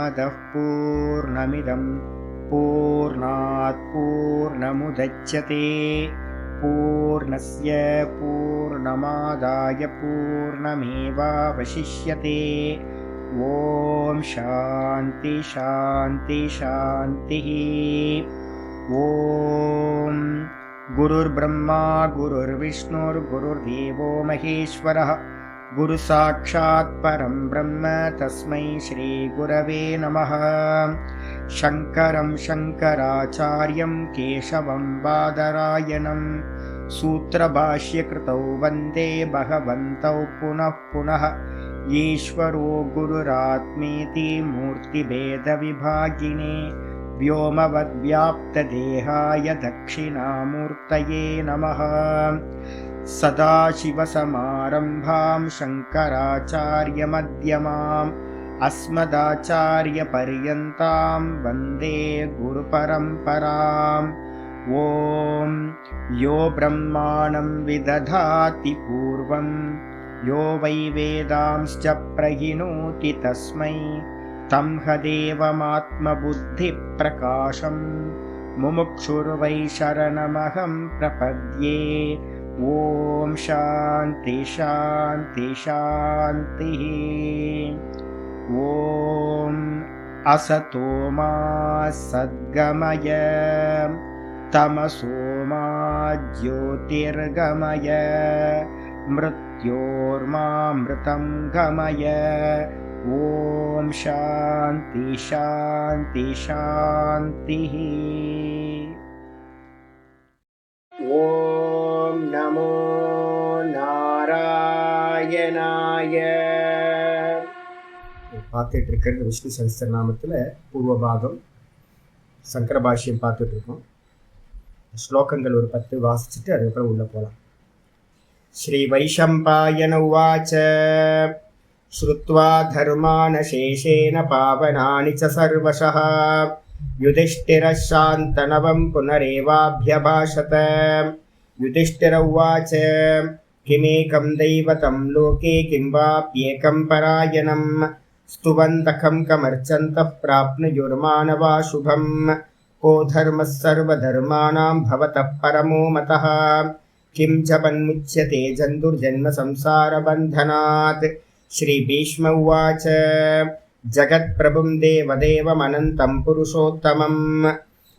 पूर्णमदः पूर्णमिदं पूर्णात् पूर्णमुदच्यते पूर्णस्य पूर्णमादाय पूर्णमेवावशिष्यते। ॐ शान्ति शान्ति शान्तिः। ॐ गुरुर्ब्रह्मा गुरुर्विष्णुर्गुरुर्देवो महेश्वरः गुरुसाक्षात् परं ब्रह्म तस्मै श्रीगुरवे नमः। शङ्करं शङ्कराचार्यं केशवं बादरायणं सूत्रभाष्यकृतौ वन्दे भगवन्तौ पुनः पुनः। ईश्वरो गुरुरात्मेति मूर्तिभेदविभागिने व्योमवद्व्याप्तदेहाय दक्षिणामूर्तये नमः। सदाशिवसमारम्भां शङ्कराचार्यमध्यमाम् अस्मदाचार्यपर्यन्तां वन्दे गुरुपरम्पराम्। ॐ यो ब्रह्माणं विदधाति पूर्वं यो वै वेदांश्च प्रहिणोति तस्मै तं हदेवमात्मबुद्धिप्रकाशं मुमुक्षुर्वै शरणमहं प्रपद्ये। ॐ शान्ति शान्ति शान्तिः। ॐ असतो मा सद्गमय तमसो मा ज्योतिर्गमय मृत्योर्मामृतं गमय। ॐ शान्ति शान्ति शान्तिः। ॐ नमो नारायणाय। பார்த்துட்டு இருக்கிறது விஷ்ணு சஹஸ்ரநாமத்தில் பூர்வபாகம் சங்கர பாஷ்யம் பார்த்துட்டு இருக்கோம். ஸ்லோகங்கள் ஒரு 10 வாசிச்சுட்டு அதுக்கப்புறம் உள்ள போகலாம். ஸ்ரீ வைஷம்பாயன உவாச்ச ஸ்ருத்வா தர்மான சேஷேன பாவனானி ச சர்வசஹ யுதிஷ்டிரः சாந்தனவம் புனரேவாப்யபாஷத. யுதிஷ்டிர உவாச்ச கிமேகம் தைவதம் லோகே கிம் வாப்யேகம் பராயணம் स्तुवन्तखं कमर्चन्तः प्राप्नुयुर्मानवा शुभं को धर्मः सर्वधर्माणां भवतः परमो मतः किं जपन्मुच्यते जन्तुर्जन्म संसारबन्धनात्। श्रीभीष्म उवाच जगत्प्रभुं देवदेवमनन्तं पुरुषोत्तमं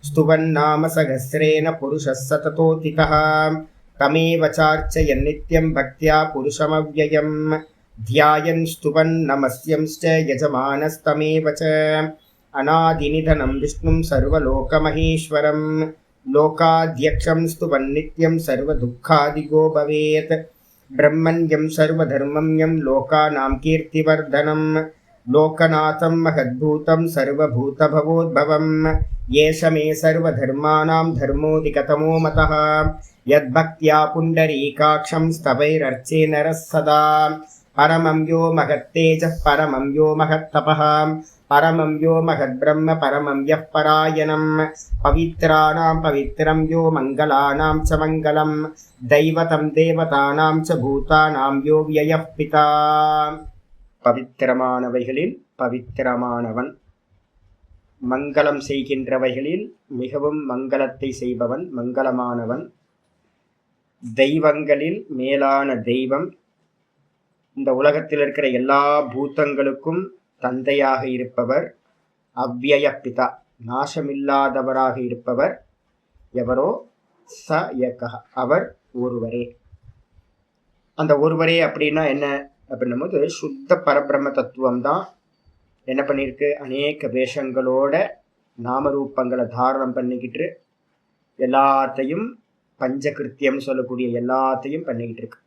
स्तुवन्नाम सहस्रेण पुरुषः सततोऽतितः तमेव चार्चयन् नित्यं भक्त्या पुरुषमव्ययम् ध्यायन् स्तुवन् नमस्यंश्च यजमानस्तमेव च अनादिनिधनं विष्णुं सर्वलोकमहेश्वरं लोकाध्यक्षं स्तुवन् नित्यं सर्वदुःखादिगो भवेत्। ब्रह्मण्यं सर्वधर्मं यं लोकानां कीर्तिवर्धनं लोकनाथं महद्भूतं सर्वभूतभवोद्भवं येष मे सर्वधर्माणां धर्मोऽधिकतमो मतः यद्भक्त्या पुण्डरीकाक्षं स्तवैरर्चे नरः सदा। परमं यो महत्तेजः परमं यो महत्तपः परमं यो महद्ब्रह्म परमं यः परायणं पवित्राणां पवित्रं यो मङ्गलानां च मङ्गलं दैवतं देवतानां च भूतानां यो व्ययः पिता. பவித்திரமானவைகளில் பவித்திரமானவன், மங்களம் செய்கின்றவைகளில் மிகவும் மங்களத்தை செய்பவன், மங்களமானவன், தெய்வங்களில் மேலான தெய்வம், இந்த உலகத்தில் இருக்கிற எல்லா பூதங்களுக்கும் தந்தையாக இருப்பவர், அவ்யய பிதா நாசமில்லாதவராக இருப்பவர் எவரோ ச ஏகஹ அவர் ஒருவரே. அந்த ஒருவரே அப்படின்னா என்ன அப்படின்னும் போது சுத்த பரபிரம்ம தத்துவம் தான் என்ன பண்ணியிருக்கு, அநேக வேஷங்களோட நாமரூபங்களை தாரணம் பண்ணிக்கிட்டு எல்லாத்தையும் பஞ்சகிருத்தியம் சொல்லக்கூடிய எல்லாத்தையும் பண்ணிக்கிட்டு இருக்கு.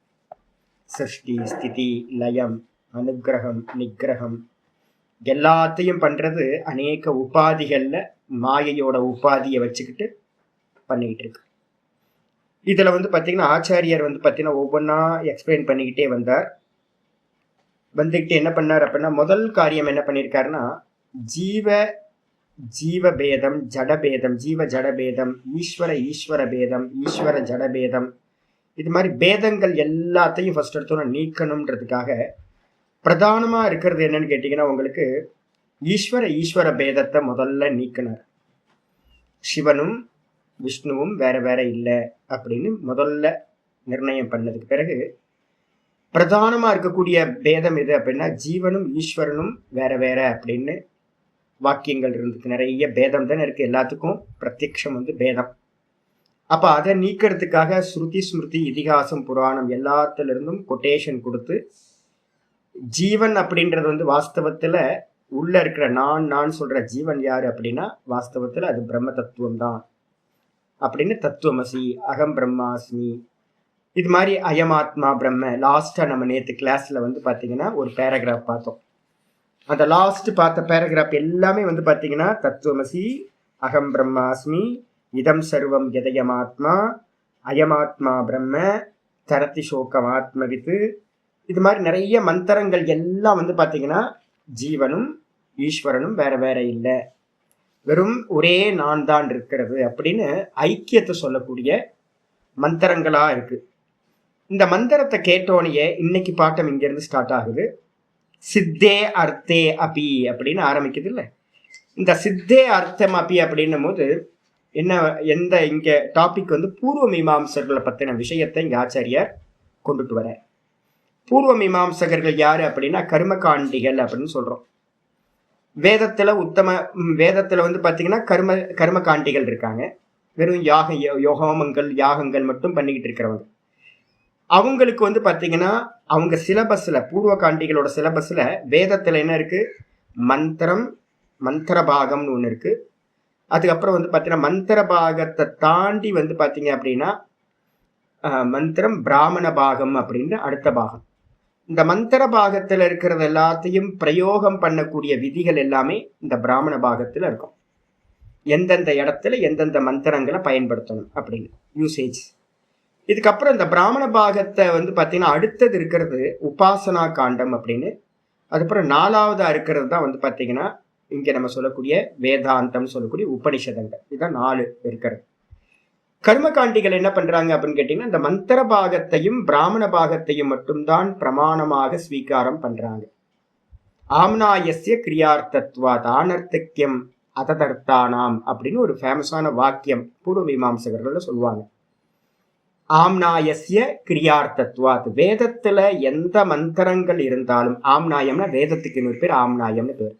சிருஷ்டி ஸ்திதி லயம் அனுகிரகம் நிகிரகம் எல்லாத்தையும் பண்றது அநேக உபாதிகள்ல மாயையோட உபாதியை வச்சுக்கிட்டு பண்ணிக்கிட்டு இருக்கு. இதுல பாத்தீங்கன்னா ஆச்சாரியர் பாத்தீங்கன்னா ஒவ்வொன்றா எக்ஸ்பிளைன் பண்ணிக்கிட்டே வந்துக்கிட்டு என்ன பண்ணார் அப்படின்னா, முதல் காரியம் என்ன பண்ணியிருக்காருன்னா, ஜீவ பேதம் ஜடபேதம், ஜீவ ஜடபேதம், ஈஸ்வர பேதம், ஈஸ்வர ஜடபேதம், இது மாதிரி பேதங்கள் எல்லாத்தையும் ஃபர்ஸ்ட் எடுத்தோன்னா நீக்கணுன்றதுக்காக பிரதானமாக இருக்கிறது என்னன்னு கேட்டிங்கன்னா, உங்களுக்கு ஈஸ்வர பேதத்தை முதல்ல நீக்கினார். சிவனும் விஷ்ணுவும் வேற வேற இல்லை அப்படின்னு முதல்ல நிர்ணயம் பண்ணதுக்கு பிறகு பிரதானமா இருக்கக்கூடிய பேதம் எது அப்படின்னா ஜீவனும் ஈஸ்வரனும் வேற வேற அப்படின்னு வாக்கியங்கள் இருந்துக்கு. நிறைய பேதம் தானே இருக்கு, எல்லாத்துக்கும் பிரத்யக்ஷம் பேதம். அப்ப அதை நீக்கிறதுக்காக ஸ்ருதி ஸ்மிருதி இதிகாசம் புராணம் எல்லாத்துல இருந்தும் கொட்டேஷன் கொடுத்து ஜீவன் அப்படின்றது வாஸ்தவத்துல உள்ள இருக்கிற நான் சொல்ற ஜீவன் யாரு அப்படின்னா வாஸ்தவத்துல அது பிரம்ம தத்துவம் தான் அப்படின்னு தத்துவமசி அகம் பிரம்மாஸ்மி இது மாதிரி அயமாத்மா பிரம்ம. லாஸ்டா நம்ம நேற்று கிளாஸ்ல பாத்தீங்கன்னா ஒரு பேராகிராஃப் பார்த்தோம். அந்த லாஸ்ட் பார்த்த பேராகிராஃப் எல்லாமே பாத்தீங்கன்னா தத்துவமசி அகம் பிரம்மாஸ்மி இதம் சர்வம் யதயமாத்மா அயமாத்மா பிரம்ம தரதி சோகம் ஆத்மவித்து இது மாதிரி நிறைய மந்திரங்கள் எல்லாம் பாத்தீங்கன்னா ஜீவனும் ஈஸ்வரனும் வேற வேற இல்லை, வெறும் ஒரே நான் தான் இருக்கிறது அப்படின்னு ஐக்கியத்தை சொல்லக்கூடிய மந்திரங்களா இருக்கு. இந்த மந்திரத்தை கேட்டோனையே இன்னைக்கு பாட்டம் இங்கிருந்து ஸ்டார்ட் ஆகுது. சித்தே அர்த்தே அபி அப்படின்னு ஆரம்பிக்குது இல்லை. இந்த சித்தே அர்த்தம் அபி அப்படின்னும் போது என்ன இங்க டாபிக் பூர்வ மீமாம்சர்களை பத்தின விஷயத்தை இங்க ஆச்சாரியார் கொண்டுட்டு வர. பூர்வ மீமாம்சகர்கள் யாரு அப்படின்னா கர்மகாண்டிகள் அப்படின்னு சொல்றோம். வேதத்துல பாத்தீங்கன்னா கர்மகாண்டிகள் இருக்காங்க. வெறும் யோகோமங்கள் யாகங்கள் மட்டும் பண்ணிக்கிட்டு இருக்கிறவங்க. அவங்களுக்கு பாத்தீங்கன்னா அவங்க சிலபஸ்ல பூர்வ காண்டிகளோட சிலபஸ்ல வேதத்துல என்ன இருக்கு, மந்திர பாகம்னு ஒண்ணு இருக்கு. அதுக்கப்புறம் பாத்தீங்கன்னா மந்திர பாகத்தை தாண்டி பாத்தீங்க அப்படின்னா மந்திரம் பிராமண பாகம் அப்படின்னு அடுத்த பாகம். இந்த மந்திர பாகத்துல இருக்கிறது எல்லாத்தையும் பிரயோகம் பண்ணக்கூடிய விதிகள் எல்லாமே இந்த பிராமண பாகத்துல இருக்கும். எந்தெந்த இடத்துல எந்தெந்த மந்திரங்களை பயன்படுத்தணும் அப்படின்னு யூசேஜ். இதுக்கப்புறம் இந்த பிராமண பாகத்தை பாத்தீங்கன்னா அடுத்தது இருக்கிறது உபாசனா காண்டம் அப்படின்னு. அதுக்கப்புறம் 4வதா இருக்கிறது தான் பாத்தீங்கன்னா இங்க நம்ம சொல்லக்கூடிய வேதாந்தம் சொல்லக்கூடிய உபனிஷதங்கள். இதுதான் 4 இருக்கிறது. கர்மகாண்டிகள் என்ன பண்றாங்க அப்படின்னு கேட்டீங்கன்னா இந்த மந்திர பாகத்தையும் பிராமண பாகத்தையும் மட்டும்தான் பிரமாணமாக ஸ்வீகாரம் பண்றாங்க. ஆம்னாயஸ்ய கிரியார்த்தத்வாத் ஆனர்த்தக்கியம் அததர்த்தானாம் அப்படின்னு ஒரு ஃபேமஸான வாக்கியம் பூர்வ மீமாம்சகர்கள் சொல்லுவாங்க. ஆம்னாயஸ்ய கிரியார்த்தத்வாத் வேதத்துல எந்த மந்திரங்கள் இருந்தாலும், ஆம்னாயம்னா வேதத்துக்கு இன்னொரு பேர் ஆம்னாயம்னு பேர்.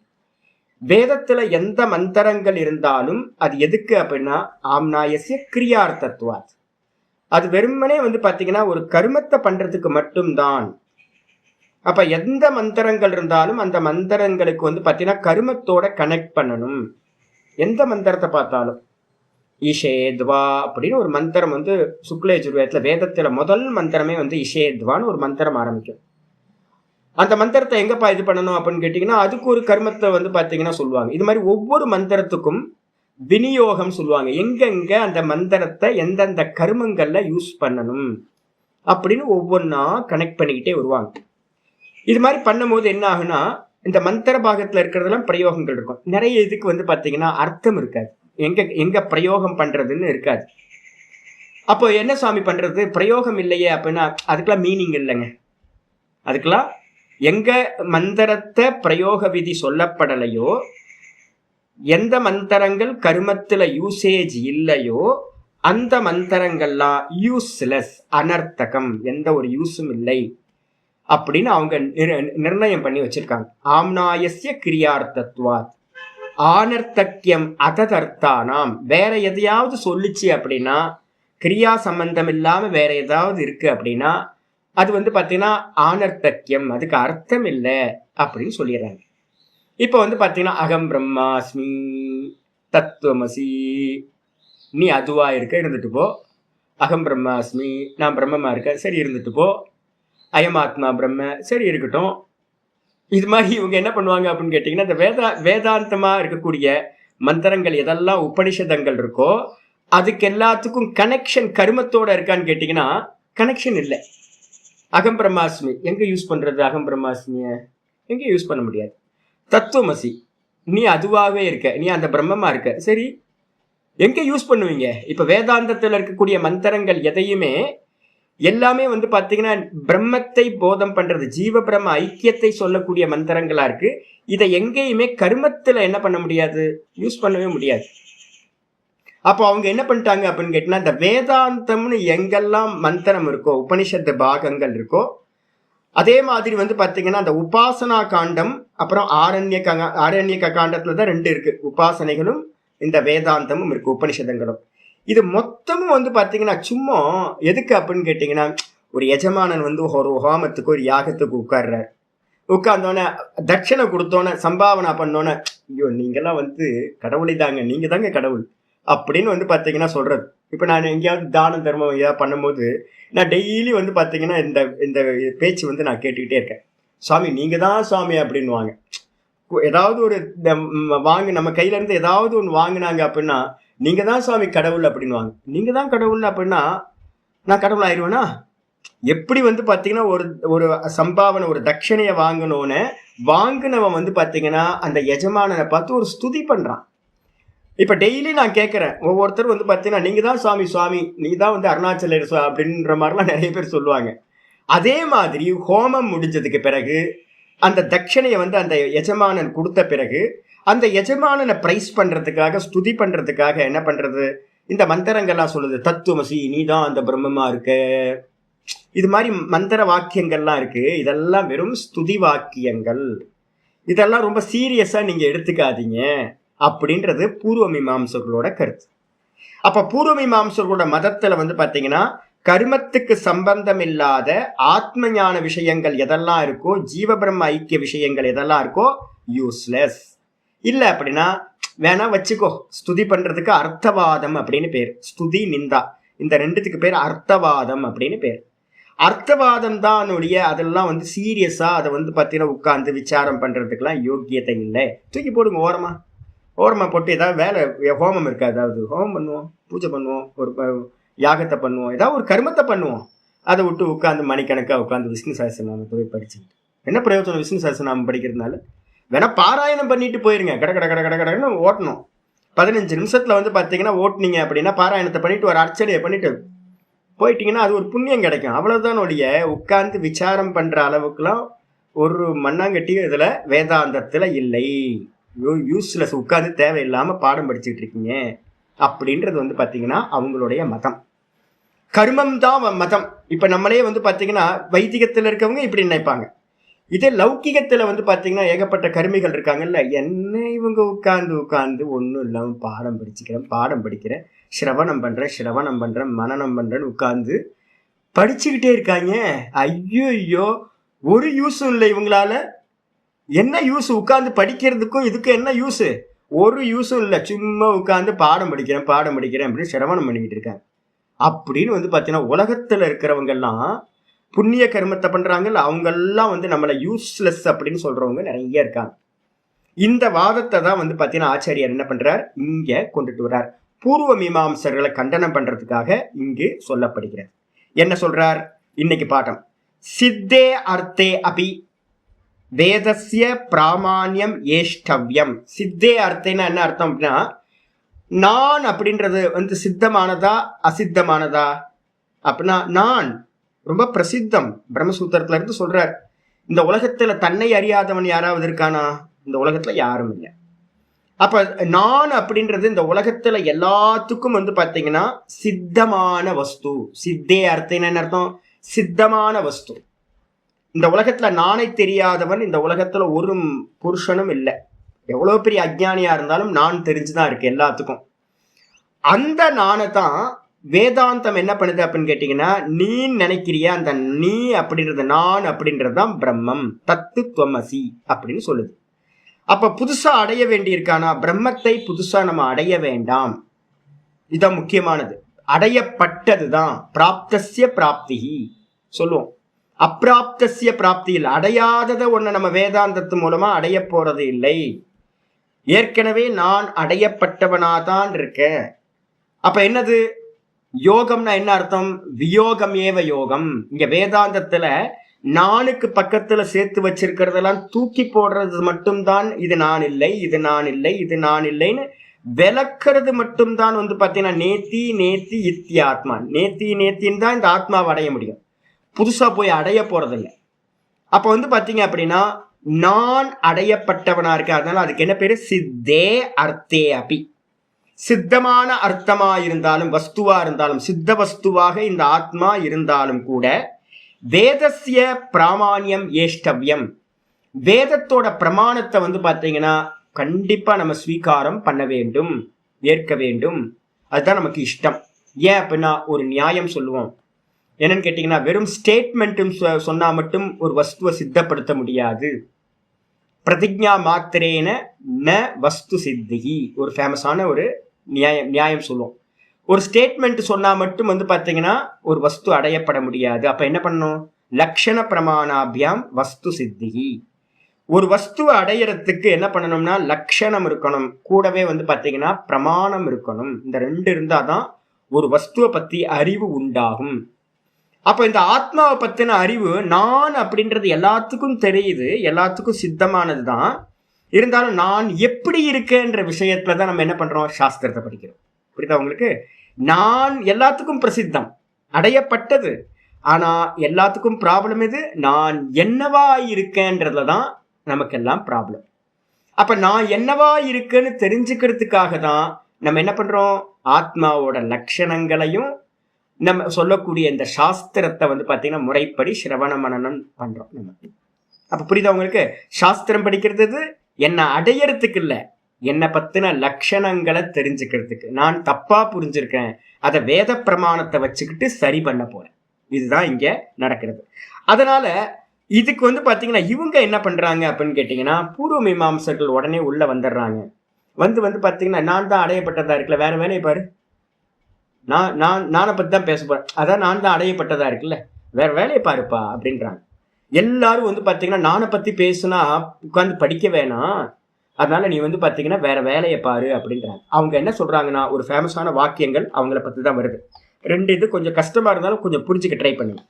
வேதத்துல எந்த மந்திரங்கள் இருந்தாலும் அது எதுக்கு அப்படின்னா ஆம்னாயஸ்ய கிரியார்த்தத்வாத். அது வெறுமனே பாத்தீங்கன்னா ஒரு கர்மத்தை பண்றதுக்கு மட்டும்தான். அப்ப எந்த மந்திரங்கள் இருந்தாலும் அந்த மந்திரங்களுக்கு பாத்தீங்கன்னா கர்மத்தோட கனெக்ட் பண்ணணும். எந்த மந்திரத்தை பார்த்தாலும் ஈஷேத்வா அப்படின்னு ஒரு மந்திரம் சுக்லேஜுர்வேதத்துல வேதத்துல முதல் மந்திரமே ஈஷேத்வான்னு ஒரு மந்திரம் ஆரம்பிக்கும். அந்த மந்திரத்தை எங்கப்பா இது பண்ணணும் அப்படின்னு கேட்டீங்கன்னா அதுக்கு ஒரு கர்மத்தை பாத்தீங்கன்னா சொல்லுவாங்க. இது மாதிரி ஒவ்வொரு மந்திரத்துக்கும் விநியோகம் சொல்லுவாங்க. எங்கெங்க அந்த மந்திரத்தை எந்தெந்த கர்மங்கள்ல யூஸ் பண்ணணும் அப்படின்னு ஒவ்வொன்றா கனெக்ட் பண்ணிக்கிட்டே வருவாங்க. இது மாதிரி பண்ணும் போது என்ன ஆகுனா இந்த மந்திர பாகத்துல இருக்கிறதெல்லாம் பிரயோகங்கள் இருக்கும். நிறைய இதுக்கு பாத்தீங்கன்னா அர்த்தம் இருக்காது, எங்க பிரயோகம் பண்றதுன்னு இருக்காது. அப்போ என்ன சுவாமி பண்றது, பிரயோகம் இல்லையே அப்படின்னா அதுக்கெல்லாம் மீனிங் இல்லைங்க. அதுக்கெல்லாம் எங்க மந்திரத்தை பிரயோக விதி சொல்லப்படலையோ, எந்த மந்திரங்கள் கர்மத்துல யூசேஜ் இல்லையோ அந்த மந்திரங்கள்லாம் யூஸ்லெஸ், அனர்த்தகம், எந்த ஒரு யூஸும் இல்லை அப்படின்னு அவங்க நிர்ணயம் பண்ணி வச்சிருக்காங்க. ஆம்னாயஸ்ய கிரியார்த்தத்வாத் ஆனர்த்தக்கியம் அததர்த்தானாம். வேற எதையாவது சொல்லிச்சு அப்படின்னா, கிரியா சம்பந்தம் இல்லாம வேற ஏதாவது இருக்கு அப்படின்னா அது பாத்தீங்கன்னா ஆனர்த்தக்கியம், அதுக்கு அர்த்தம் இல்லை அப்படின்னு சொல்லிடுறாங்க. இப்போ பாத்தீங்கன்னா அகம் பிரம்மாஸ்மி தத்துவமசி, நீ அதுவா இருக்க இருந்துட்டு போ. அகம் பிரம்மாஸ்மி, நான் பிரம்மமா இருக்க, சரி இருந்துட்டு போ. அயமாத்மா பிரம்ம, சரி இருக்கட்டும். இது மாதிரி இவங்க என்ன பண்ணுவாங்க அப்படின்னு கேட்டீங்கன்னா இந்த வேதாந்தமா இருக்கக்கூடிய மந்திரங்கள் எதெல்லாம் உபனிஷதங்கள் இருக்கோ அதுக்கு எல்லாத்துக்கும் கனெக்ஷன் கர்மத்தோட இருக்கான்னு கேட்டீங்கன்னா கனெக்ஷன் இல்லை. அகம் பிரம்மாஸ்மி எங்க யூஸ் பண்றது, அகம் பிரம்மாஸ்மிய எங்க யூஸ் பண்ண முடியாது. தத்துவமசி, நீ அதுவாகவே இருக்க, நீ அந்த பிரம்மமா இருக்க, சரி எங்க யூஸ் பண்ணுவீங்க. இப்ப வேதாந்தத்தில் இருக்கக்கூடிய மந்திரங்கள் எதையுமே எல்லாமே வந்து பாத்தீங்கன்னா பிரம்மத்தை போதம் பண்றது, ஜீவ பிரம்ம ஐக்கியத்தை சொல்லக்கூடிய மந்திரங்களா இருக்கு. இதை எங்கேயுமே கர்மத்துல என்ன பண்ண முடியாது, யூஸ் பண்ணவே முடியாது. அப்போ அவங்க என்ன பண்ணிட்டாங்க அப்படின்னு கேட்டீங்கன்னா, இந்த வேதாந்தம்னு எங்கெல்லாம் மந்திரம் இருக்கோ, உபனிஷத்து பாகங்கள் இருக்கோ, அதே மாதிரி வந்து பாத்தீங்கன்னா அந்த உபாசனா காண்டம், அப்புறம் ஆரண்யக காண்டத்துல தான் 2 இருக்கு. உபாசனைகளும் இந்த வேதாந்தமும் இருக்கு, உபனிஷதங்களும். இது மொத்தமும் வந்து பாத்தீங்கன்னா சும்மா எதுக்கு அப்படின்னு கேட்டீங்கன்னா, ஒரு எஜமானன் வந்து ஒரு ஹோமத்துக்கு ஒரு யாகத்துக்கு உட்கார்றாரு. உட்கார்ந்தோன்னே தட்சணை கொடுத்தோன்னே சம்பாவனா பண்ணோன்னே, ஐயோ நீங்கெல்லாம் வந்து கடவுளை தாங்க, நீங்க தாங்க கடவுள் அப்படின்னு வந்து பாத்தீங்கன்னா சொல்றது. இப்ப நான் எங்கேயாவது தான தர்மம் ஏதாவது பண்ணும்போது நான் டெய்லி வந்து பாத்தீங்கன்னா இந்த இந்த பேச்சு வந்து நான் கேட்டுக்கிட்டே இருக்கேன். சுவாமி நீங்க தான் சுவாமி அப்படின்வாங்க. ஏதாவது ஒரு நம்ம கையில இருந்து ஏதாவது ஒன்று வாங்கினாங்க அப்படின்னா, நீங்க தான் சுவாமி கடவுள் அப்படின்வாங்க. நீங்க தான் கடவுள் அப்படின்னா நான் கடவுள் ஆயிடுவேனா? எப்படி வந்து பாத்தீங்கன்னா ஒரு ஒரு சம்பாவனை, ஒரு தட்சணையை வாங்கணும்னு வாங்கினவன் வந்து பாத்தீங்கன்னா அந்த எஜமானனை பார்த்து ஒரு ஸ்துதி பண்றான். இப்ப டெய்லி நான் கேட்கிறேன், ஒவ்வொருத்தரும் வந்து பாத்தீங்கன்னா நீங்க தான் சுவாமி, நீ தான் வந்து அருணாச்சலேர் அப்படின்ற மாதிரிலாம் நிறைய பேர் சொல்லுவாங்க. அதே மாதிரி ஹோமம் முடிஞ்சதுக்கு பிறகு அந்த தட்சணையை வந்து அந்த எஜமானன் கொடுத்த பிறகு அந்த எஜமானனை பிரைஸ் பண்றதுக்காக, ஸ்துதி பண்றதுக்காக என்ன பண்றது, இந்த மந்திரங்கள்லாம் சொல்லுது. தத்துவமசி, நீ தான் அந்த பிரம்மமா இருக்க, இது மாதிரி மந்திர வாக்கியங்கள்லாம் இருக்கு. இதெல்லாம் வெறும் ஸ்துதி வாக்கியங்கள், இதெல்லாம் ரொம்ப சீரியஸா நீங்க எடுத்துக்காதீங்க அப்படின்றது பூர்வ மீமாம்சர்களோட கருத்து. அப்ப பூர்வ மீமாம்சர்களோட மதத்துல வந்து பாத்தீங்கன்னா கர்மத்துக்கு சம்பந்தம் இல்லாத ஆத்ம ஞான விஷயங்கள் எதெல்லாம் இருக்கோ, ஜீவ பிரம்ம ஐக்கிய விஷயங்கள் எதெல்லாம் இருக்கோ யூஸ்லெஸ். இல்ல அப்படின்னா வேணா வச்சுக்கோ, ஸ்துதி பண்றதுக்கு அர்த்தவாதம் அப்படின்னு பேர். ஸ்துதி நிந்தா இந்த 2த்துக்கு பேர் அர்த்தவாதம் அப்படின்னு பேர். அர்த்தவாதம் தான் அதெல்லாம் வந்து சீரியஸா அதை வந்து பாத்தீங்கன்னா உட்கார்ந்து விசாரம் பண்றதுக்கெல்லாம் யோக்கியத்தை இல்லை. தூக்கி போடுங்க ஓரமா போட்டு ஏதாவது வேலை, ஹோமம் இருக்கா, ஏதாவது ஹோமம் பண்ணுவோம், பூஜை பண்ணுவோம், ஒரு யாகத்தை பண்ணுவோம், ஏதாவது ஒரு கர்மத்தை பண்ணுவோம். அதை விட்டு உட்காந்து மணிக்கணக்காக உட்காந்து விஷ்ணு சஹஸ்ரநாமத்தை போய் படிச்சுட்டு என்ன பிரயோஜனம்? விஷ்ணு சஹஸ்ரநாமம் படிக்கிறதுனால வேணா பாராயணம் பண்ணிட்டு போயிருங்க. கடன்னு ஓட்டணும். 15 நிமிஷத்துல வந்து பாத்தீங்கன்னா ஓட்டுனீங்க அப்படின்னா பாராயணத்தை பண்ணிட்டு ஒரு அர்ச்சனையை பண்ணிட்டு போயிட்டீங்கன்னா அது ஒரு புண்ணியம் கிடைக்கும். அவ்வளவுதான். உட்கார்ந்து விசாரம் பண்ற அளவுக்குலாம் ஒரு மண்ணாங்கட்டியும் இதுல வேதாந்தத்துல இல்லை. யூஸ்லெஸ், உட்கார்ந்து தேவையில்லாம பாடம் படிச்சுட்டு இருக்கீங்க அப்படின்றது வந்து பாத்தீங்கன்னா அவங்களுடைய மதம். கர்மம் தான் மதம். இப்ப நம்மளே வந்து பாத்தீங்கன்னா வைதிகத்துல இருக்கவங்க இப்படி நினைப்பாங்க. இதே லௌகிகத்துல வந்து பாத்தீங்கன்னா ஏகப்பட்ட கருமிகள் இருக்காங்கல்ல, என்ன இவங்க உட்கார்ந்து ஒன்றும் இல்லாம பாடம் படிக்கிறேன், சிரவணம் பண்றேன், மனனம் பண்றேன்னு உட்கார்ந்து படிச்சுக்கிட்டே இருக்காங்க. ஐயோ ஒரு யூஸும் இல்லை இவங்களால. என்ன யூஸ்? உட்கார்ந்து படிக்கிறதுக்கும் இதுக்கும் என்ன யூஸ்? ஒரு யூஸும் இல்லை. சும்மா உட்கார்ந்து பாடம் படிக்கிறேன் அப்படின்னு சிரவணம் பண்ணிக்கிட்டு இருக்காங்க. அப்படின்னு வந்து பாத்தீங்கன்னா உலகத்துல இருக்கிறவங்க எல்லாம் புண்ணிய கர்மத்தை பண்றாங்கல்ல, அவங்க எல்லாம் வந்து நம்மள யூஸ்லெஸ் அப்படின்னு சொல்றவங்க நிறைய இருக்காங்க. இந்த வாதத்தை தான் வந்து பாத்தீங்கன்னா ஆச்சாரியார் என்ன பண்றார், இங்க கொண்டுட்டு வர்றார். பூர்வ மீமாம்சர்களை கண்டனம் பண்றதுக்காக இங்கு சொல்லப்படுகிறார். என்ன சொல்றார் இன்னைக்கு பாடம்? சித்தே அர்த்தே அபி வேதஸ்ய பிராமான்யம் ஏஷ்டவ்யம். சித்தே அர்த்தேன்னா என்ன அர்த்தம் அப்படின்னா, நான் அப்படின்றது வந்து சித்தமானதா அசித்தமானதா அப்படின்னா, நான் ரொம்ப பிரசித்தம். பிரம்மசூத்திரத்துல இருந்து சொல்றார். இந்த உலகத்துல தன்னை அறியாதவன் யாராவது இருக்கானா? இந்த உலகத்துல யாரும் இல்லை. அப்ப நான் அப்படின்றது இந்த உலகத்துல எல்லாத்துக்கும் வந்து பாத்தீங்கன்னா சித்தமான வஸ்து. சித்தே அர்த்தம் என்ன அர்த்தம்? சித்தமான வஸ்து. இந்த உலகத்துல நானே தெரியாதவன் இந்த உலகத்துல ஒரு புருஷனும் இல்லை. எவ்வளவு பெரிய அஜ்ஞானியா இருந்தாலும் நான் தெரிஞ்சுதான் இருக்கு எல்லாத்துக்கும். அந்த நானை தான் வேதாந்தம் என்ன பண்ணுது அப்படின்னு கேட்டீங்கன்னா, நீ நினைக்கிறிய அந்த நீ அப்படின்றது, நான் அப்படின்றதுதான் பிரம்மம், தத்துவமசி அப்படின்னு சொல்லுது. அப்ப புதுசா அடைய வேண்டியிருக்கானா? பிரம்மத்தை புதுசா நம்ம அடைய வேண்டாம். இதுதான் முக்கியமானது. அடையப்பட்டதுதான் பிராப்தஸ்ய பிராப்தி சொல்லுவோம். அப்பிராப்தஸ்ய பிராப்தி இல்லை. அடையாததை ஒண்ணு நம்ம வேதாந்தத்து மூலமா அடைய போறது இல்லை. ஏற்கனவே நான் அடையப்பட்டவனாதான் இருக்கேன். அப்ப என்னது யோகம்னா என்ன அர்த்தம்? வியோகம் ஏவ யோகம். இங்க வேதாந்தத்துல நானுக்கு பக்கத்துல சேர்த்து வச்சிருக்கிறதெல்லாம் தூக்கி போடுறது மட்டும்தான் இது நான் இல்லை, இது நான் இல்லை, இது நான் இல்லைன்னு விளக்குறது மட்டும்தான் வந்து பார்த்தீங்கன்னா நேத்தி நேத்தி இத்தியாத்மா, நேத்தி நேத்தின்னு தான் இந்த ஆத்மாவை அடைய முடியும், புதுசா போய் அடைய போறதில்லை. அப்ப வந்து பாத்தீங்க அப்படின்னா நான் அடையப்பட்டவனா இருக்கு. அதனால அதுக்கு என்ன பேரு? சித்தே அர்த்தே அபி. சித்தமான அர்த்தமா இருந்தாலும் வஸ்துவா இருந்தாலும் சித்த வஸ்துவாக இந்த ஆத்மா இருந்தாலும் கூட வேதஸ்ய பிராமான்யம் ஏஷ்டவ்யம், வேதத்தோட பிரமாணத்தை வந்து பாத்தீங்கன்னா கண்டிப்பா நம்ம ஸ்வீகாரம் பண்ண வேண்டும், ஏற்க வேண்டும். அதுதான் நமக்கு இஷ்டம். ஏன் அப்படின்னா ஒரு நியாயம் சொல்லுவோம். என்னன்னு கேட்டீங்கன்னா வெறும் ஸ்டேட்மெண்ட்டும் சொன்னா மட்டும் ஒரு வஸ்துவை சித்தப்படுத்த முடியாது. பிரதிஜா மாத்திரேன ந வஸ்து சித்திகி, ஒரு ஃபேமஸான ஒரு நியாயம் சொல்லுவோம். ஒரு ஸ்டேட்மெண்ட் சொன்னா மட்டும் வந்து பாத்தீங்கன்னா ஒரு வஸ்து அடையப்பட முடியாது. அப்ப என்ன பண்ணணும்? லக்ஷண பிரமாணாபியாம் வஸ்து சித்திகி. ஒரு வஸ்துவை அடையறதுக்கு என்ன பண்ணணும்னா லட்சணம் இருக்கணும், கூடவே வந்து பாத்தீங்கன்னா பிரமாணம் இருக்கணும். இந்த ரெண்டு இருந்தாதான் ஒரு வஸ்துவை பத்தி அறிவு உண்டாகும். அப்ப இந்த ஆத்மாவை பத்தின அறிவு நான் அப்படின்றது எல்லாத்துக்கும் தெரியுது, எல்லாத்துக்கும் சித்தமானது தான். இருந்தாலும் நான் எப்படி இருக்கேன்ற விஷயத்துலதான் நம்ம என்ன பண்றோம்? சாஸ்திரத்தை படிக்கிறோம். புரியுதா உங்களுக்கு? நான் எல்லாத்துக்கும் பிரசித்தம், அடையப்பட்டது. ஆனா எல்லாத்துக்கும் ப்ராப்ளம் எது? நான் என்னவா இருக்கேன்றதுலதான் நமக்கெல்லாம் ப்ராப்ளம். அப்ப நான் என்னவா இருக்குன்னு தெரிஞ்சுக்கிறதுக்காக தான் நம்ம என்ன பண்றோம்? ஆத்மாவோட லட்சணங்களையும் நம்ம சொல்லக்கூடிய இந்த சாஸ்திரத்தை வந்து பாத்தீங்கன்னா முறைப்படி சிரவண மனனம் பண்றோம் நம்ம. அப்ப புரியுதா உங்களுக்கு? சாஸ்திரம் படிக்கிறது என்ன அடையறதுக்கு இல்ல, என்னை பத்தின லட்சணங்களை தெரிஞ்சுக்கிறதுக்கு. நான் தப்பா புரிஞ்சிருக்கேன், அதை வேத பிரமாணத்தை வச்சுக்கிட்டு சரி பண்ண போறேன். இதுதான் இங்க நடக்கிறது. அதனால இதுக்கு வந்து பாத்தீங்கன்னா இவங்க என்ன பண்றாங்க அப்படின்னு கேட்டீங்கன்னா, பூர்வ மீமாம்சர்கள் உடனே உள்ள வந்துடுறாங்க. வந்து பாத்தீங்கன்னா நான் தான் அடையப்பட்டதா இருக்குல்ல, வேற வேலையை பாரு, நானை பத்தி தான் பேச போறேன், அதான் நான் தான் அடையப்பட்டதா இருக்குல்ல, வேற வேலையை பாருப்பா அப்படின்றாங்க. எல்லாரும் வந்து பாத்தீங்கன்னா நானை பத்தி பேசுனா உட்காந்து படிக்க வேணாம், அதனால நீ வந்து பாத்தீங்கன்னா வேற வேலையை பாரு அப்படின்றாங்க. அவங்க என்ன சொல்றாங்கன்னா, ஒரு ஃபேமஸான வாக்கியங்கள் அவங்கள பத்தி தான் வருது. ரெண்டு இது கொஞ்சம் கஷ்டமா இருந்தாலும் கொஞ்சம் புரிஞ்சுக்க ட்ரை பண்ணுங்க.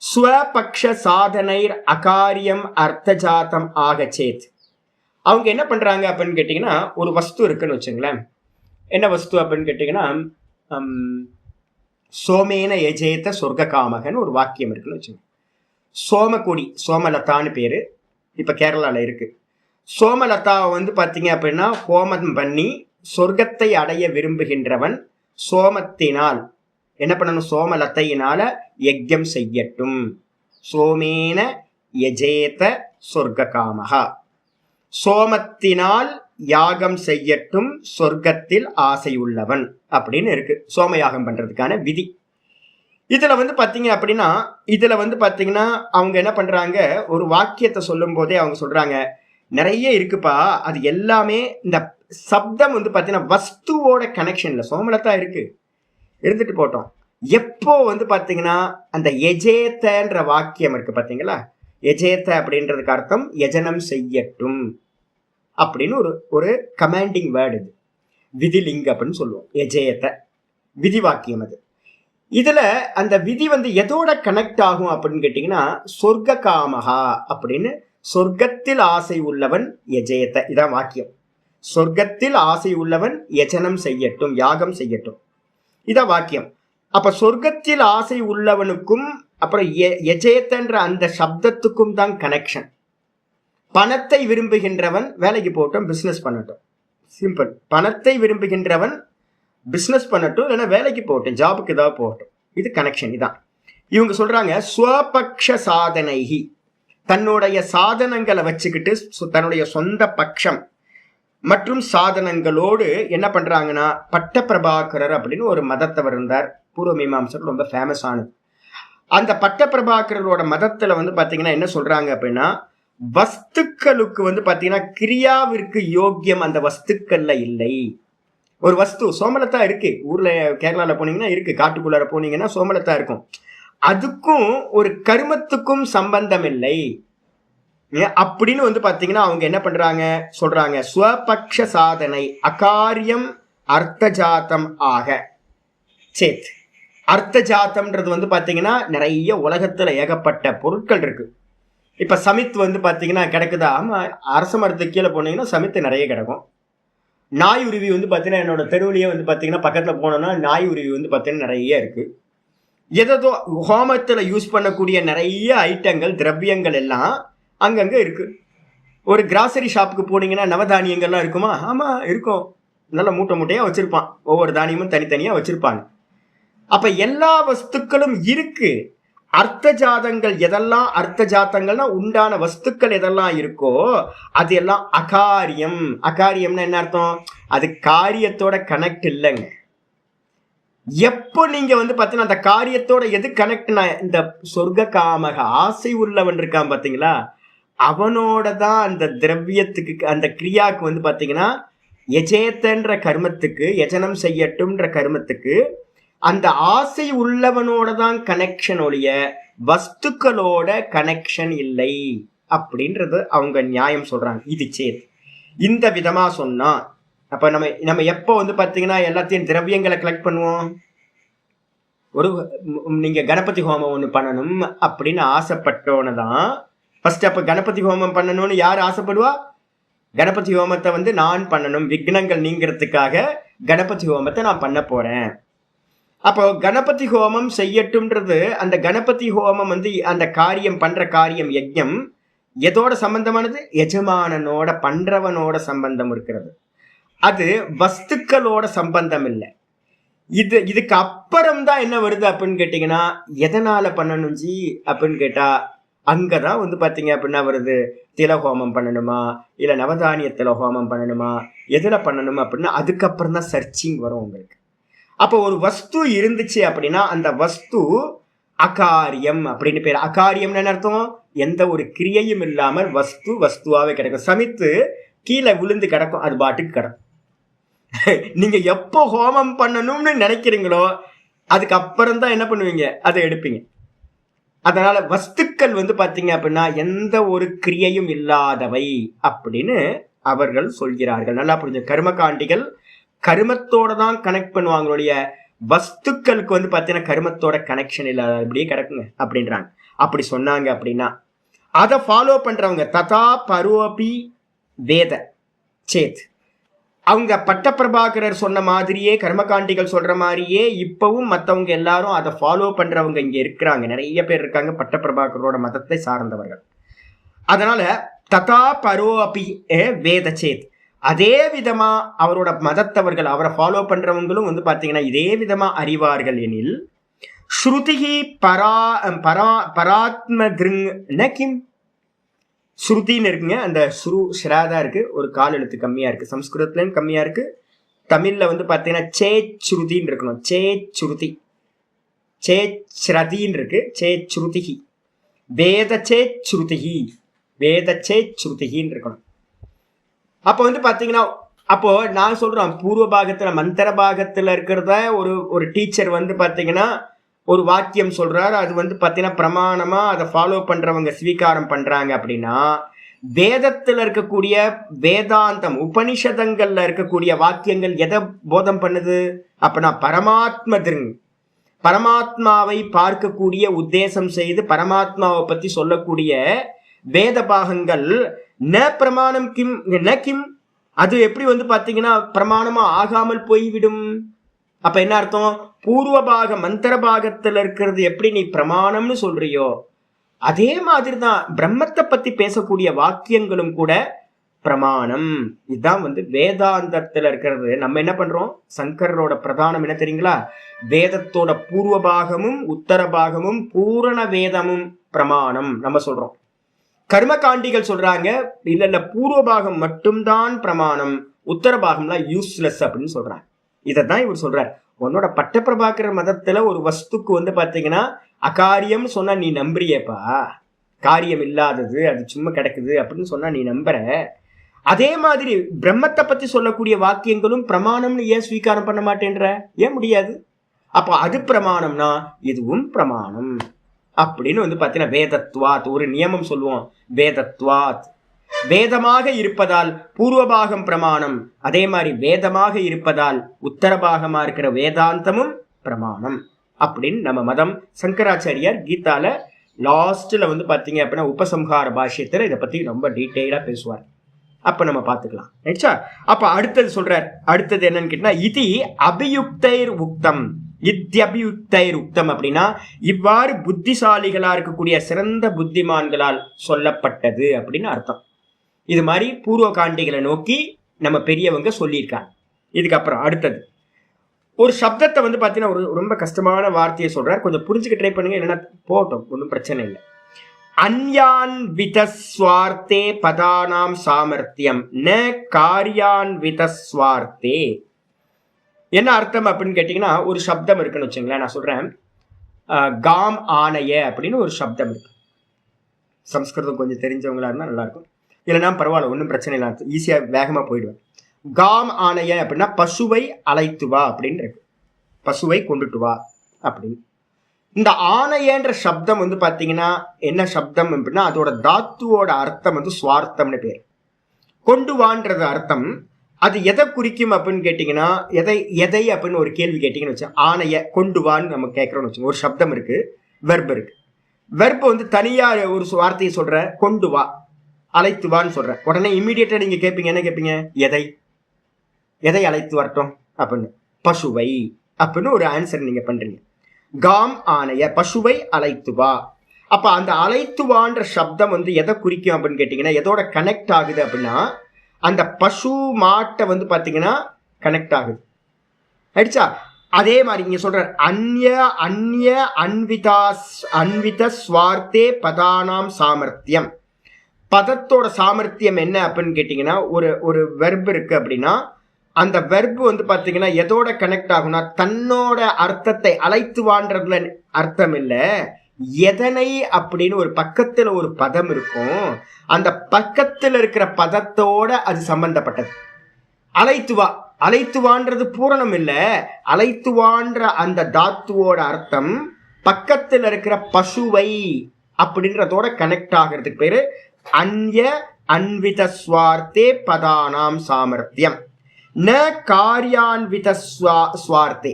ஸ்வபக்ஷ சாதனைர் அகாரியம் அர்த்தஜாத்தம் ஆகச்சேத். அவங்க என்ன பண்றாங்க அப்படின்னு கேட்டீங்கன்னா, ஒரு வஸ்து இருக்குன்னு வச்சுங்களேன். என்ன வஸ்து அப்படின்னு கேட்டீங்கன்னா, சோமேன எஜேத்த சொர்க்க காமகன்னு ஒரு வாக்கியம் இருக்குன்னு வச்சுங்க. சோமகொடி, சோமலதான்னு பேரு, இப்ப கேரளால இருக்கு. சோமலதாவை வந்து பாத்தீங்க அப்படின்னா ஹோமம் பண்ணி சொர்க்கத்தை அடைய விரும்புகின்றவன் சோமத்தினால் என்ன பண்ணணும்? சோமலத்தையினால யஜ்யம் செய்யட்டும். சோமேன யஜேத சொர்க்க காமகா, சோமத்தினால் யாகம் செய்யட்டும் சொர்க்கத்தில் ஆசை உள்ளவன் அப்படின்னு இருக்கு சோமயாகம் பண்றதுக்கான விதி. இதுல வந்து பாத்தீங்க அப்படின்னா அவங்க என்ன பண்றாங்க, ஒரு வாக்கியத்தை சொல்லும் போதே அவங்க சொல்றாங்க நிறைய இருக்குப்பா, அது எல்லாமே இந்த சப்தம் வந்து பாத்தீங்கன்னா வஸ்துவோட கனெக்ஷன்ல சோமலத்தா இருக்கு, இருந்துட்டு போட்டோம். எப்போ வந்து பாத்தீங்கன்னா அந்த எஜேத்தன்ற வாக்கியம் இருக்கு பாத்தீங்களா, எஜேத்த அப்படின்றதுக்கு அர்த்தம் யஜனம் செய்யட்டும் அப்படின்னு ஒரு கமாண்டிங் வேர்டு. இது விதிலிங்க அப்படின்னு சொல்லுவோம். எஜேத்த விதி வாக்கியம் அது. இதுல அந்த விதி வந்து எதோட கனெக்ட் ஆகும் அப்படின்னு கேட்டீங்கன்னா, சொர்க்க காமகா அப்படின்னு, சொர்க்கத்தில் ஆசை உள்ளவன் எஜேத்த, இதான் வாக்கியம். சொர்க்கத்தில் ஆசை உள்ளவன் யஜனம் செய்யட்டும், யாகம் செய்யட்டும், இதான் வாக்கியம். அப்ப சொர்க்கத்தில் ஆசை உள்ளவனுக்கும் அப்புறம் எஜேத்தன்ற அந்த சப்தத்துக்கும் தான் கனெக்ஷன். பணத்தை விரும்புகின்றவன் வேலைக்கு போகட்டும், பிசினஸ் பண்ணட்டும், சிம்பிள். பணத்தை விரும்புகின்றவன் பிசினஸ் பண்ணட்டும், இல்லைன்னா வேலைக்கு போகட்டும், ஜாபுக்கு ஏதாவது போகட்டும், இது கனெக்ஷன். இதான் இவங்க சொல்றாங்க. ஸ்வபக்ஷ சாதனைகி, தன்னுடைய சாதனங்களை வச்சுக்கிட்டு தன்னுடைய சொந்த பட்சம் மற்றும் சாதனங்களோடு என்ன பண்றாங்கன்னா, பட்டப்பிரபாகரர் அப்படின்னு ஒரு மதத்தவர் இருந்தார், பூர்வ மீமாம்சர், ரொம்ப ஃபேமஸ் ஆனது. அந்த பட்டப்பிரபாகரரோட மதத்துல வந்து பாத்தீங்கன்னா என்ன சொல்றாங்க அப்படின்னா, வஸ்துக்களுக்கு வந்து பாத்தீங்கன்னா கிரியாவிற்கு யோக்கியம் அந்த வஸ்துக்கள்ல இல்லை. ஒரு வஸ்து சோமலத்தா இருக்கு, ஊர்ல கேரளால போனீங்கன்னா இருக்கு, காட்டுக்குள்ளார போனீங்கன்னா சோமலத்தா இருக்கும், அதுக்கும் ஒரு கர்மத்துக்கும் சம்பந்தம் இல்லை அப்படின்னு வந்து பாத்தீங்கன்னா அவங்க என்ன பண்றாங்க சொல்றாங்க. ஸ்வபக்ஷ சாதனை அகாரியம் அர்த்தஜாத்தம் ஆக சேத். அர்த்தஜாத்தம்ன்றது வந்து பாத்தீங்கன்னா நிறைய உலகத்துல ஏகப்பட்ட பொருட்கள் இருக்கு. இப்ப சமித் வந்து பாத்தீங்கன்னா கிடைக்குதா? அரச மரத்துக்கு கீழே போனீங்கன்னா சமித்து நிறைய கிடக்கும். நாய் உருவி வந்து பார்த்தீங்கன்னா என்னோட தெருவிலேயே வந்து பார்த்தீங்கன்னா பக்கத்தில் போனோம்னா நாய் உருவி வந்து பார்த்தீங்கன்னா நிறைய இருக்கு. ஏதோ ஹோமத்தில் யூஸ் பண்ணக்கூடிய நிறைய ஐட்டங்கள் திரவியங்கள் எல்லாம் அங்கங்கே இருக்கு. ஒரு கிராசரி ஷாப்புக்கு போனீங்கன்னா நவதானியங்கள்லாம் இருக்குமா? ஆமாம் இருக்கும். நல்ல மூட்டை மூட்டையாக வச்சிருப்பான். ஒவ்வொரு தானியமும் தனித்தனியாக வச்சிருப்பாங்க. அப்ப எல்லா வஸ்துக்களும் இருக்கு. அர்த்த ஜாதங்கள் எதெல்லாம் அர்த்த ஜாத்தங்கள்னா உண்டான வஸ்துக்கள் எதெல்லாம் இருக்கோ அது எல்லாம் அகாரியம். அகாரியம்னா என்ன அர்த்தம்? அது காரியத்தோட கனெக்ட் இல்லைங்க. எப்போ நீங்க வந்து பார்த்தீங்கன்னா அந்த காரியத்தோட எது கனெக்ட்னா இந்த சொர்க்க காமக ஆசை உள்ளவன் இருக்கான் பார்த்தீங்களா, அவனோட தான் அந்த திரவியத்துக்கு அந்த கிரியாவுக்கு வந்து பார்த்தீங்கன்னா எஜேத்தன்ற கர்மத்துக்கு யஜனம் செய்யட்டும்ன்ற கர்மத்துக்கு அந்த ஆசை உள்ளவனோட தான் கனெக்ஷன் ஒழிய வஸ்துக்களோட கனெக்ஷன் இல்லை அப்படின்றது அவங்க நியாயம் சொல்றாங்க. இது சேத் இந்த விதமா சொன்னா அப்ப நம்ம எப்போ வந்து பாத்தீங்கன்னா எல்லாத்தையும் திரவியங்களை கலெக்ட் பண்ணுவோம். ஒரு நீங்க கணபதி ஹோமம் ஒண்ணு பண்ணணும் அப்படின்னு ஆசைப்பட்டோன்னு தான் ஃபர்ஸ்ட். அப்ப கணபதி ஹோமம் பண்ணணும்னு யார் ஆசைப்படுவா? கணபதி ஹோமத்தை வந்து நான் பண்ணணும், விக்னங்கள் நீங்கிறதுக்காக கணபதி ஹோமத்தை நான் பண்ண போறேன். அப்போ கணபதி ஹோமம் செய்யட்டும்ன்றது அந்த கணபதி ஹோமம் வந்து அந்த காரியம் பண்ற காரியம் யஜ்ஞம் எதோட சம்பந்தமானது? எஜமானனோட பண்றவனோட சம்பந்தம் இருக்கிறது. அது வஸ்துக்களோட சம்பந்தம் இல்லை. இதுக்கு அப்புறம் தான் என்ன வருது அப்படின்னு கேட்டீங்கன்னா எதனால பண்ணணும் ஜி அப்படின்னு கேட்டா அங்கதான் வந்து பாத்தீங்க அப்படின்னா வருது. திலஹோமம் பண்ணணுமா இல்ல நவதானிய திலஹோமம் பண்ணணுமா எதுல பண்ணணும் அப்படின்னா அதுக்கப்புறம் தான் சர்ச்சிங் வரும் உங்களுக்கு. அப்போ ஒரு வஸ்து இருந்துச்சு அப்படின்னா அந்த வஸ்து அகாரியம் அப்படின்னு பேர். அகாரியம்னு என்ன அர்த்தம்? எந்த ஒரு கிரியையும் இல்லாமல் வஸ்து வஸ்துவாவே கிடக்கும். சமைத்து கீழே விழுந்து கிடக்கும், அது பாட்டுக்கு கிடக்கும். நீங்க எப்போ ஹோமம் பண்ணணும்னு நினைக்கிறீங்களோ அதுக்கப்புறம் தான் என்ன பண்ணுவீங்க, அதை எடுப்பீங்க. அதனால வஸ்துக்கள் வந்து பாத்தீங்க அப்படின்னா எந்த ஒரு கிரியையும் இல்லாதவை அப்படின்னு அவர்கள் சொல்கிறார்கள். நல்லா புரிஞ்சு. கர்மகாண்டிகள் கருமத்தோட தான் கனெக்ட் பண்ணுவாங்களுடைய வஸ்துக்களுக்கு வந்து பார்த்தீங்கன்னா கருமத்தோட கனெக்ஷன் இல்லாத இப்படியே கிடக்குங்க அப்படின்றாங்க. அப்படி சொன்னாங்க அப்படின்னா அதை ஃபாலோ பண்றவங்க ததா பரோபி வேத சேத் அவங்க பட்டப்பிரபாகரர் சொன்ன மாதிரியே கர்மகாண்டிகள் சொல்ற மாதிரியே இப்பவும் மற்றவங்க எல்லாரும் அதை ஃபாலோ பண்றவங்க இங்க இருக்கிறாங்க. நிறைய பேர் இருக்காங்க பட்டப்பிரபாகரோட மதத்தை சார்ந்தவர்கள். அதனால ததா பரோபி வேத சேத் அதே விதமா அவரோட மதத்தவர்கள் அவரை ஃபாலோ பண்றவங்களும் வந்து பாத்தீங்கன்னா இதே விதமா அறிவார்கள் எனில் ஸ்ருதிஹி பராத்ம கிருங் நகிம். ஸ்ருதின்னு இருக்குங்க, அந்த ஸ்ரு ஸ்ராதா இருக்கு, ஒரு கால் எழுத்து கம்மியா இருக்கு. சம்ஸ்கிருதத்துலயும் கம்மியா இருக்கு. தமிழ்ல வந்து பாத்தீங்கன்னா சேச்சுருதின்னு இருக்கணும். சேச்சுருதி சேச்ரதின்னு இருக்கு. சேச்சுருதிஹி வேத சேச்சுருதிஹி வேத சேச்சுருதிஹின்னு இருக்கணும். அப்போ வந்து பாத்தீங்கன்னா அப்போ நான் சொல்றேன் பூர்வ பாகத்துல மந்திர பாகத்துல இருக்கிறத ஒரு டீச்சர் வந்து பாத்தீங்கன்னா ஒரு வாக்கியம் சொல்றாரு, அது வந்து பாத்தீங்கன்னா பிரமாணமா அதை ஃபாலோ பண்றவங்க ஸ்வீகாரம் பண்றாங்க அப்படின்னா வேதத்துல இருக்கக்கூடிய வேதாந்தம் உபனிஷதங்கள்ல இருக்கக்கூடிய வாக்கியங்கள் எதை போதம் பண்ணுது அப்படின்னா பரமாத்மாவை பார்க்கக்கூடிய உத்தேசம் செய்து பரமாத்மாவை பத்தி சொல்லக்கூடிய வேத பாகங்கள் ந பிரமாணம் கிம் ந கிம் அது எப்படி வந்து பாத்தீங்கன்னா பிரமாணமா ஆகாமல் போய்விடும். அப்ப என்ன அர்த்தம்? பூர்வ பாக மந்திர பாகத்துல இருக்கிறது எப்படி நீ பிரமாணம்னு சொல்றியோ அதே மாதிரிதான் பிரம்மத்தை பத்தி பேசக்கூடிய வாக்கியங்களும் கூட பிரமாணம். இதுதான் வந்து வேதாந்தத்துல இருக்கிறது. நம்ம என்ன பண்றோம்? சங்கரோட பிரதானம் என்ன தெரியுங்களா? வேதத்தோட பூர்வ பாகமும் உத்தர பாகமும் பூரண வேதமும் பிரமாணம் நம்ம சொல்றோம். கர்மகாண்டிகள் சொல்றாங்க இல்ல பூர்வ பாகம் மட்டும்தான் பிரமாணம், உத்தர பாகம்லாம் யூஸ்லெஸ் அப்படின்னு சொல்றாங்க. இதைதான் இவர் சொல்றார். உன்னோட பட்டப்பிரபாகரர் மதத்துல ஒரு வஸ்துக்கு வந்து பாத்தீங்கன்னா அகாரியம் சொன்னா நீ நம்புறியப்பா, காரியம் இல்லாதது அது சும்மா கிடக்குது அப்படின்னு சொன்னா நீ நம்புற. அதே மாதிரி பிரம்மத்தை பத்தி சொல்லக்கூடிய வாக்கியங்களும் பிரமாணம்னு ஏன் ஸ்வீகாரம் பண்ண மாட்டேன்ற? ஏன் முடியாது? அப்போ அது பிரமாணம்னா இதுவும் பிரமாணம் அப்படின்னு வந்து பாத்தீங்கன்னா வேதத்வாத் ஒரு நியமம் சொல்லுவோம். வேதத்வாத் வேதமாக இருப்பதால் பூர்வபாகம் பிரமாணம், அதே மாதிரி வேதமாக இருப்பதால் உத்தரபாகமா இருக்கிற வேதாந்தமும் பிரமாணம் அப்படின்னு நம்ம மதம். சங்கராச்சாரியார் கீதால லாஸ்ட்ல வந்து பாத்தீங்க அப்படின்னா உபசம்ஹார பாஷ்யத்துல இதை பத்தி ரொம்ப டீட்டெயிலா பேசுவார். அப்ப நம்ம பார்த்துக்கலாம். ரைட்டா? அப்ப அடுத்தது சொல்றார். அடுத்தது என்னன்னு கேட்டா, இது அபியுக்தைர் உக்தம், இத்யபியுக்தைர் உக்தம் அப்படின்னா இவ்வாறு புத்திசாலிகளா இருக்கக்கூடிய சிறந்த புத்திமான்களால் சொல்லப்பட்டது அப்படின்னு அர்த்தம். இது மாதிரி பூர்வ காண்டிகளை நோக்கி நம்ம பெரியவங்க சொல்லியிருக்காங்க. இதுக்கப்புறம் அடுத்தது ஒரு சப்தத்தை வந்து பார்த்தீங்கன்னா ஒரு ரொம்ப கஷ்டமான வார்த்தையை சொல்றார். கொஞ்சம் புரிஞ்சுக்க ட்ரை பண்ணுங்க, இல்லைன்னா போட்டோம், ஒன்றும் பிரச்சனை இல்லை. அன்யான்விதஸ்வார்த்தே பதானாம் சாமர்த்தியம் ந காரியான்விதஸ்வார்த்தே. என்ன அர்த்தம் அப்படின்னு கேட்டீங்கன்னா, ஒரு சப்தம் இருக்குன்னு வச்சுங்களேன். நான் சொல்றேன், காம் ஆணைய அப்படின்னு ஒரு சப்தம் இருக்கு. சம்ஸ்கிருதம் கொஞ்சம் தெரிஞ்சவங்களா இருந்தால் நல்லா இருக்கும், இல்லைன்னா பரவாயில்ல, ஒன்றும் பிரச்சனை இல்லை, ஈஸியாக வேகமாக போயிடுவேன். காம் ஆணைய அப்படின்னா பசுவை அழைத்து வா அப்படின்னு இருக்கு, பசுவை கொண்டுட்டு வா அப்படின்னு. இந்த ஆணையன்ற சப்தம் வந்து பார்த்தீங்கன்னா என்ன சப்தம் அப்படின்னா, அதோட தாத்துவோட அர்த்தம் வந்து சுவார்த்தம்னு பேர். கொண்டு வான்றது அர்த்தம். அது எதை குறிக்கும் அப்படின்னு கேட்டிங்கன்னா, எதை அப்படின்னு ஒரு கேள்வி கேட்டிங்கன்னு வச்சு, ஆணைய கொண்டு வான்னு நம்ம கேட்குறோம்னு வச்சுக்கோங்க. ஒரு சப்தம் இருக்கு, வெர்ப் இருக்கு. வெர்ப் வந்து தனியாக ஒரு வார்த்தையை சொல்கிறேன், கொண்டு வா, அழைத்து வான்னு சொல்கிறேன். உடனே இமீடியட்டாக நீங்கள் கேட்பீங்க, என்ன கேட்பீங்க? எதை அழைத்து வரட்டும் அப்படின்னு. பசுவை அப்படின்னு ஒரு ஆன்சர் நீங்கள் பண்ணுறீங்க. காம் ஆணைய, பசுவை அழைத்து வா. அப்ப அந்த அழைத்து வான்ற சப்தம் வந்து எதை குறிக்கும் அப்படின்னு கேட்டீங்கன்னா, எதோட கனெக்ட் ஆகுது அப்படின்னா, அந்த பசு மாட்டை வந்து பாத்தீங்கன்னா கனெக்ட் ஆகுது. ஆயிடுச்சா? அதே மாதிரி இங்க சொல்ற அந்ய அன்வித ஸ்வார்த்தே பதானாம் சாமர்த்தியம். பதத்தோட சாமர்த்தியம் என்ன அப்படின்னு கேட்டீங்கன்னா, ஒரு வெர்ப் இருக்கு அப்படின்னா, அந்த வெர்பு வந்து பார்த்தீங்கன்னா எதோட கனெக்ட் ஆகும்னா, தன்னோட அர்த்தத்தை அழைத்து வான்றதுல அர்த்தம் இல்லை, எதனை அப்படின்னு ஒரு பக்கத்தில் ஒரு பதம் இருக்கும், அந்த பக்கத்தில் இருக்கிற பதத்தோட அது சம்பந்தப்பட்டது. அழைத்து வான்றது பூரணம் இல்லை, அழைத்து வான்ற அந்த தாத்துவோட அர்த்தம் பக்கத்தில் இருக்கிற பசுவை அப்படின்றதோட கனெக்ட் ஆகிறதுக்கு பேரு அந்ய அன்வித ஸ்வார்த்தே பதானாம் சாமர்த்தியம் ந காரியான்வித ஸ்வார்த்தே.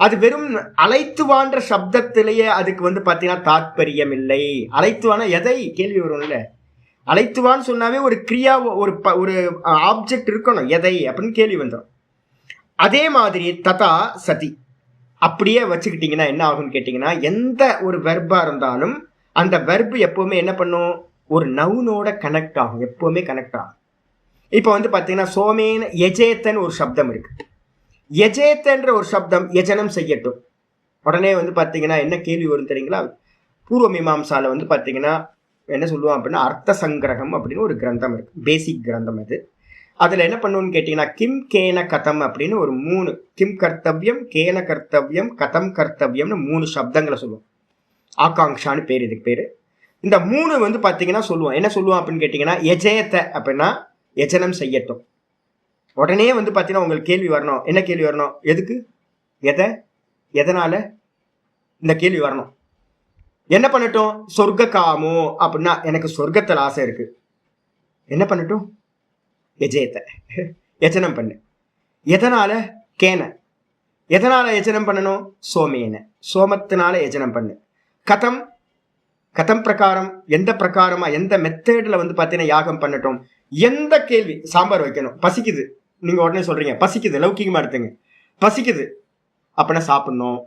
அது வெறும் அழைத்து வான்ற சப்தத்திலேயே அதுக்கு வந்து பார்த்தீங்கன்னா தாத்பரியம் இல்லை. அழைத்துவான எதை கேள்வி வரும்ல, அழைத்துவான்னு சொன்னாவே ஒரு கிரியா, ஒரு ஆப்ஜெக்ட் இருக்கணும், எதை அப்படின்னு கேள்வி வந்துடும். அதே மாதிரி ததா சதி அப்படியே வச்சுக்கிட்டீங்கன்னா என்ன ஆகும்னு கேட்டிங்கன்னா, எந்த ஒரு வெர்பா இருந்தாலும் அந்த வெர்பு எப்பவுமே என்ன பண்ணும், ஒரு நவுனோட கனெக்ட் ஆகும், எப்பவுமே கனெக்ட் ஆகும். இப்போ வந்து பார்த்தீங்கன்னா சோமேன எஜேத்தன் ஒரு சப்தம் இருக்கு. எஜேத்தன்ற ஒரு சப்தம் யஜனம் செய்யட்டும். உடனே வந்து பார்த்தீங்கன்னா என்ன கேள்வி வரும் தெரியுங்களா? பூர்வ மீமாம்சால வந்து பார்த்தீங்கன்னா என்ன சொல்லுவோம் அப்படின்னா, அர்த்த சங்கிரகம் அப்படின்னு ஒரு கிரந்தம் இருக்கு, பேசிக் கிரந்தம் அது. அதில் என்ன பண்ணுவோம்னு கேட்டிங்கன்னா, கிம் கேன கதம் அப்படின்னு ஒரு 3, கிம் கர்த்தவியம், கேன கர்த்தவியம், கதம் கர்த்தவியம்னு 3 சப்தங்களை சொல்லுவோம். ஆகாங்ஷான்னு பேர் இதுக்கு பேர். இந்த 3 வந்து பார்த்தீங்கன்னா சொல்லுவோம், என்ன சொல்லுவோம் அப்படின்னு கேட்டிங்கன்னா, எஜேத்த அப்படின்னா யஜனம் செய்யட்டும். உடனே வந்து பார்த்தீங்கன்னா உங்களுக்கு கேள்வி வரணும், என்ன கேள்வி வரணும்? எதுக்கு, எதனால இந்த கேள்வி வரணும். என்ன பண்ணட்டும்? சொர்க்க காமோ அப்படின்னா எனக்கு சொர்க்கத்தில் ஆசை இருக்கு, என்ன பண்ணட்டும்? எஜேத்த யஜனம் பண்ணு. எதனால? கேன, எதனால யஜனம் பண்ணணும்? சோமேன, சோமத்தினால யஜனம் பண்ணு. கதம், கதம் பிரகாரம், எந்த பிரகாரமா, எந்த மெத்தேடில் வந்து பார்த்தீங்கன்னா யாகம் பண்ணட்டும். எந்த கேள்வி, சாம்பார் வைக்கணும், பசிக்குது, நீங்க உடனே சொல்றீங்க பசிக்குது, லௌகிகமா எடுத்துங்க, பசிக்குது அப்படின்னா சாப்பிடணும்.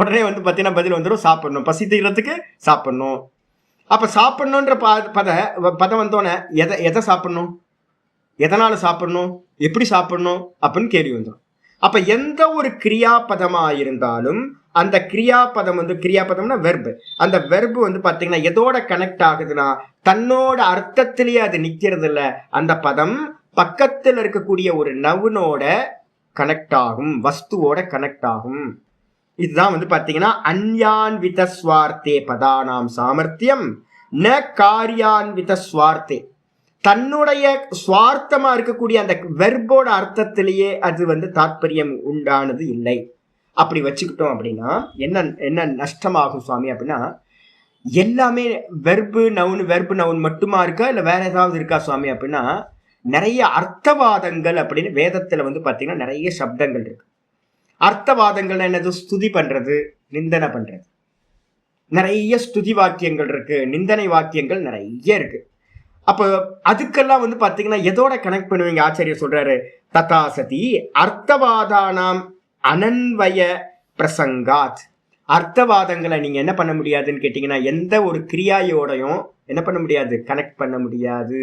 உடனே வந்து பார்த்தீங்கன்னா பதில் வந்துடும், சாப்பிடணும், பசி தீர்றதுக்கு சாப்பிடணும். அப்ப சாப்பிடணுன்ற பதம் வந்தோடனே எதை சாப்பிடணும், எதனால சாப்பிடணும், எப்படி சாப்பிடணும் அப்படின்னு கேள்வி வந்துடும். அப்ப எந்த ஒரு கிரியாபதமா இருந்தாலும் அந்த கிரியாபதம் வந்து, கிரியாபதம்னா வெர்பு, அந்த வெர்பு வந்து பாத்தீங்கன்னா எதோட கனெக்ட் ஆகுதுன்னா தன்னோட அர்த்தத்திலேயே அது நிக்கிறது இல்ல, அந்த பதம் பக்கத்தில் இருக்கக்கூடிய ஒரு நவுனோட கனெக்ட் ஆகும், வஸ்துவோட கனெக்ட் ஆகும். இதுதான் வந்து பாத்தீங்கன்னா அன்யான்வித ஸ்வார்த்தே பதானாம் சாமர்த்தியம் ந காரியான்வித ஸ்வார்த்தே. தன்னுடைய சுவார்த்தமா இருக்கக்கூடிய அந்த வெர்போட அர்த்தத்திலேயே அது வந்து தாத்பரியம் உண்டானது இல்லை. அப்படி வச்சுக்கிட்டோம் அப்படின்னா என்ன நஷ்டமாகும் சுவாமி அப்படின்னா, எல்லாமே வெர்பு நவுன் மட்டுமா இருக்கா, இல்லை வேற ஏதாவது இருக்கா சுவாமி அப்படின்னா, நிறைய அர்த்தவாதங்கள் அப்படின்னு வேதத்துல வந்து பாத்தீங்கன்னா நிறைய சப்தங்கள் இருக்கு. அர்த்தவாதங்கள் என்னது? ஸ்துதி பண்றது, நிந்தனை பண்றது. நிறைய ஸ்துதி வாக்கியங்கள் இருக்கு, நிந்தனை வாக்கியங்கள் நிறைய இருக்கு. அப்ப அதுக்கெல்லாம் வந்து பாத்தீங்கன்னா எதோட கனெக்ட் பண்ணுவீங்க? ஆச்சாரியர் சொல்றாரு, ததாசதி அர்த்தவாதானாம் அனன்வய பிரசங்காத். அர்த்தவாதங்களை நீங்க என்ன பண்ண முடியாதுன்னு கேட்டீங்கன்னா எந்த ஒரு கிரியாயோடையும் என்ன பண்ண முடியாது, கனெக்ட் பண்ண முடியாது.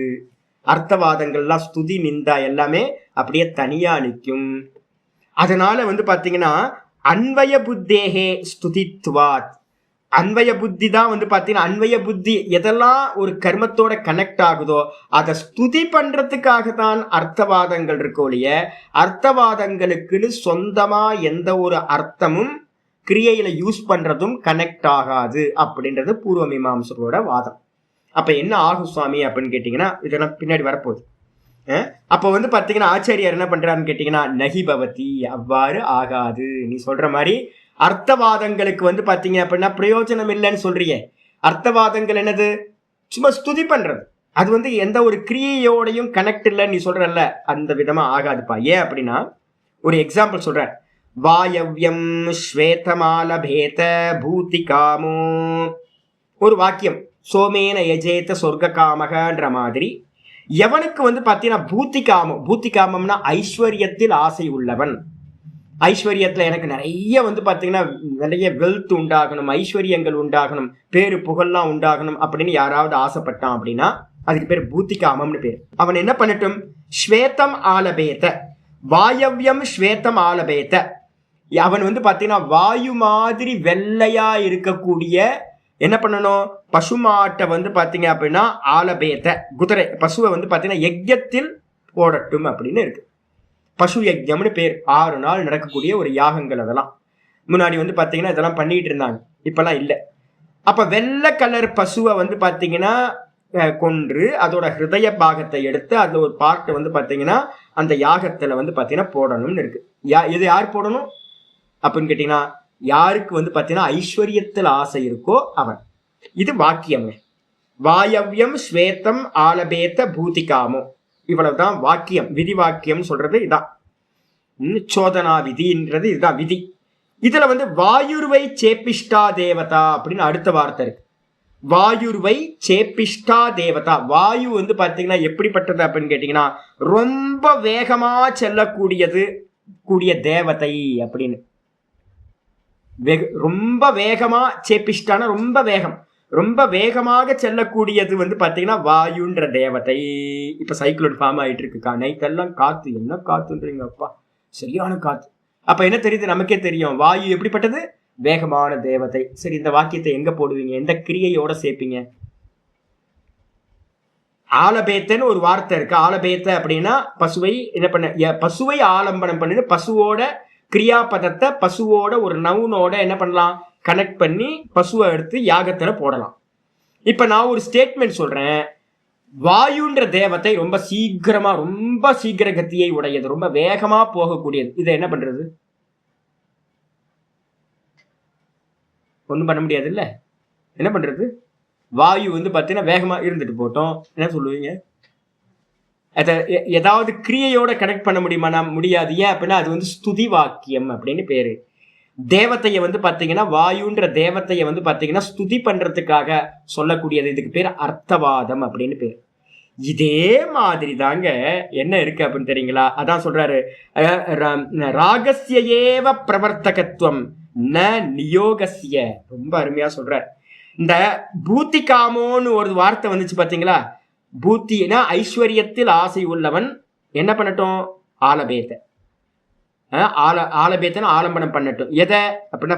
அர்த்தவாதங்கள்லாம் ஸ்துதி நிந்தா எல்லாமே அப்படியே தனியா நிற்கும். அதனால வந்து பாத்தீங்கன்னா அன்வய புத்தேகே ஸ்துதித்வாத். அன்வய புத்தி தான் வந்து பாத்தீங்கன்னா, அன்வய புத்தி எதெல்லாம் ஒரு கர்மத்தோட கனெக்ட் ஆகுதோ அதை ஸ்துதி பண்றதுக்காக தான் அர்த்தவாதங்கள் இருக்கோலிய, அர்த்தவாதங்களுக்குன்னு சொந்தமா எந்த ஒரு அர்த்தமும் கிரியையில யூஸ் பண்றதும் கனெக்ட் ஆகாது அப்படின்றது பூர்வ மீமாம்சரோட வாதம். அப்ப என்ன ஆகும் சுவாமி அப்படின்னு கேட்டீங்கன்னா, இதெல்லாம் பின்னாடி வரப்போகுது. அப்போ வந்து பாத்தீங்கன்னா ஆச்சாரியார் என்ன பண்றாருன்னு கேட்டீங்கன்னா, நகி பவதி, அவ்வாறு ஆகாது. நீ சொல்ற மாதிரி அர்த்தவாதங்களுக்கு வந்து பாத்தீங்க அப்படின்னா பிரயோஜனம் இல்லைன்னு சொல்றியே. அர்த்தவாதங்கள் என்னது? சும்மா ஸ்துதி பண்றது. அது வந்து எந்த ஒரு கிரியையோடையும் கனெக்ட் இல்லைன்னு நீ சொல்றல்ல, அந்த விதமா ஆகாதுப்பா. ஏன் அப்படின்னா ஒரு எக்ஸாம்பிள் சொல்ற. வாயவ்யம் ஸ்வேதமாலபேத பூதிகாமோ, ஒரு வாக்கியம், சோமேன யஜேத சொர்க்க காமகன்ற மாதிரி எவனுக்கு வந்து பாத்தீங்கன்னா பூத்திகாமம், பூத்திகாமம்னா ஐஸ்வர்யத்தில் ஆசை உள்ளவன். ஐஸ்வர்யத்துல எனக்கு நிறைய வந்து பாத்தீங்கன்னா நிறைய வெல்த் உண்டாகணும், ஐஸ்வர்யங்கள் உண்டாகணும், பேரு புகழ்லாம் உண்டாகணும் அப்படின்னு யாராவது ஆசைப்பட்டான் அப்படின்னா அதுக்கு பேர் பூத்திகாமம்னு பேர். அவன் என்ன பண்ணட்டும், ஸ்வேதம் ஆலபேத, வாயவ்யம் ஸ்வேதம் ஆலபேத, அவன் வந்து பாத்தீங்கன்னா வாயு மாதிரி வெள்ளையா இருக்கக்கூடிய என்ன பண்ணணும், பசுமாட்டை வந்து பாத்தீங்க அப்படின்னா ஆலபேத, குதிரை பசுவை வந்து பாத்தீங்கன்னா யஜ்யத்தில் போடட்டும் அப்படின்னு இருக்கு. பசு யஜ்யம்னு பேர். 6 நாள் நடக்கக்கூடிய ஒரு யாகங்கள். அதெல்லாம் முன்னாடி வந்து பாத்தீங்கன்னா இதெல்லாம் பண்ணிட்டு இருந்தாங்க, இப்பெல்லாம் இல்லை. அப்ப வெள்ளை கலர் பசுவை வந்து பாத்தீங்கன்னா கொன்று அதோட ஹிருதய பாகத்தை எடுத்து அதுல ஒரு பார்ட்டை வந்து பாத்தீங்கன்னா அந்த யாகத்துல வந்து பாத்தீங்கன்னா போடணும்னு இருக்கு. இது யார் போடணும் அப்படின்னு கேட்டீங்கன்னா, யாருக்கு வந்து பாத்தீங்கன்னா ஐஸ்வர்யத்தில் ஆசை இருக்கோ அவன். இது வாக்கியம். வாயவ்யம் ஸ்வேதம் ஆலபேத பூதிகாமோ, இவ்வளவுதான் வாக்கியம். விதி வாக்கியம் சொல்றது இதான். சோதனா விதின்றது இதுதான் விதி. இதுல வந்து வாயுர்வை சேப்பிஷ்டா தேவதா அப்படின்னு அடுத்த வார்த்தை இருக்கு. வாயுர்வை சேப்பிஷ்டா தேவதா. வாயு வந்து பாத்தீங்கன்னா எப்படிப்பட்டது அப்படின்னு கேட்டீங்கன்னா ரொம்ப வேகமா செல்லக்கூடியது கூடிய தேவதை அப்படின்னு. ரொம்ப வேகமா, சேப்பிஷ்டான ரொம்ப வேகம், ரொம்ப வேகமாக செல்லக்கூடியது வந்து பாத்தீங்கன்னா வாயுன்ற தேவதை. இப்ப சைக்ளோன் ஃபார்ம் ஆயிட்டு இருக்குக்கா, நைட்டெல்லாம் காத்து, என்ன காத்துன்றீங்க அப்பா, சரியான காத்து. அப்ப என்ன தெரியுது, நமக்கே தெரியும் வாயு எப்படிப்பட்டது, வேகமான தேவதை. சரி, இந்த வாக்கியத்தை எங்க போடுவீங்க, எந்த கிரியையோட சேர்ப்பீங்க? ஆலபேத்தன்னு ஒரு வார்த்தை இருக்கு. ஆலபேத்த அப்படின்னா பசுவை என்ன பண்ண, பசுவை ஆலம்பனம் பண்ணு, பசுவோட கிரியாபதத்தை பசுவோட ஒரு நவுனோட என்ன பண்ணலாம், கனெக்ட் பண்ணி பசுவை எடுத்து யாகத்துல போடலாம். இப்ப நான் ஒரு ஸ்டேட்மெண்ட் சொல்றேன், வாயுன்ற தேவத்தை ரொம்ப சீக்கிரமா, ரொம்ப சீக்கிர கத்தியை உடையது, ரொம்ப வேகமா போகக்கூடியது. இதை என்ன பண்றது? ஒன்றும் பண்ண முடியாது இல்ல. என்ன பண்றது? வாயு வந்து பார்த்தீங்கன்னா வேகமா இருந்துட்டு போட்டோம், என்ன சொல்லுவீங்க? அதை ஏதாவது கிரியையோட கனெக்ட் பண்ண முடியுமா? நான் முடியாது. ஏன் அப்படின்னா அது வந்து ஸ்துதி வாக்கியம் அப்படின்னு பேரு. தேவத்தையை வந்து பார்த்தீங்கன்னா வாயுன்ற தேவத்தையை வந்து பார்த்தீங்கன்னா ஸ்துதி பண்றதுக்காக சொல்லக்கூடியது. இதுக்கு பேர் அர்த்தவாதம் அப்படின்னு பேர். இதே மாதிரி தாங்க என்ன இருக்கு அப்படின்னு தெரியுங்களா? அதான் சொல்றாரு, ராகஸ்யேவ பிரவர்த்தகத்துவம் ந நியோகஸ்ய. ரொம்ப அருமையா சொல்றார். இந்த பூத்திகாமோன்னு ஒரு வார்த்தை வந்துச்சு பாத்தீங்களா? பூத்தினா ஐஸ்வர்யத்தில் ஆசை உள்ளவன் என்ன பண்ணட்டும், ஆலபேத, ஆலபேத்தன ஆலம்பனம் பண்ணட்டும். எதை அப்படின்னா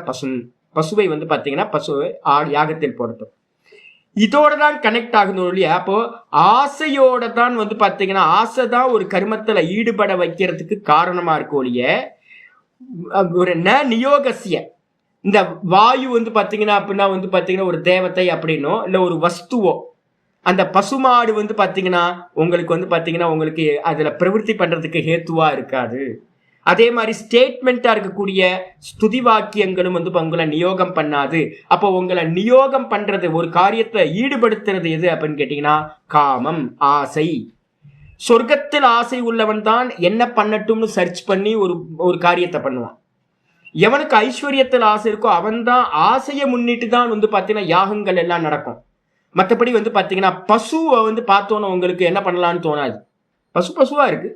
பசுவை வந்து பாத்தீங்கன்னா பசுவை யாகத்தில் போடட்டும். இதோட தான் கனெக்ட் ஆகணும் இல்லையா? அப்போ ஆசையோட தான் வந்து பாத்தீங்கன்னா, ஆசை தான் ஒரு கர்மத்துல ஈடுபட வைக்கிறதுக்கு காரணமா இருக்கும் இல்லைய, ஒரு ந நியோகசிய. இந்த வாயு வந்து பாத்தீங்கன்னா அப்படின்னா வந்து பாத்தீங்கன்னா ஒரு தேவதை அப்படின்னோ இல்ல ஒரு வஸ்துவோ, அந்த பசுமாடு வந்து பாத்தீங்கன்னா உங்களுக்கு வந்து பாத்தீங்கன்னா உங்களுக்கு அதுல பிரவருத்தி பண்றதுக்கு ஹேத்துவா இருக்காது. அதே மாதிரி ஸ்டேட்மெண்டா இருக்கக்கூடிய ஸ்துதி வாக்கியங்களும் வந்து உங்களை நியோகம் பண்ணாது. அப்போ உங்களை நியோகம் பண்றது, ஒரு காரியத்தை ஈடுபடுத்துறது எது அப்படின்னு கேட்டீங்கன்னா காமம், ஆசை. சொர்க்கத்தில் ஆசை உள்ளவன் தான் என்ன பண்ணட்டும்னு சர்ச் பண்ணி ஒரு காரியத்தை பண்ணுவான். எவனுக்கு ஐஸ்வர்யத்தில் ஆசை இருக்கோ அவன் தான் ஆசையை முன்னிட்டு தான் வந்து பாத்தீங்கன்னா யாகங்கள் எல்லாம் நடக்கும். மற்றபடி வந்து பார்த்தீங்கன்னா பசுவை வந்து பார்த்தோன்னு உங்களுக்கு என்ன பண்ணலான்னு தோணாது. பசுவா இருக்கு.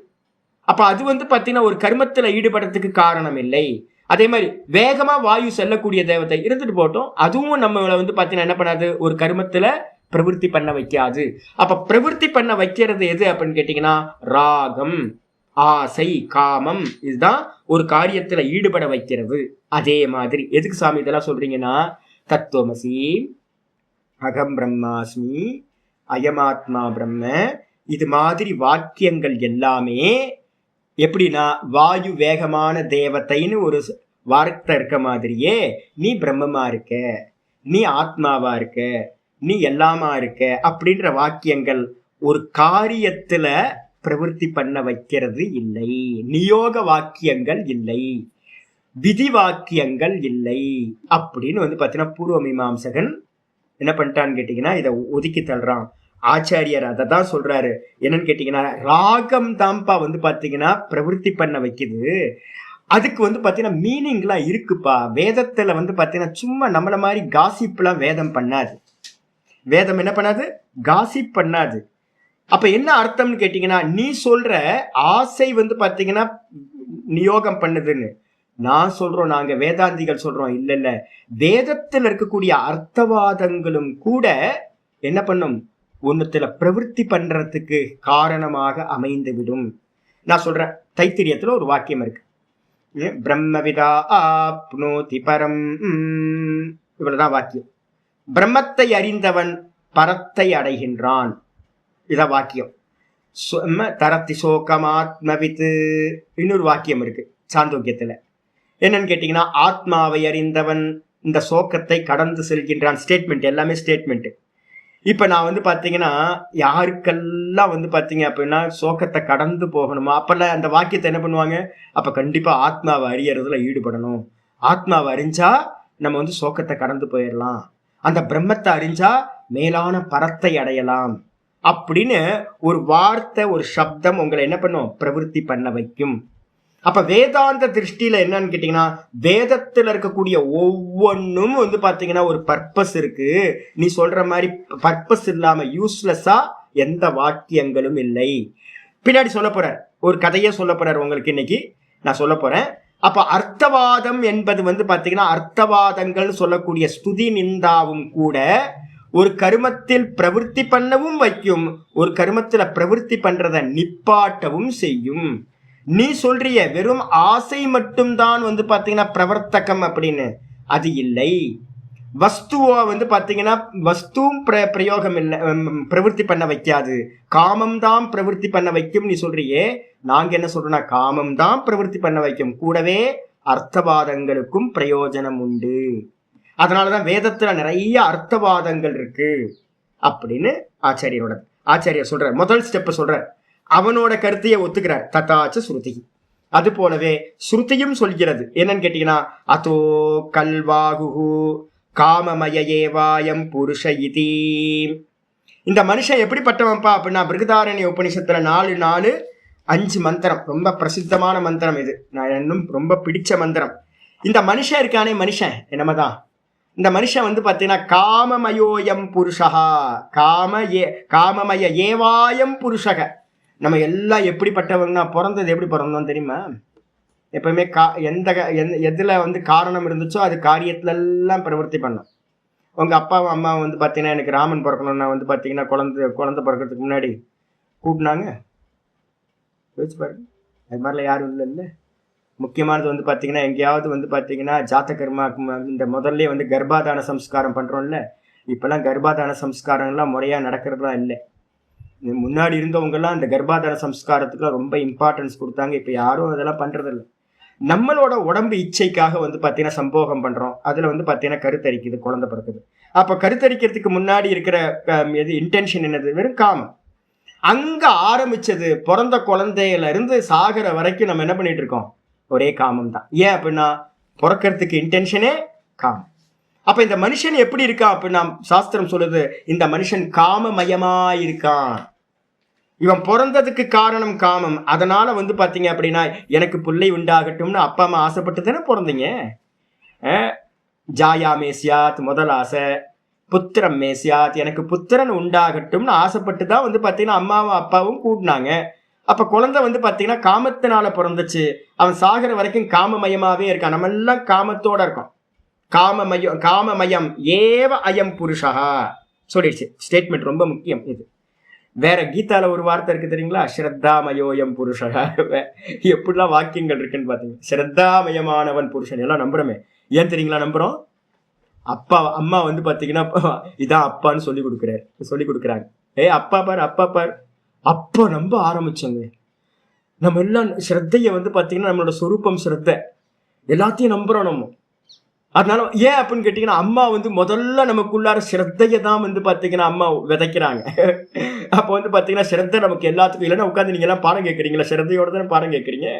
அப்ப அது வந்து பார்த்தீங்கன்னா ஒரு கர்மத்துல ஈடுபடுறதுக்கு காரணம் இல்லை. அதே மாதிரி வேகமா வாயு செல்லக்கூடிய தேவதை இருந்துட்டு போட்டோம், அதுவும் நம்மளை வந்து பார்த்தீங்கன்னா என்ன பண்ணாது, ஒரு கர்மத்துல பிரவருத்தி பண்ண வைக்காது. அப்ப பிரவருத்தி பண்ண வைக்கிறது எது அப்படின்னு கேட்டீங்கன்னா ராகம், ஆசை, காமம். இதுதான் ஒரு காரியத்துல ஈடுபட வைக்கிறது. அதே மாதிரி எதுக்கு சாமி இதெல்லாம் சொல்றீங்கன்னா, தத்துவமசி, அகம் பிரம்மாஸ்மி, அயமாத்மா பிரம்ம, இது மாதிரி வாக்கியங்கள் எல்லாமே எப்படின்னா வாயு வேகமான தேவதைன்னு ஒரு வார்த்தை இருக்க மாதிரியே நீ பிரம்மமா இருக்க, நீ ஆத்மாவா இருக்க, நீ எல்லாமா இருக்க அப்படின்ற வாக்கியங்கள் ஒரு காரியத்துல பிரவருத்தி பண்ண வைக்கிறது இல்லை. நியோக வாக்கியங்கள் இல்லை, விதி வாக்கியங்கள் இல்லை அப்படின்னு வந்து பார்த்தீங்கன்னா பூர்வ மீமாம்சகன் என்ன பண்ணிட்டான்னு கேட்டீங்கன்னா இதை ஒதுக்கி தள்ளுறான். ஆச்சாரியர் அதை தான் சொல்றாரு. என்னன்னு கேட்டீங்கன்னா ராகம் தான்ப்பா வந்து பாத்தீங்கன்னா பிரவருத்தி பண்ண வைக்குது. அதுக்கு வந்து பாத்தீங்கன்னா மீனிங்லாம் இருக்குப்பா. வேதத்துல வந்து பாத்தீங்கன்னா சும்மா நம்மள மாதிரி காசிப்லாம் வேதம் பண்ணாது. வேதம் என்ன பண்ணாது, காசிப் பண்ணாது. அப்ப என்ன அர்த்தம்னு கேட்டீங்கன்னா, நீ சொல்ற ஆசை வந்து பாத்தீங்கன்னா நியோகம் பண்ணுதுன்னு நான் சொல்றோம், நாங்க வேதாந்திகள் சொல்றோம். இல்ல இல்ல, வேதத்தில் இருக்கக்கூடிய அர்த்தவாதங்களும் கூட என்ன பண்ணும், ஒன்னுத்துல பிரவருத்தி பண்றதுக்கு காரணமாக அமைந்து விடும். நான் சொல்றேன், தைத்திரியத்துல ஒரு வாக்கியம் இருக்கு, பிரம்மவிதா ஆப்னோதி பரம், இவ்வளவுதான் வாக்கியம். பிரம்மத்தை அறிந்தவன் பரத்தை அடைகின்றான், இத வாக்கியம். தரத்தி சோகமாத்மவித்து இன்னொரு வாக்கியம் இருக்கு சாந்தோக்கியத்துல. என்னன்னு கேட்டீங்கன்னா ஆத்மாவை அறிந்தவன் இந்த சோகத்தை கடந்து செல்கின்றான். ஸ்டேட்மெண்ட், எல்லாமே ஸ்டேட்மெண்ட். இப்ப நான் வந்து பாத்தீங்கன்னா யாருக்கெல்லாம் வந்து பாத்தீங்க அப்படின்னா சோகத்தை கடந்து போகணுமா, அப்பெல்லாம் அந்த வாக்கியத்தை என்ன பண்ணுவாங்க, அப்ப கண்டிப்பா ஆத்மாவை அறியறதுல ஈடுபடணும். ஆத்மாவை அறிஞ்சா நம்ம வந்து சோகத்தை கடந்து போயிடலாம், அந்த பிரம்மத்தை அறிஞ்சா மேலான பரத்தை அடையலாம் அப்படின்னு ஒரு வார்த்தை, ஒரு சப்தம் உங்களை என்ன பண்ணும், பிரவருத்தி பண்ண வைக்கும். அப்ப வேதாந்த திருஷ்டியில என்னன்னு கேட்டீங்கன்னா வேதத்துல இருக்கக்கூடிய ஒவ்வொன்றும் வந்து பாத்தீங்கன்னா ஒரு பர்பஸ் இருக்கு. நீ சொல்ற மாதிரி பர்பஸ் இல்லாம யூஸ்லெஸ்ஸா எந்த வாக்கியங்களும் இல்லை. பின்னாடி சொல்ல போற ஒரு கதையை சொல்ல போறார் உங்களுக்கு இன்னைக்கு நான் சொல்ல போறேன். அப்ப அர்த்தவாதம் என்பது வந்து பாத்தீங்கன்னா அர்த்தவாதங்கள் சொல்லக்கூடிய ஸ்துதி நிந்தாவும் கூட ஒரு கருமத்தில் பிரவருத்தி பண்ணவும் வைக்கும், ஒரு கருமத்துல பிரவருத்தி பண்றத நிப்பாட்டவும் செய்யும். நீ சொல்றிய வெறும் ஆசை மட்டும்தான் வந்து பாத்தீங்கன்னா பிரவர்த்தகம் அப்படின்னு, அது இல்லை. வஸ்துவோ வந்து பாத்தீங்கன்னா வஸ்துவும் பிரயோகம் இல்லை, பிரவருத்தி பண்ண வைக்காது, காமம் தான் பிரவருத்தி பண்ண வைக்கும். நீ சொல்றியே, நாங்க என்ன சொல்றோம்னா காமம் தான் பிரவருத்தி பண்ண வைக்கும், கூடவே அர்த்தவாதங்களுக்கும் பிரயோஜனம் உண்டு. அதனாலதான் வேதத்துல நிறைய அர்த்தவாதங்கள் இருக்கு அப்படின்னு ஆச்சாரியர் சொல்ற முதல் ஸ்டெப் சொல்ற. அவனோட கருத்தையை ஒத்துக்கிறார், ததாச்ச ஸ்ருதி. அது போலவே ஸ்ருதியும் சொல்கிறது. என்னன்னு கேட்டீங்கன்னா அதோ கல்வாகு காமமய ஏவாயம் புருஷ இதி. இந்த மனுஷன் எப்படிப்பட்டவன்பா அப்படின்னா பிருகதாரண்ய உபனிஷத்துல 4-4-5 மந்திரம், ரொம்ப பிரசித்தமான மந்திரம் இது, நான் இன்னும் ரொம்ப பிடிச்ச மந்திரம். இந்த மனுஷன் இருக்கானே, மனுஷன் என்னமதான், இந்த மனுஷன் வந்து பாத்தீங்கன்னா காமமயோயம் புருஷா, காமமய ஏவாயம் புருஷக. நம்ம எல்லாம் எப்படிப்பட்டவங்கன்னா பிறந்தது எப்படி பிறந்தோம் தெரியுமா, எப்பவுமே எதுல வந்து காரணம் இருந்துச்சோ அது காரியத்துல எல்லாம் பிரவர்த்தி பண்ணோம். உங்க அப்பாவும் அம்மாவும் வந்து பாத்தீங்கன்னா எனக்கு ராமன் பிறக்கணும்னா வந்து பாத்தீங்கன்னா குழந்தை பிறக்கிறதுக்கு முன்னாடி கூட்டினாங்க, யோசிச்சு பாருங்க. அது மாதிரிலாம் யாரும் இல்லை. முக்கியமானது வந்து பாத்தீங்கன்னா எங்கேயாவது வந்து பாத்தீங்கன்னா ஜாத்த கர்மா, இந்த முதல்ல வந்து கர்ப்பாதான சம்ஸ்காரம் பண்றோம்ல, இப்பெல்லாம் கர்ப்பாதான சம்ஸ்காரங்கள்லாம் முறையா நடக்கிறதுலாம் இல்லை. முன்னாடி இருந்தவங்கெல்லாம் இந்த கர்ப்பாதான சம்ஸ்காரத்துக்குலாம் ரொம்ப இம்பார்ட்டன்ஸ் கொடுத்தாங்க. இப்போ யாரும் அதெல்லாம் பண்றதில்லை. நம்மளோட உடம்பு இச்சைக்காக வந்து பார்த்தீங்கன்னா சம்போகம் பண்றோம், அதுல வந்து பார்த்தீங்கன்னா கருத்தரிக்குது, குழந்தை பிறக்குது. அப்ப கருத்தரிக்கிறதுக்கு முன்னாடி இருக்கிற இன்டென்ஷன் என்னது, வெறும் காமம். அங்க ஆரம்பிச்சது, பிறந்த குழந்தையில இருந்து சாகிற வரைக்கும் நம்ம என்ன பண்ணிட்டு இருக்கோம், ஒரே காமம் தான். ஏன் அப்படின்னா பிறக்கிறதுக்கு இன்டென்ஷனே காமம். அப்ப இந்த மனுஷன் எப்படி இருக்கான் அப்படின்னா சாஸ்திரம் சொல்லுது, இந்த மனுஷன் காமமயமா இருக்கான். இவன் பிறந்ததுக்கு காரணம் காமம். அதனால வந்து பாத்தீங்க அப்படின்னா எனக்கு பிள்ளை உண்டாகட்டும்னு அப்பா அம்மா ஆசைப்பட்டு தானே பிறந்தீங்க. ஜாயாமே சியாத் முதல் ஆசை, புத்திரம் மேசியாத், எனக்கு புத்திரன் உண்டாகட்டும்னு ஆசைப்பட்டு தான் வந்து பார்த்தீங்கன்னா அம்மாவும் அப்பாவும் கூட்டினாங்க. அப்ப குழந்தை வந்து பார்த்தீங்கன்னா காமத்தினால பிறந்துச்சு. அவன் சாகிற வரைக்கும் காமமயமாவே இருக்கான். நம்ம எல்லாம் காமத்தோட இருக்கோம். காமமயம் ஏவ அயம் புருஷா சொல்லிடுச்சு. ஸ்டேட்மெண்ட் ரொம்ப முக்கியம் இது. வேற கீதால ஒரு வார்த்தை இருக்கு தெரியுங்களா? ஸ்ரத்தாமயோயம் புருஷா. எப்படிலாம் வாக்கியங்கள் இருக்குன்னு பாத்தீங்க. ஸ்ரத்தாமயமானவன் புருஷன் எல்லாம் நம்புறமே. ஏன் தெரியுங்களா நம்புறோம்? அப்பா அம்மா வந்து பாத்தீங்கன்னா இதான் அப்பான்னு சொல்லி கொடுக்குறாங்க. அப்பா பாரு அப்பா பாரு, அப்ப நம்ப ஆரம்பிச்சோங்க. நம்ம எல்லாம் ஸ்ரத்தைய வந்து பாத்தீங்கன்னா நம்மளோட சொரூபம் ஸ்ரத்த, எல்லாத்தையும் நம்புறோம் நம்ம. அதனால ஏன் அப்படின்னு கேட்டீங்கன்னா அம்மா வந்து முதல்ல நமக்குள்ளார ஸ்ரத்தையை தான் வந்து பாத்தீங்கன்னா அம்மா விதைக்கிறாங்க. அப்ப வந்து பாத்தீங்கன்னா ஸ்ரத்தை நமக்கு எல்லாத்துக்கும் இல்லைன்னா உட்காந்து நீங்க எல்லாம் பாடம் கேட்கறீங்களா? ஸ்ரத்தையோட தானே பாடம் கேட்கறீங்க.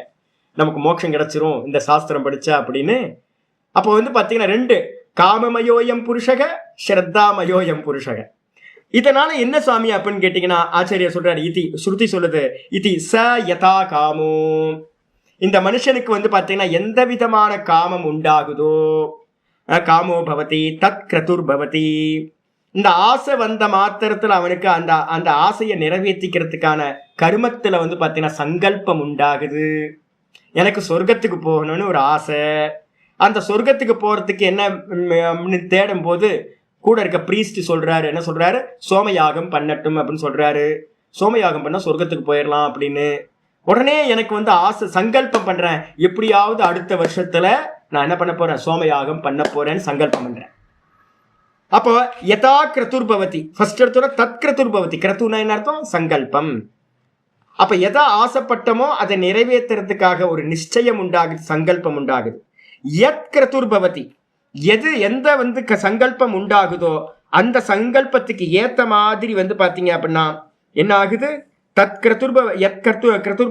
நமக்கு மோட்சம் கிடைச்சிரும் இந்த சாஸ்திரம் படிச்சா அப்படின்னு. அப்போ வந்து பாத்தீங்கன்னா 2 காமமயோயம் புருஷக, ஸ்ரத்தாமயோயம் புருஷக. இதனால என்ன சுவாமி அப்படின்னு கேட்டீங்கன்னா ஆச்சாரியர் சொல்றாரு, இதி ஸ்ருதி சொல்லுது, இதி ச யதா காமோ, இந்த மனுஷனுக்கு வந்து பாத்தீங்கன்னா எந்த விதமான காமம் உண்டாகுதோ, காமோ பவதி தத் கிரதுர் பவதி, இந்த ஆசை வந்த மாத்திரத்துல அவனுக்கு அந்த அந்த ஆசையை நிறைவேற்றிக்கிறதுக்கான கருமத்துல வந்து பாத்தீங்கன்னா சங்கல்பம் உண்டாகுது. எனக்கு சொர்க்கத்துக்கு போகணும்னு ஒரு ஆசை. அந்த சொர்க்கத்துக்கு போறதுக்கு என்ன தேடும் போது கூட இருக்க பிரீஸ்ட் சொல்றாரு, என்ன சொல்றாரு? சோமயாகம் பண்ணட்டும் அப்படின்னு சொல்றாரு. சோமயாகம் பண்ணா சொர்க்கத்துக்கு போயிடலாம் அப்படின்னு. உடனே எனக்கு வந்து ஆசை, சங்கல்பம் பண்றேன், எப்படியாவது அடுத்த வருஷத்துல நான் என்ன பண்ண போறேன்? சோமயாகம் பண்ண போறேன்னு சங்கல்பம் பண்றேன். அப்போ யதா கிரதுர் பவதி, ஃபர்ஸ்ட் எடுத்தோட தத் கிரதுர் பவதி. கிரதுனா என்ன அர்த்தம்? சங்கல்பம். அப்ப எதா ஆசைப்பட்டமோ அதை நிறைவேற்றுறதுக்காக ஒரு நிச்சயம் உண்டாகுது, சங்கல்பம் உண்டாகுது. யத் கிரதுர் பவதி, எந்த வந்து சங்கல்பம் உண்டாகுதோ அந்த சங்கல்பத்துக்கு ஏத்த மாதிரி வந்து பாத்தீங்க அப்படின்னா என்ன ஆகுது? தத் கிரதுர்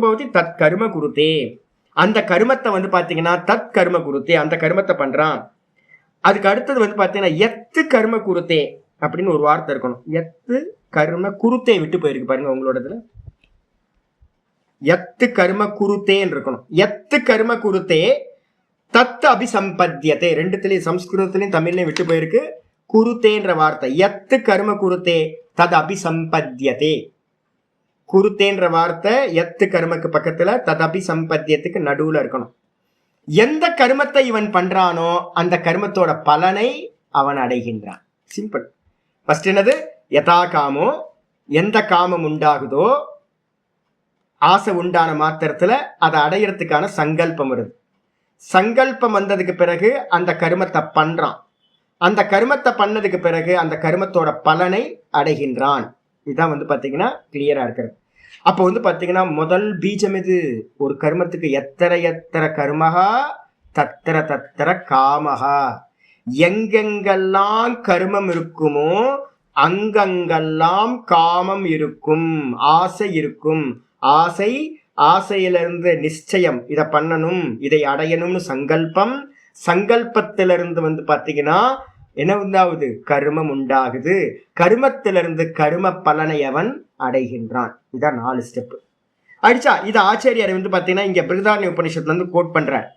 பவதி தத் கர்ம குருதே, அந்த கர்மத்தை வந்து பாத்தீங்கன்னா தத் கர்ம குருதே, அந்த கர்மத்தை பண்றான். அதுக்கு அடுத்தது வந்து பாத்தீங்கன்னா எத்து கர்ம குருத்தே அப்படின்னு ஒரு வார்த்தை இருக்கணும். எத்து கர்ம குருத்தே விட்டு போயிருக்கு பாருங்க உங்களோடதுல. எத்து கர்ம குருத்தேன்னு இருக்கணும். எத்து கர்ம குருத்தே தத் அபிசம்பத்தியத்தை, ரெண்டுத்திலையும் சம்ஸ்கிருதத்திலையும் தமிழ்லையும் விட்டு போயிருக்கு குருத்தேன்ற வார்த்தை. எத்து கர்ம குருத்தே தத் அபிசம்பத்தியதே. குருத்தேன்ற வார்த்தை எத்து கர்மக்கு பக்கத்துல தத் அபிசம்பத்தியத்துக்கு நடுவுல இருக்கணும். எந்த கர்மத்தை இவன் பண்றானோ அந்த கர்மத்தோட பலனை அவன் அடைகின்றான். சிம்பிள். ஃபர்ஸ்ட் என்னது? யதா காமோ, எந்த காமம் உண்டாகுதோ ஆசை உண்டான மாத்திரத்துல அதை அடையறதுக்கான சங்கல்பம் வருது. சங்கல்பம் வந்ததுக்கு பிறகு அந்த கர்மத்தை பண்றான். அந்த கர்மத்தை பண்ணதுக்கு பிறகு அந்த கர்மத்தோட பலனை அடைகின்றான். இதுதான் வந்து பாத்தீங்கன்னா கிளியரா இருக்கிறது. அப்போ வந்து பாத்தீங்கன்னா முதல் பீஜம் இது. ஒரு கர்மத்துக்கு எத்தர கர்மகா தத்திர காமகா. எங்கெங்கெல்லாம் கர்மம் இருக்குமோ அங்கங்கெல்லாம் காமம் இருக்கும், ஆசை இருக்கும். ஆசையிலிருந்து நிச்சயம், இதை பண்ணணும், இதை அடையணும்னு சங்கல்பம். சங்கல்பத்திலிருந்து வந்து பாத்தீங்கன்னா என்ன உண்டாகுது? கர்மம் உண்டாகுது. கர்மத்திலிருந்து கர்ம பலனை அவன் அடைகின்றான். இதான் 4 ஸ்டெப். அடிச்சா இது ஆச்சாரியார் வந்து பாத்தீங்கன்னா இங்க பிருகதாரண்ய உபநிஷத்துல இருந்து கோட் பண்றார்.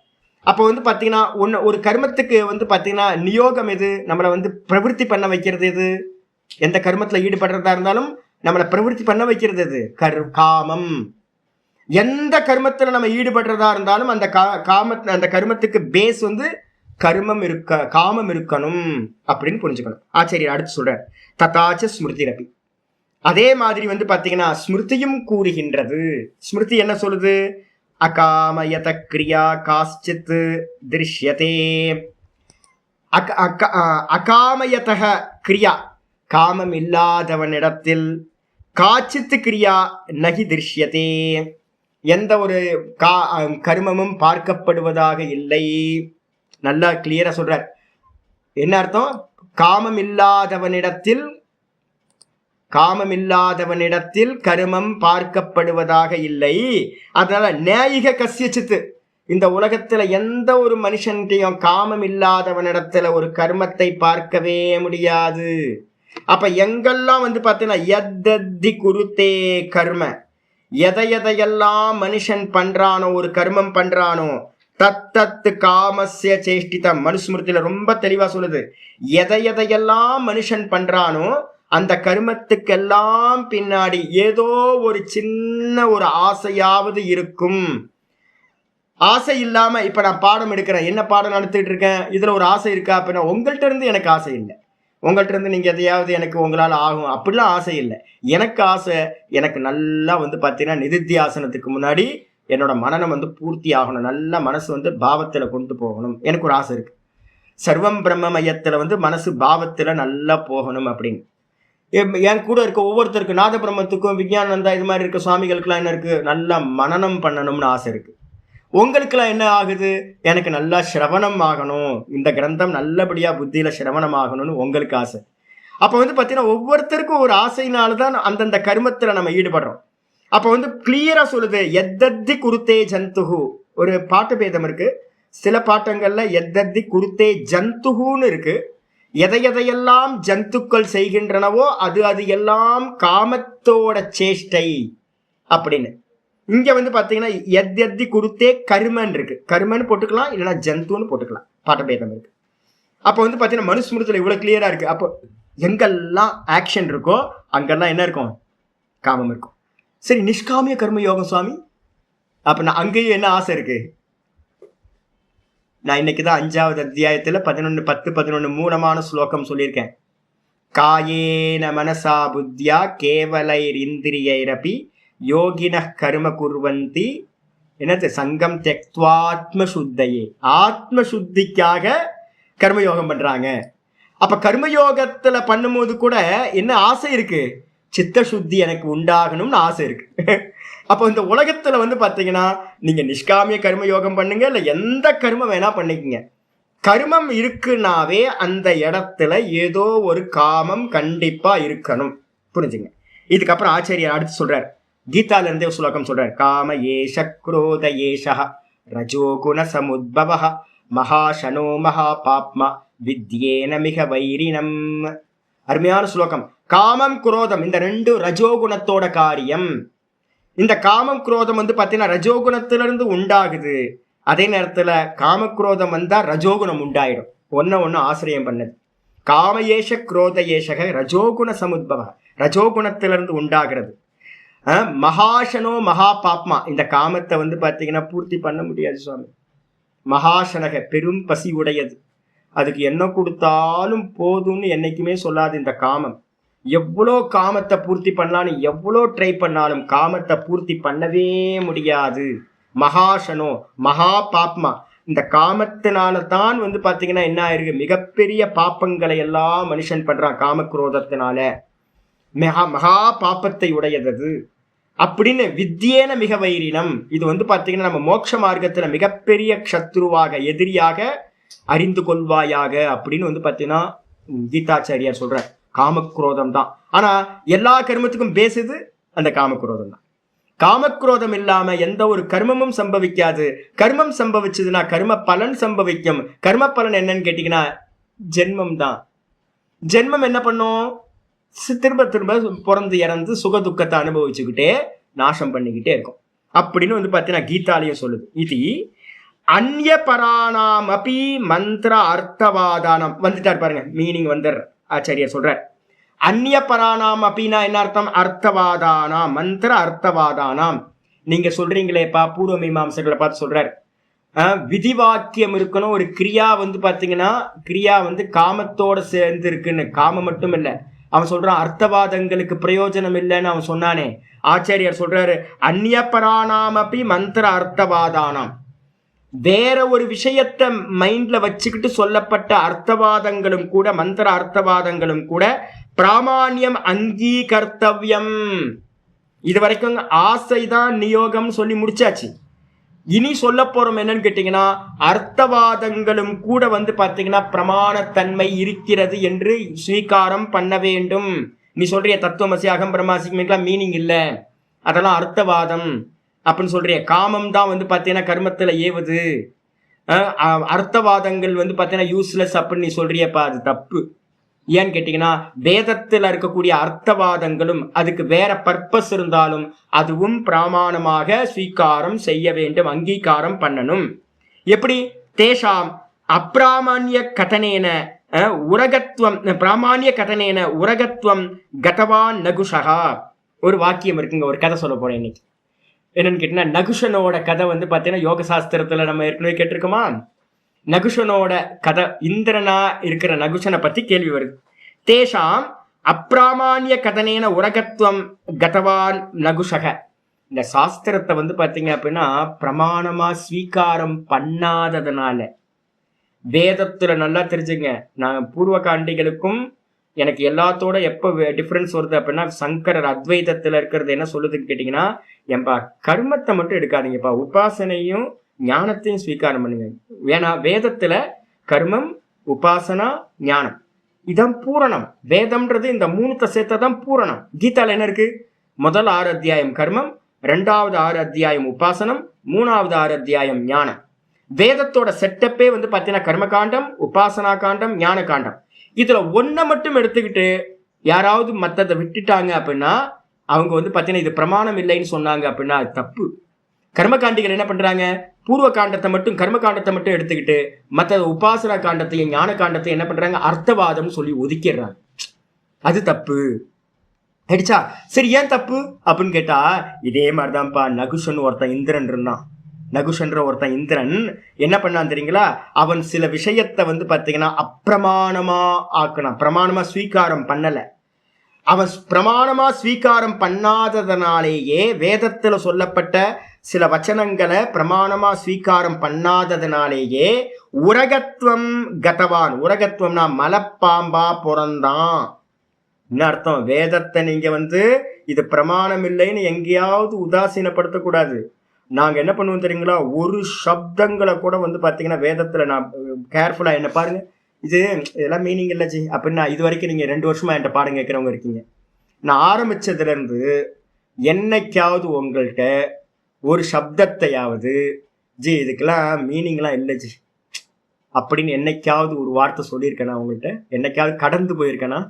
அப்போ வந்து பாத்தீங்கன்னா ஒரு கர்மத்துக்கு வந்து பாத்தீங்கன்னா நியோகம் எது? நம்மளை வந்து பிரவருத்தி பண்ண வைக்கிறது எது? எந்த கர்மத்துல ஈடுபடுறதா இருந்தாலும் நம்மளை பிரவருத்தி பண்ண வைக்கிறது எது? காமம். எந்த கர்மத்துல நம்ம ஈடுபடுறதா இருந்தாலும் அந்த அந்த கர்மத்துக்கு பேஸ் வந்து காமம் இருக்கணும் அப்படின்னு புரிஞ்சுக்கணும். ஆச்சாரியர் அடுத்து சொல்ற ததாச்ச ஸ்மிருதி ரபி. அதே மாதிரி வந்து பாத்தீங்கன்னா ஸ்மிருதியும் கூறுகின்றது. ஸ்மிருதி என்ன சொல்லுது? அகாமயத கிரியா காஷ்சித் திருஷ்யதே. அகாமயத கிரியா, காமம் இல்லாதவனிடத்தில், காச்சித்து கிரியா நகி திருஷ்யதே, எந்த ஒரு கர்மமும் பார்க்கப்படுவதாக இல்லை. நல்லா கிளியரா சொல்றார். என்ன அர்த்தம்? காமம் இல்லாதவனிடத்தில் கர்மம் பார்க்கப்படுவதாக இல்லை. அதனால நியாயிக கசியச்சித்து, இந்த உலகத்துல எந்த ஒரு மனுஷன்டையும் காமம் இல்லாதவனிடத்துல ஒரு கர்மத்தை பார்க்கவே முடியாது. அப்ப எங்கெல்லாம் வந்து பாத்தீங்கன்னா யத்தி குருத்தே கர்ம, எதையெல்லாம் மனுஷன் பண்றானோ, ஒரு கர்மம் பண்றானோ, தத்தத்து காமஸ்ய சேஷ்டிதம். மனுஸ்மிருதியில ரொம்ப தெளிவா சொல்லுது, எதையெல்லாம் மனுஷன் பண்றானோ அந்த கர்மத்துக்கெல்லாம் பின்னாடி ஏதோ ஒரு சின்ன ஒரு ஆசையாவது இருக்கும். ஆசை இல்லாம இப்ப நான் பாடம் எடுக்கிறேன், என்ன பாடம் நடத்திட்டு இருக்கேன், இதுல ஒரு ஆசை இருக்கா அப்படின்னா உங்கள்கிட்ட இருந்து எனக்கு ஆசை இல்லை. உங்கள்கிட்ட இருந்து நீங்க எதையாவது எனக்கு உங்களால் ஆகும் அப்படிலாம் ஆசை இல்லை. எனக்கு ஆசை, எனக்கு நல்லா பார்த்தீங்கன்னா நிதித்தியாசனத்துக்கு முன்னாடி என்னோட மனநம் பூர்த்தி ஆகணும், நல்ல மனசு பாவத்துல கொண்டு போகணும், எனக்கு ஒரு ஆசை இருக்கு. சர்வம் பிரம்ம மையத்துல மனசு பாவத்துல நல்லா போகணும் அப்படின்னு. என் கூட இருக்க ஒவ்வொருத்தருக்கு நாத பிரம்மத்துக்கும் விஞ்ஞானந்தா இது மாதிரி இருக்க சுவாமிகளுக்குலாம் என்ன இருக்கு, நல்லா மனனம் பண்ணணும்னு ஆசை இருக்கு. உங்களுக்கெல்லாம் என்ன ஆகுது, எனக்கு நல்லா சிரவணம் ஆகணும், இந்த கிரந்தம் நல்லபடியா புத்தியில சிரவணம் ஆகணும்னு உங்களுக்கு ஆசை. அப்ப பார்த்தீங்கன்னா ஒவ்வொருத்தருக்கும் ஒரு ஆசையினால்தான் அந்தந்த கர்மத்துல நம்ம ஈடுபடுறோம். அப்ப கிளியரா சொல்லுது, எத்தத்தி குருத்தே ஜந்துகு. ஒரு பாட்டு பேதம் இருக்கு, சில பாட்டங்கள்ல எத்தத்தி குருத்தே ஜந்துகுன்னு இருக்கு. எதையெல்லாம் ஜந்துக்கள் செய்கின்றனவோ அது எல்லாம் காமத்தோட சேஷ்டை அப்படின்னு. இங்க பாத்தீங்கன்னா எத்தி குருத்தே கர்மன் இருக்கு, கர்மன்னு போட்டுக்கலாம், இல்லைன்னா ஜந்துன்னு போட்டுக்கலாம், பாட்டபேதம் இருக்கு. அப்ப பாத்தீங்கன்னா மனுஸ்மிருதியில இவ்வளவு கிளியரா இருக்கு. அப்போ எங்கெல்லாம் ஆக்ஷன் இருக்கோ அங்கெல்லாம் என்ன இருக்கும், காமம் இருக்கும். சரி, நிஷ்காமிய கர்ம யோகம் சுவாமி, அப்ப நான் அங்கேயும் என்ன ஆசை இருக்கு. நான் இன்னைக்குதான் 5வது அத்தியாயத்துல 10-11 மூலமான ஸ்லோகம் சொல்லியிருக்கேன். காயேன மனசா புத்தியா கேவலைர் இந்திரியைரபி யோகின கர்ம குர்வந்தி என்னது சங்கம் தெக்வாத்ம சுத்தையே. ஆத்ம சுத்திக்காக கர்மயோகம் பண்றாங்க. அப்ப கர்மயோகத்துல பண்ணும்போது கூட என்ன ஆசை இருக்கு, சித்த சுத்தி எனக்கு உண்டாகணும்னு ஆசை இருக்கு. அப்போ இந்த உலகத்துல பாத்தீங்கன்னா நீங்க நிஷ்காமிய கர்ம யோகம் பண்ணுங்க, இல்ல எந்த கர்மம் வேணா பண்ணிக்கங்க, கர்மம் இருக்குனாவே அந்த இடத்துல ஏதோ ஒரு காமம் கண்டிப்பா இருக்கணும். புரிஞ்சுங்க. இதுக்கப்புறம் ஆச்சாரியர் அடுத்து சொல்றார், கீதால இருந்தே ஸ்லோகம் சொல்றார். காம ஏஷ குரோத ஏஷ ரஜோகுண சமுத்பவ மகாசனோ மகா பாப்மா வித்யேன மிக வைரினம். அருமையான ஸ்லோகம். காமம் குரோதம் இந்த ரெண்டு ரஜோகுணத்தோட காரியம். இந்த காமம் குரோதம் பாத்தீங்கன்னா ரஜோகுணத்திலிருந்து உண்டாகுது. அதே நேரத்துல காமக்ரோதம் வந்தா ரஜோகுணம் உண்டாயிடும். ஒன்னு ஆசிரியம் பண்ணது. காம ஏஷ குரோத ஏஷக ரஜோகுண சமுத்பவ, ரஜோகுணத்திலிருந்து உண்டாகிறது. மகாசனோ மகா பாப்மா, இந்த காமத்தை பாத்தீங்கன்னா பூர்த்தி பண்ண முடியாது சுவாமி. மகாசனக பெரும் பசி உடையது, அதுக்கு என்ன கொடுத்தாலும் போதும்னு என்னைக்குமே சொல்லாது இந்த காமம். எவ்வளோ காமத்தை பூர்த்தி பண்ணலான்னு எவ்வளோ ட்ரை பண்ணாலும் காமத்தை பூர்த்தி பண்ணவே முடியாது. மகாசனோ மகா பாப்மா, இந்த காமத்தினால தான் பாத்தீங்கன்னா என்ன ஆயிருக்கு, மிகப்பெரிய பாப்பங்களை எல்லாம் மனுஷன் பண்றான் காமக்ரோதத்தினால. மகா பாப்பத்தை உடையது அப்படின்னு. வித்யேன மிக வைரினம், இது பாத்தீங்கன்னா நம்ம மோட்ச மார்க்கத்துல மிகப்பெரிய க்ஷத்ருவாக எதிரியாக அறிந்து கொள்வாயாக அப்படின்னு பாத்தீங்கன்னா கீதாச்சாரியார் சொல்ற. காமக்ரோதம் தான். ஆனா எல்லா கர்மத்துக்கும் பேசுது அந்த காமக்ரோதம் தான். காமக்ரோதம் இல்லாம எந்த ஒரு கர்மமும் சம்பவிக்காது. கர்மம் சம்பவிச்சதுன்னா கர்ம பலன் சம்பவிக்கும். கர்ம பலன் என்னன்னு கேட்டீங்கன்னா ஜென்மம் தான். ஜென்மம் என்ன பண்ணும், திரும்ப திரும்ப பிறந்து இறந்து சுக துக்கத்தை அனுபவிச்சுக்கிட்டே நாசம் பண்ணிக்கிட்டே இருக்கும் அப்படின்னு பாத்தீங்கன்னா கீதாலயம் சொல்லுது. இது அந்நிய பராணாம் அபி மந்திர அர்த்தவாதானம் வந்துட்டார் பாருங்க, மீனிங் வந்துடுற ஆச்சாரியர் சொல்றார். அந்நிய பராணாம் அப்படின்னா என்ன அர்த்தம், அர்த்தவாதானாம், மந்திர அர்த்தவாதானாம். நீங்க சொல்றீங்களேப்பா பூர்வ மீமாம்சர்களை பார்த்து சொல்றாரு, விதிவாக்கியம் இருக்கணும், ஒரு கிரியா பாத்தீங்கன்னா கிரியா காமத்தோட சேர்ந்து இருக்குன்னு. காமம் மட்டும் இல்ல, அவன் சொல்றான் அர்த்தவாதங்களுக்கு பிரயோஜனம் இல்லைன்னு அவன் சொன்னானே. ஆச்சாரியார் சொல்றாரு அந்நிய பராணாம் அப்படி மந்திர அர்த்தவாதானாம். வேற ஒரு விஷயத்தை மைண்ட்ல வச்சுக்கிட்டு சொல்லப்பட்ட அர்த்தவாதங்களும் கூட, மந்திர அர்த்தவாதங்களும் கூட பிராமான்யம் அங்கீகர்த்தவ்யம். இது வரைக்கும் ஆசைதான் நியோகம் சொல்லி முடிச்சாச்சு. இனி சொல்ல போறோம் என்னன்னு கேட்டீங்கன்னா அர்த்தவாதங்களும் கூட பாத்தீங்கன்னா பிரமாணத்தன்மை இருக்கிறது என்று ஸ்வீகாரம் பண்ண வேண்டும். நீ சொல்றிய தத்துவமசி அகம் பிரம்மாசிக்கெல்லாம் மீனிங் இல்லை, அதெல்லாம் அர்த்தவாதம் அப்படின்னு சொல்றிய. காமம் தான் பாத்தீங்கன்னா கர்மத்துல ஏவுது, அர்த்தவாதங்கள் பாத்தீங்கன்னா யூஸ்லெஸ் அப்படின்னு நீ சொல்றியப்பா, அது தப்பு. ஏன்னு கேட்டீங்கன்னா வேதத்துல இருக்கக்கூடிய அர்த்தவாதங்களும் அதுக்கு வேற பர்பஸ் இருந்தாலும் அதுவும் பிராமாணமாக ஸ்வீகாரம் செய்ய வேண்டும், அங்கீகாரம் பண்ணணும். எப்படி? தேஷாம் அப்பிராமான்ய கதனேன உரகத்துவம், பிராமான்ய கதனேன உரகத்துவம் கதவான் நகுஷகா. ஒரு வாக்கியம் இருக்குங்க, ஒரு கதை சொல்ல போறேன் இன்னைக்கு. என்னன்னு கேட்டீங்கன்னா, நகுஷனோட கதை வந்து பார்த்தீங்கன்னா யோக சாஸ்திரத்துல நம்ம ஏற்கனவே கேட்டிருக்கோமா? நகுஷனோட கதை, இந்திரனா இருக்கிற நகுஷனை பத்தி கேள்வி வருது. தேஷாம் அப்பிராமான்ய கதனேன உரகத்துவம் கதவான் நகுஷக. இந்த சாஸ்திரத்தை வந்து பார்த்தீங்க அப்படின்னா பிரமாணமா ஸ்வீகாரம் பண்ணாததுனால, வேதத்துல நல்லா தெரிஞ்சுங்க, நான் பூர்வ காண்டிகளுக்கும் எனக்கு எல்லாத்தோட எப்போ டிஃப்ரென்ஸ் வருது அப்படின்னா, சங்கரர் அத்வைதத்துல இருக்கிறது என்ன சொல்லுதுன்னு கேட்டீங்கன்னா, என்பா கர்மத்தை மட்டும் எடுக்காதீங்கப்பா, உபாசனையும் ஞானத்தையும் ஸ்வீகாரம் பண்ணுங்க. ஏன்னா வேதத்துல கர்மம், உபாசனா, ஞானம் இதான் பூரணம். வேதம்ன்றது இந்த மூணுத்தை சேர்த்ததான் பூரணம். கீதால என்ன இருக்கு? முதல் 6 அத்தியாயம் கர்மம், 2வது 6 அத்தியாயம் உபாசனம், 3வது 6 அத்தியாயம் ஞானம். வேதத்தோட செட்டப்பே வந்து பார்த்தீங்கன்னா கர்மகாண்டம், உபாசனா காண்டம், ஞான காண்டம். இதுல ஒன்றை மட்டும் எடுத்துக்கிட்டு யாராவது மற்றதை விட்டுட்டாங்க அப்படின்னா அவங்க வந்து பார்த்தீங்கன்னா இது பிரமாணம் இல்லைன்னு சொன்னாங்க அப்படின்னா அது தப்பு. கர்மகாண்டிகள் என்ன பண்றாங்க? பூர்வ காண்டத்தை மட்டும், கர்ம காண்டத்தை மட்டும் எடுத்துக்கிட்டு மற்ற உபாசனா காண்டத்தையும் ஞான காண்டத்தையும் என்ன பண்றாங்க? அர்த்தவாதம் சொல்லி ஒதுக்கிடுறாங்க. அது தப்பு ஆயிடுச்சா? சரி, ஏன் தப்பு அப்படின்னு கேட்டா, இதே மாதிரிதான்ப்பா நகுஷன் ஒருத்தன் இந்திரன் இருந்தான். நகுஷன்ற ஒருத்தன் இந்திரன் என்ன பண்ணான் தெரியுங்களா? அவன் சில விஷயத்தை வந்து பார்த்தீங்கன்னா அப்பிரமாணமா ஆக்கினான், பிரமாணமா ஸ்வீகாரம் பண்ணல. அவன் பிரமாணமா ஸ்வீகாரம் பண்ணாததனாலேயே வேதத்துல சொல்லப்பட்ட சில வச்சனங்களை பிரமாணமா ஸ்வீகாரம் பண்ணாததுனாலேயே உரகத்துவம் கதவான். உரகத்துவம்னா மலப்பாம்பா பிறந்தான். என்ன அர்த்தம்? வேதத்தை நீங்க வந்து இது பிரமாணம் இல்லைன்னு எங்கேயாவது உதாசீனப்படுத்தக்கூடாது. நாங்க என்ன பண்ணுவோம் தெரியுங்களா? ஒரு சப்தங்களை கூட வந்து பாத்தீங்கன்னா வேதத்துல நான் கேர்ஃபுல்லா என்ன பாருங்க, இதெல்லாம் மீனிங் இல்லை ஜி அப்படின்னா இது வரைக்கும் நீங்க 2 வருஷமா என்கிட்ட பாடம் கேட்கறவங்க இருக்கீங்க. நான் ஆரம்பிச்சதுல இருந்து என்னைக்காவது உங்கள்கிட்ட ஒரு சப்தத்தையாவது ஜி இதுக்கெல்லாம் மீனிங்லாம் இல்லை ஜி அப்படின்னு என்னைக்காவது ஒரு வார்த்தை சொல்லியிருக்கேனா உங்கள்கிட்ட? என்னைக்காவது கடந்து போயிருக்கேனா?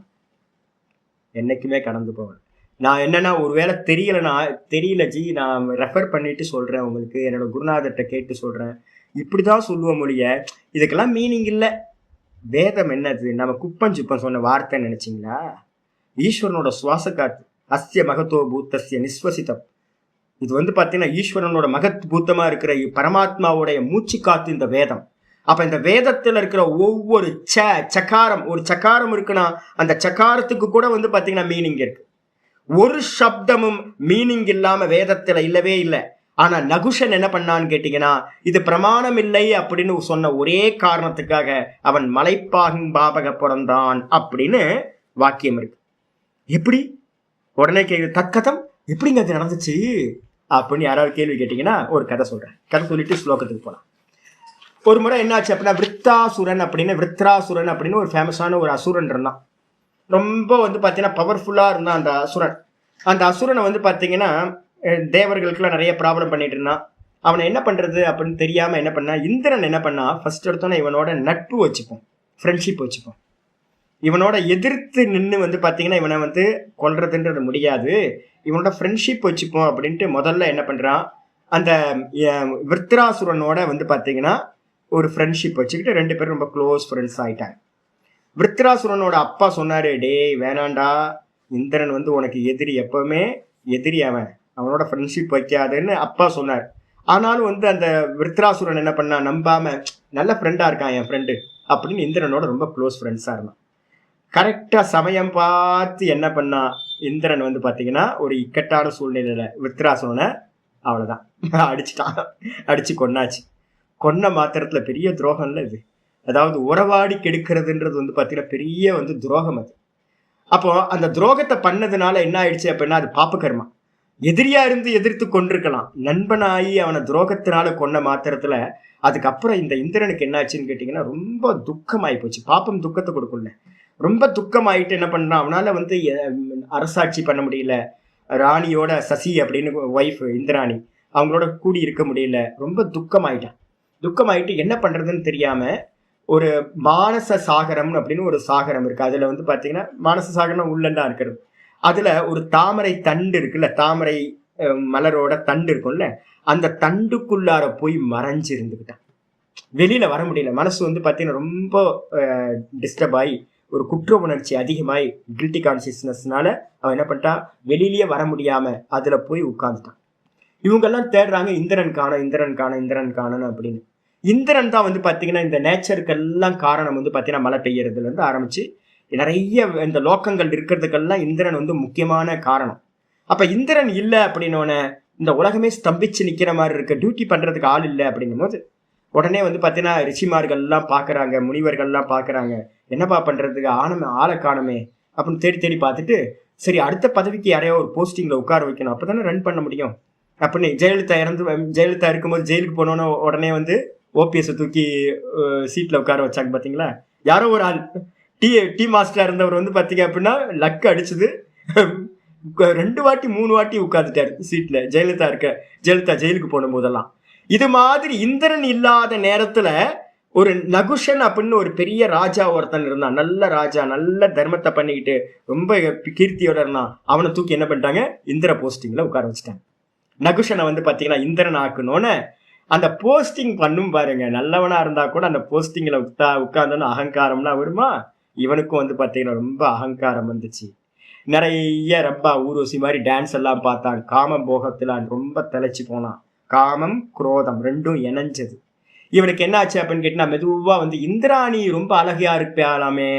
என்னைக்குமே கடந்து போவேன். நான் என்னன்னா ஒருவேளை தெரியல ஜி, நான் ரெஃபர் பண்ணிட்டு சொல்றேன் உங்களுக்கு, என்னோட குருநாதர்கிட்ட கேட்டு சொல்றேன், இப்படிதான் சொல்லுவோம் மொழிய. இதுக்கெல்லாம் மீனிங் இல்லை. வேதம் என்னது? நம்ம குப்பஞ்சுப்பம் சொன்ன வார்த்தை நினைச்சிங்களா? ஈஸ்வரனோட சுவாச காத்து, அஸ்ய மகத்தோ பூத்தஸ்ய நிஸ்வசிதம். இது வந்து பார்த்தீங்கன்னா ஈஸ்வரனோட மகத் பூத்தமா இருக்கிற பரமாத்மாவுடைய மூச்சு காத்து இந்த வேதம். அப்ப இந்த வேதத்துல இருக்கிற ஒவ்வொரு சக்காரம், ஒரு சக்காரம் இருக்குன்னா அந்த சக்காரத்துக்கு கூட வந்து பாத்தீங்கன்னா மீனிங் இருக்கு. ஒரு சப்தமும் மீனிங் இல்லாம வேதத்துல இல்லவே இல்லை. ஆனா நகுஷன் என்ன பண்ணான்னு கேட்டீங்கன்னா, இது பிரமாணம் இல்லை அப்படின்னு சொன்ன ஒரே காரணத்துக்காக அவன் மலைப்பாக பிறந்தான் அப்படின்னு வாக்கியம் இருக்கு. எப்படி? உடனே கேள்வி, தற்கதம் எப்படிங்க அது நடந்துச்சு அப்படின்னு யாராவது கேள்வி கேட்டீங்கன்னா ஒரு கதை சொல்றேன். கதை சொல்லிட்டு ஸ்லோகத்துக்கு போலாம். ஒரு முறை என்னாச்சு அப்படின்னா, விருத்தாசுரன் அப்படின்னு ஒரு ஃபேமஸான ஒரு அசுரன் இருந்தான். ரொம்ப வந்து பார்த்தீங்கன்னா பவர்ஃபுல்லா இருந்தான் அந்த அசுரன். அந்த அசுரனை வந்து பார்த்தீங்கன்னா தேவர்களுக்கெல்லாம் நிறைய ப்ராப்ளம் பண்ணிட்டு இருந்தான். அவனை என்ன பண்றது அப்படின்னு தெரியாம என்ன பண்ணா, இந்திரன் என்ன பண்ணா, ஃபர்ஸ்ட் எடுத்தோன்னே இவனோட நட்பு வச்சுப்போம், ஃப்ரெண்ட்ஷிப் வச்சுப்போம். இவனோட எதிர்த்து நின்று வந்து பார்த்தீங்கன்னா இவனை வந்து கொல்றதுன்றது முடியாது, இவனோட ஃப்ரெண்ட்ஷிப் வச்சுப்போம் அப்படின்ட்டு முதல்ல என்ன பண்றான், அந்த விருத்ராசுரனோட வந்து பார்த்தீங்கன்னா ஒரு ஃப்ரெண்ட்ஷிப் வச்சுக்கிட்டு 2 பேரும் ரொம்ப க்ளோஸ் ஃப்ரெண்ட்ஸ் ஆயிட்டாங்க. விருத்ராசுரனோட அப்பா சொன்னாரு, டேய் வேணாண்டா, இந்திரன் வந்து உனக்கு எதிரி, எப்பவுமே எதிரி, அவனோட ஃப்ரெண்ட்ஷிப் வைக்காதுன்னு அப்பா சொன்னார். ஆனாலும் வந்து அந்த விருத்ராசுரன் என்ன பண்ணா, நம்பாம நல்ல ஃப்ரெண்டா இருக்கான் என் ஃப்ரெண்டு அப்படின்னு இந்திரனோட ரொம்ப க்ளோஸ் ஃப்ரெண்ட்ஸா இருந்தான். கரெக்டா சமயம் பார்த்து என்ன பண்ணா, இந்திரன் வந்து பாத்தீங்கன்னா ஒரு இக்கட்டான சூழ்நிலையில விருத்ராசுரனை அவ்வளவுதான் அடிச்சுட்டான், அடிச்சு கொன்னாச்சு. கொன்ன மாத்திரத்துல பெரிய துரோகம்ல இது. அதாவது உறவாடி கெடுக்கிறதுன்றது வந்து பாத்தீங்கன்னா பெரிய வந்து துரோகம் அது. அப்போ அந்த துரோகத்தை பண்ணதுனால என்ன ஆயிடுச்சு அப்படின்னா அது பாப்ப கர்மா. எதிரியா இருந்து எதிர்த்து கொண்டிருக்கலாம், நண்பனாயி அவனை துரோகத்தினால கொன்ன மாத்திரத்துல அதுக்கப்புறம் இந்த இந்திரனுக்கு என்ன ஆச்சுன்னு கேட்டீங்கன்னா ரொம்ப துக்கமாயி போச்சு. பாப்பம் துக்கத்தை கொடுக்கல, ரொம்ப துக்கமாயிட்டு என்ன பண்றான், அவனால வந்து அரசாட்சி பண்ண முடியல, ராணியோட சசி அப்படின்னு ஒய்ஃப் இந்திராணி அவங்களோட கூடி இருக்க முடியல, ரொம்ப துக்கமாயிட்டான். துக்கமாயிட்டு என்ன பண்றதுன்னு தெரியாம ஒரு மானச சாகரம் அப்படின்னு ஒரு சாகரம் இருக்கு. அதுல வந்து பாத்தீங்கன்னா மானச சாகரம் உள்ளண்டா இருக்கிறது. அதுல ஒரு தாமரை தண்டு இருக்குல்ல, தாமரை மலரோட தண்டு இருக்கும்ல, அந்த தண்டுக்குள்ளார போய் மறைஞ்சு இருந்துக்கிட்டான். வெளியில வர முடியல. மனசு வந்து பார்த்தீங்கன்னா ரொம்ப டிஸ்டர்ப் ஆகி ஒரு குற்ற உணர்ச்சி அதிகமாகி கில்ட்டி கான்சியஸ்னஸ்னால அவன் என்ன பண்ணிட்டான், வெளியிலேயே வர முடியாம அதுல போய் உட்கார்ந்துட்டான். இவங்கெல்லாம் தேடுறாங்க இந்திரன் காணும், இந்திரன் காணும், இந்திரன் காணணும் அப்படின்னு. இந்திரன் தான் வந்து பார்த்தீங்கன்னா இந்த நேச்சருக்கெல்லாம் காரணம் வந்து பார்த்தீங்கன்னா மழை பெய்யறதுல இருந்து ஆரம்பிச்சு நிறைய இந்த லோக்கங்கள் இருக்கிறதுக்கெல்லாம் இந்திரன் வந்து முக்கியமான காரணம். அப்ப இந்திரன் இல்லை அப்படின்னோடனே இந்த உலகமே ஸ்தம்பிச்சு நிக்கிற மாதிரி இருக்க, டியூட்டி பண்றதுக்கு ஆள் இல்லை அப்படின்னும் போது உடனே வந்து பார்த்தீங்கன்னா ரிஷிமார்கள்லாம் பார்க்குறாங்க, முனிவர்கள்லாம் பார்க்குறாங்க, என்னப்பா பண்ணுறதுக்கு ஆளை காணுமே அப்படின்னு தேடி தேடி பார்த்துட்டு, சரி அடுத்த பதவிக்கு யாரையோ ஒரு போஸ்டிங்கில் உட்கார வைக்கணும், அப்போ தானே ரன் பண்ண முடியும் அப்படின்னு. ஜெயலலிதா இருக்கும்போது ஜெயிலுக்கு போனோன்னு உடனே வந்து ஓபிஎஸ் தூக்கி சீட்டில் உட்கார வச்சாங்க பார்த்தீங்களா. யாரோ ஒரு ஆள் டீ மாஸ்டராக இருந்தவர் வந்து பார்த்தீங்க அப்படின்னா லக்கு அடிச்சது 2 வாட்டி 3 வாட்டி உட்காந்துட்டார் சீட்டில். ஜெயலலிதா ஜெயிலுக்கு போன போதெல்லாம் இது மாதிரி இந்திரன் இல்லாத நேரத்துல ஒரு நகுஷன் அப்படின்னு ஒரு பெரிய ராஜா ஒருத்தன் இருந்தான். நல்ல ராஜா, நல்ல தர்மத்தை பண்ணிக்கிட்டு ரொம்ப கீர்த்தியோட இருந்தான். அவனை தூக்கி என்ன பண்ணிட்டாங்க, இந்திர போஸ்டிங்ல உட்கார வச்சுட்டாங்க. நகுஷனை வந்து பாத்தீங்கன்னா இந்திரன் ஆக்கணும்னு அந்த போஸ்டிங் பண்ணும் பாருங்க. நல்லவனா இருந்தா கூட அந்த போஸ்டிங்ல உட்கார்ந்தோன்னு அகங்காரம்லாம் வருமா. இவனுக்கும் வந்து பாத்தீங்கன்னா ரொம்ப அகங்காரம் வந்துச்சு. நிறைய ரப்பா ஊர்வசி மாதிரி டான்ஸ் எல்லாம் பார்த்தான். காம போகத்துல ரொம்ப தலைச்சு போனான். காமம் குரோதம் ரெண்டும் இணைஞ்சது. இவனுக்கு என்ன ஆச்சு அப்படின்னு கேட்டா, மெதுவா வந்து இந்திராணி ரொம்ப அழகியா இருப்பாளாமே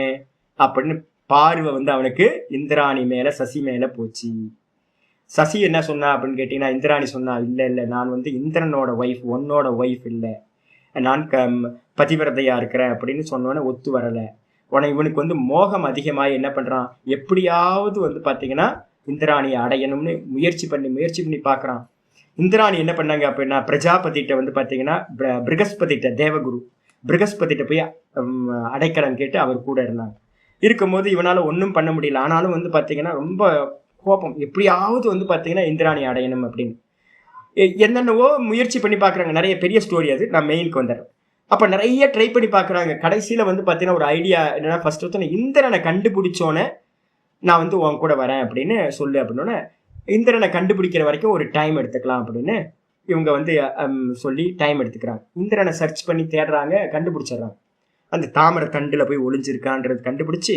அப்படின்னு பார்வை வந்து அவனுக்கு இந்திராணி மேல, சசி மேல போச்சு. சசி என்ன சொன்னா அப்படின்னு கேட்டீங்கன்னா, இந்திராணி சொன்னா, இல்ல நான் வந்து இந்திரனோட ஒய்ஃப், உன்னோட ஒய்ஃப் இல்லை, நான் பதிவிரதையா இருக்கிறேன் அப்படின்னு சொன்னோன்னே ஒத்து வரல. உடனே இவனுக்கு வந்து மோகம் அதிகமாக என்ன பண்றான், எப்படியாவது வந்து பாத்தீங்கன்னா இந்திராணியை அடையணும்னு முயற்சி பண்ணி பார்க்கறான். இந்திராணி என்ன பண்ணாங்க அப்படின்னா, பிரஜாபதிட்ட வந்து பார்த்தீங்கன்னா பிருகஸ்பதிட்ட, தேவகுரு பிருகஸ்பதிட்ட போய் அடைக்கலம் கேட்டு அவர் கூட இருந்தாங்க. இருக்கும்போது இவனால ஒன்றும் பண்ண முடியல. ஆனாலும் வந்து பார்த்தீங்கன்னா ரொம்ப கோபம், எப்படியாவது வந்து பார்த்தீங்கன்னா இந்திராணி அடையணும் அப்படின்னு என்னென்னவோ முயற்சி பண்ணி பார்க்குறாங்க. நிறைய பெரிய ஸ்டோரி அது, நான் மெயினுக்கு வந்துடுறேன். அப்போ நிறைய ட்ரை பண்ணி பார்க்குறாங்க. கடைசியில் வந்து பார்த்தீங்கன்னா ஒரு ஐடியா என்னன்னா, ஃபர்ஸ்ட் ஒருத்தனை இந்திரனை கண்டுபிடிச்சோன்னே நான் வந்து உன் கூட வரேன் அப்படின்னு சொல்லு அப்படின்னோடனே, இந்திரனை கண்டுபிடிக்கிற வரைக்கும் ஒரு டைம் எடுத்துக்கலாம் அப்படின்னு இவங்க வந்து சொல்லி டைம் எடுத்துக்கிறாங்க. இந்திரனை சர்ச் பண்ணி தேடுறாங்க, கண்டுபிடிச்சிடுறாங்க. அந்த தாமரை தண்டில் போய் ஒளிஞ்சிருக்கான்றது கண்டுபிடிச்சி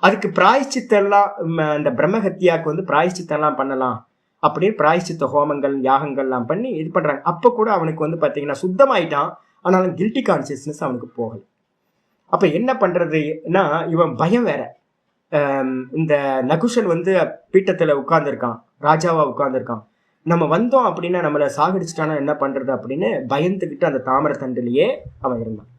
அதுக்கு பிராயச்சித்தெல்லாம் அந்த பிரம்மஹத்தியாவுக்கு வந்து பிராயச்சித்தெல்லாம் பண்ணலாம் அப்படின்னு பிராயச்சித்த ஹோமங்கள் யாகங்கள்லாம் பண்ணி இது பண்ணுறாங்க. அப்போ கூட அவனுக்கு வந்து பார்த்தீங்கன்னா சுத்தமாயிட்டான். ஆனாலும் கில்ட்டி கான்சியஸ்னஸ் அவனுக்கு போகலை. அப்போ என்ன பண்ணுறதுன்னா, இவன் பயம் வேற. இந்த நகுஷன் வந்து பீட்டத்தில் உட்கார்ந்துருக்கான், ராஜாவா உட்கார்ந்துருக்கான். நம்ம வந்தோம் அப்படின்னா நம்மளை சாகடிச்சிட்டானா என்ன பண்றது அப்படின்னு பயந்துக்கிட்டு அந்த தாமரை தண்டிலேயே அவன் இருந்தான்.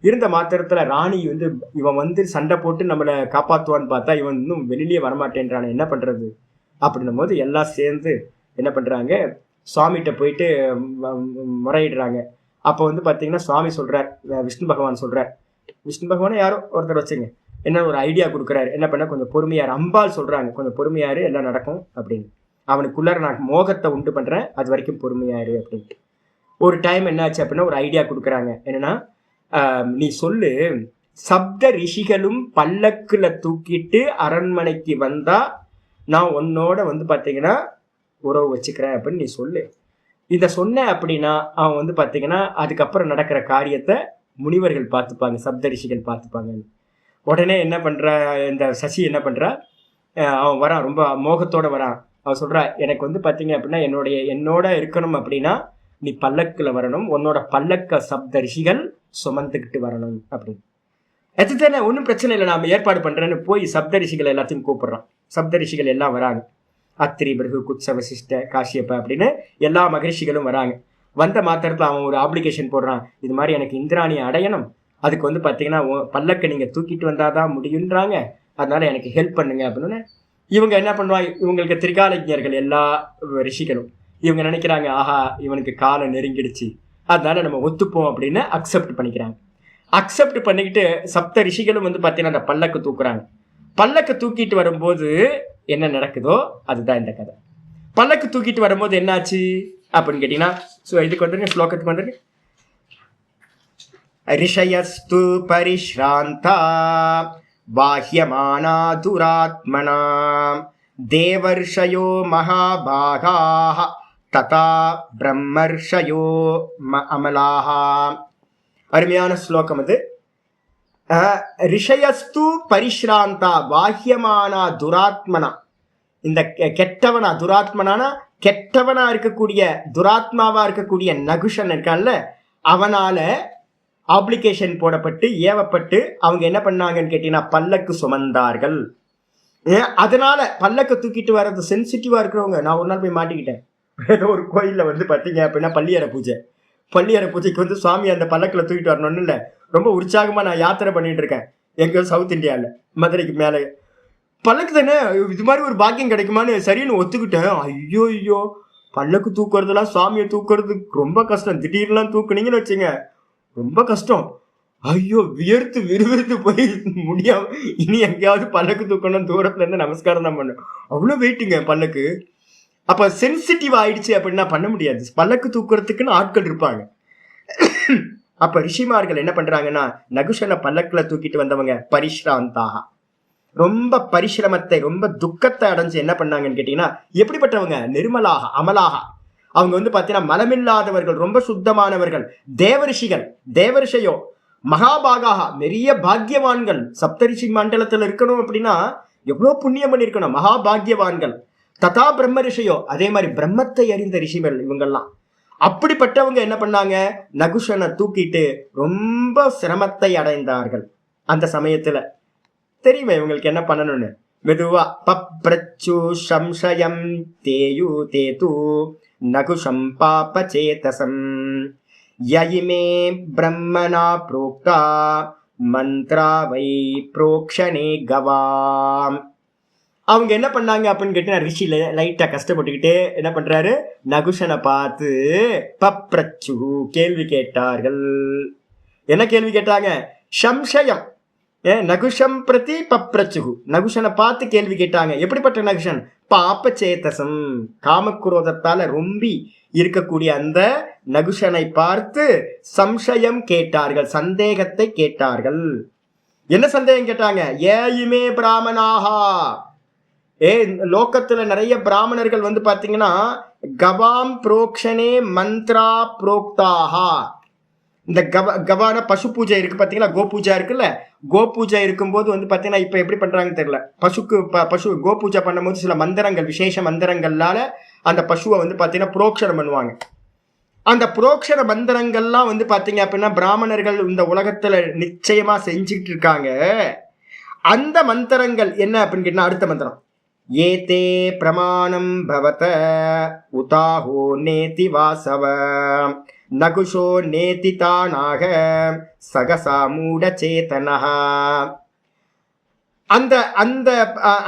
இருந்த மாத்திரத்துல ராணி வந்து இவன் வந்து சண்டை போட்டு நம்மளை காப்பாற்றுவான்னு பார்த்தா இவன் இன்னும் வெளியிலேயே வரமாட்டேன்றான, என்ன பண்றது அப்படின்னும் போது எல்லாம் சேர்ந்து என்ன பண்றாங்க, சுவாமிகிட்ட போயிட்டு முறையிடுறாங்க. அப்போ வந்து பார்த்தீங்கன்னா சுவாமி சொல்றார், விஷ்ணு பகவான் சொல்றார், விஷ்ணு பகவானை யாரோ ஒருத்தர் வச்சுங்க, என்ன ஒரு ஐடியா கொடுக்குறாரு, என்ன பண்ண கொஞ்சம் பொறுமையாரு. அம்பாள் சொல்றாங்க கொஞ்சம் பொறுமையாரு, எல்லாம் நடக்கும் அப்படின்னு. அவனுக்குள்ளார நான் மோகத்தை உண்டு பண்றேன், அது வரைக்கும் பொறுமையாரு அப்படின்ட்டு. ஒரு டைம் என்னாச்சு அப்படின்னா ஒரு ஐடியா கொடுக்குறாங்க. என்னன்னா, நீ சொல்லு, சப்த ரிஷிகளும் பல்லக்குல தூக்கிட்டு அரண்மனைக்கு வந்தா நான் உன்னோட வந்து பார்த்தீங்கன்னா உறவு வச்சுக்கிறேன் அப்படின்னு நீ சொல்லு. இதை சொன்ன அப்படின்னா அவன் வந்து பார்த்தீங்கன்னா அதுக்கப்புறம் நடக்கிற காரியத்தை முனிவர்கள் பார்த்துப்பாங்க, சப்த ரிஷிகள் பார்த்துப்பாங்க. உடனே என்ன பண்ற, இந்த சசி என்ன பண்றா, அவன் வரான், ரொம்ப மோகத்தோட வரான். அவன் சொல்றா, எனக்கு வந்து பார்த்தீங்க அப்படின்னா என்னோட இருக்கணும் அப்படின்னா நீ பல்லக்குல வரணும், உன்னோட பல்லக்க சப்த ரிஷிகள் சுமந்துக்கிட்டு வரணும் அப்படின்னு. அதுதானே, ஒன்றும் பிரச்சனை இல்லை, நான் ஏற்பாடு பண்றேன்னு போய் சப்த ரிஷிகள் எல்லாத்தையும் கூப்பிடுறான். சப்த ரிஷிகள் எல்லாம் வராங்க. அத்திரி, பிருகு, குத்ச, வசிஷ்ட, காஷ்யப்ப அப்படின்னு எல்லா மகரிஷிகளும் வராங்க. வந்த மாத்திரத்தில் அவன் ஒரு அப்ளிகேஷன் போடுறான், இது மாதிரி எனக்கு இந்திராணியை அடையணும், அதுக்கு வந்து பார்த்தீங்கன்னா பல்லக்க நீங்கள் தூக்கிட்டு வந்தாதான் முடியுன்றாங்க, அதனால எனக்கு ஹெல்ப் பண்ணுங்க அப்படின்னு. இவங்க என்ன பண்ணுவாங்க, இவங்களுக்கு திரிகாலஜர்கள் எல்லா ரிஷிகளும் இவங்க நினைக்கிறாங்க, ஆஹா இவனுக்கு காலம் நெருங்கிடுச்சு, அதனால நம்ம ஒத்துப்போம் அப்படின்னு அக்செப்ட் பண்ணிக்கிறாங்க. அக்செப்ட் பண்ணிக்கிட்டு சப்த ரிஷிகளும் வந்து பார்த்தீங்கன்னா அந்த பல்லக்கு தூக்குறாங்க. பல்லக்கு தூக்கிட்டு வரும்போது என்ன நடக்குதோ அதுதான் இந்த கதை. பல்லக்கு தூக்கிட்டு வரும்போது என்னாச்சு அப்படின்னு கேட்டீங்கன்னா, இதுக்கு வந்துருங்க, ஸ்லோகத்துக்கு வந்துருங்க. ரிஷயஸ்து பரிஷ்ராந்தா பாஹ்யமானா துராத்மனா தேவர்ஷயோ மகாபாகாः ததா பிரம்மர்ஷயோ அமலாः அருமையான ஸ்லோகம் அது. ரிஷயஸ்து பரிஷ்ராந்தா பாஹ்யமானா துராத்மனா. இந்த கெட்டவனா, துராத்மனானா கெட்டவனா இருக்கக்கூடிய, துராத்மாவா இருக்கக்கூடிய நகுஷன் இருக்கான்ல, அவனால ஆப்ளிகேஷன் போடப்பட்டு ஏவப்பட்டு அவங்க என்ன பண்ணாங்கன்னு கேட்டீங்கன்னா பல்லக்கு சுமந்தார்கள். அதனால பல்லக்கு தூக்கிட்டு வர்றது சென்சிட்டிவா இருக்கிறவங்க. நான் ஒரு நாள் போய் மாட்டிக்கிட்டேன். ஏதோ ஒரு கோயில்ல வந்து பாத்தீங்க அப்படின்னா பள்ளியறை பூஜைக்கு வந்து சுவாமி அந்த பல்லக்குல தூக்கிட்டு வரணும்னு இல்லை, ரொம்ப உற்சாகமா நான் யாத்திரை பண்ணிட்டு இருக்கேன் எங்க சவுத் இந்தியாவில், மதுரைக்கு மேலே. பல்லக்கு தானே, இது மாதிரி ஒரு பாக்கியம் கிடைக்குமான்னு சரின்னு ஒத்துக்கிட்டேன். ஐயோ பல்லக்கு தூக்குறதுலாம், சுவாமியை தூக்குறது ரொம்ப கஷ்டம். திடீர்லாம் தூக்குனீங்கன்னு வச்சுங்க ரொம்ப கஷ்டம். ஐயோ வியர்த்து விறுவிறுத்து போய் முடியாம இனி எங்கேயாவது பல்லக்கு தூக்கணும், தூரத்துல இருந்து நமஸ்காரம் தான் பண்ணும். அவ்வளவு வெயிட்டுங்க பல்லக்கு. அப்ப சென்சிட்டிவ் ஆயிடுச்சு அப்படின்னா பண்ண முடியாது. பல்லக்கு தூக்குறதுக்குன்னு ஆட்கள் இருப்பாங்க. அப்ப ரிஷிமார்கள் என்ன பண்றாங்கன்னா நகுஷனை பல்லக்குல தூக்கிட்டு வந்தவங்க பரிஷ்ராந்தாக, ரொம்ப பரிசிரமத்தை, ரொம்ப துக்கத்தை அடைஞ்சு என்ன பண்ணாங்கன்னு கேட்டீங்கன்னா எப்படிப்பட்டவங்க, நிர்மலாக அமலாக. அவங்க வந்து பாத்தீங்கன்னா மலமில்லாதவர்கள், ரொம்ப சுத்தமானவர்கள், தேவரிஷிகள், தேவரிஷையோ மகாபாகாக, நிறைய பாக்யவான்கள். சப்தரிஷி மண்டலத்துல இருக்கணும் அப்படின்னா எவ்வளவு புண்ணியம் பண்ணிருக்கணும், மகாபாகியவான்கள். ததா பிரம்ம ரிஷியோ, அதே மாதிரி பிரம்மத்தை அறிந்த ரிஷிகள் இவங்கெல்லாம். அப்படிப்பட்டவங்க என்ன பண்ணாங்க, நகுஷனை தூக்கிட்டு ரொம்ப சிரமத்தை அடைந்தார்கள். அந்த சமயத்துல தெரியுமே இவங்களுக்கு என்ன பண்ணணும்னு. மெதுவா பப்ரச்சு சம்சயம் தேயு தேது நகுஷம் பாப சேதசம் யயிமே பிரம்மனா புரோக்தா மந்த்ரா வை புரோக்ஷனே கவாம். அவங்க என்ன பண்ணாங்க அப்படின்னு கேட்டீங்கன்னா ரிஷி லைட்டா கஷ்டப்பட்டுக்கிட்டே என்ன பண்றாரு, நகுஷனை பார்த்து பப்ரச்சு கேள்வி கேட்டார்கள். என்ன கேள்வி கேட்டாங்க, சம்சயம், நகுஷம் பிரதி பப்ரச்சுகு, நகுஷனை பார்த்து கேள்வி கேட்டாங்க. எப்படிப்பட்ட நகுஷன், பாப்ப சேதசம், காமக்குரோதத்தால ரொம்பி இருக்கக்கூடிய அந்த நகுஷனை பார்த்து சம்சயம் கேட்டார்கள், சந்தேகத்தை கேட்டார்கள். என்ன சந்தேகம் கேட்டாங்க, ஏயுமே பிராமணாகா, லோக்கத்துல நிறைய பிராமணர்கள் வந்து பாத்தீங்கன்னா கவாம் புரோக்ஷனே மந்த்ரா புரோக்தாகா. இந்த கவான பசு பூஜை இருக்கு பாத்தீங்களா, கோ பூஜா இருக்குல்ல, கோ பூஜை இருக்கும்போது வந்து பாத்தீங்கன்னா இப்ப எப்படி பண்றாங்கன்னு தெரியல, பசு கோ பூஜை பண்ணும்போது சில மந்திரங்கள், விசேஷ மந்திரங்களால அந்த பசுவை வந்து பாத்தீங்கன்னா புரோக்ஷனம் பண்ணுவாங்க. அந்த புரோக்ஷண மந்திரங்கள்லாம் வந்து பாத்தீங்க அப்படின்னா பிராமணர்கள் இந்த உலகத்துல நிச்சயமா செஞ்சுட்டு இருக்காங்க. அந்த மந்திரங்கள் என்ன அப்படின்னு கேட்டா அடுத்த மந்திரம், ஏதே பிரமாணம் பவத உதாஹோ நேதி வாசவ நகுஷோ நேதி தானாக சகசா மூட சேதனஹ. அந்த அந்த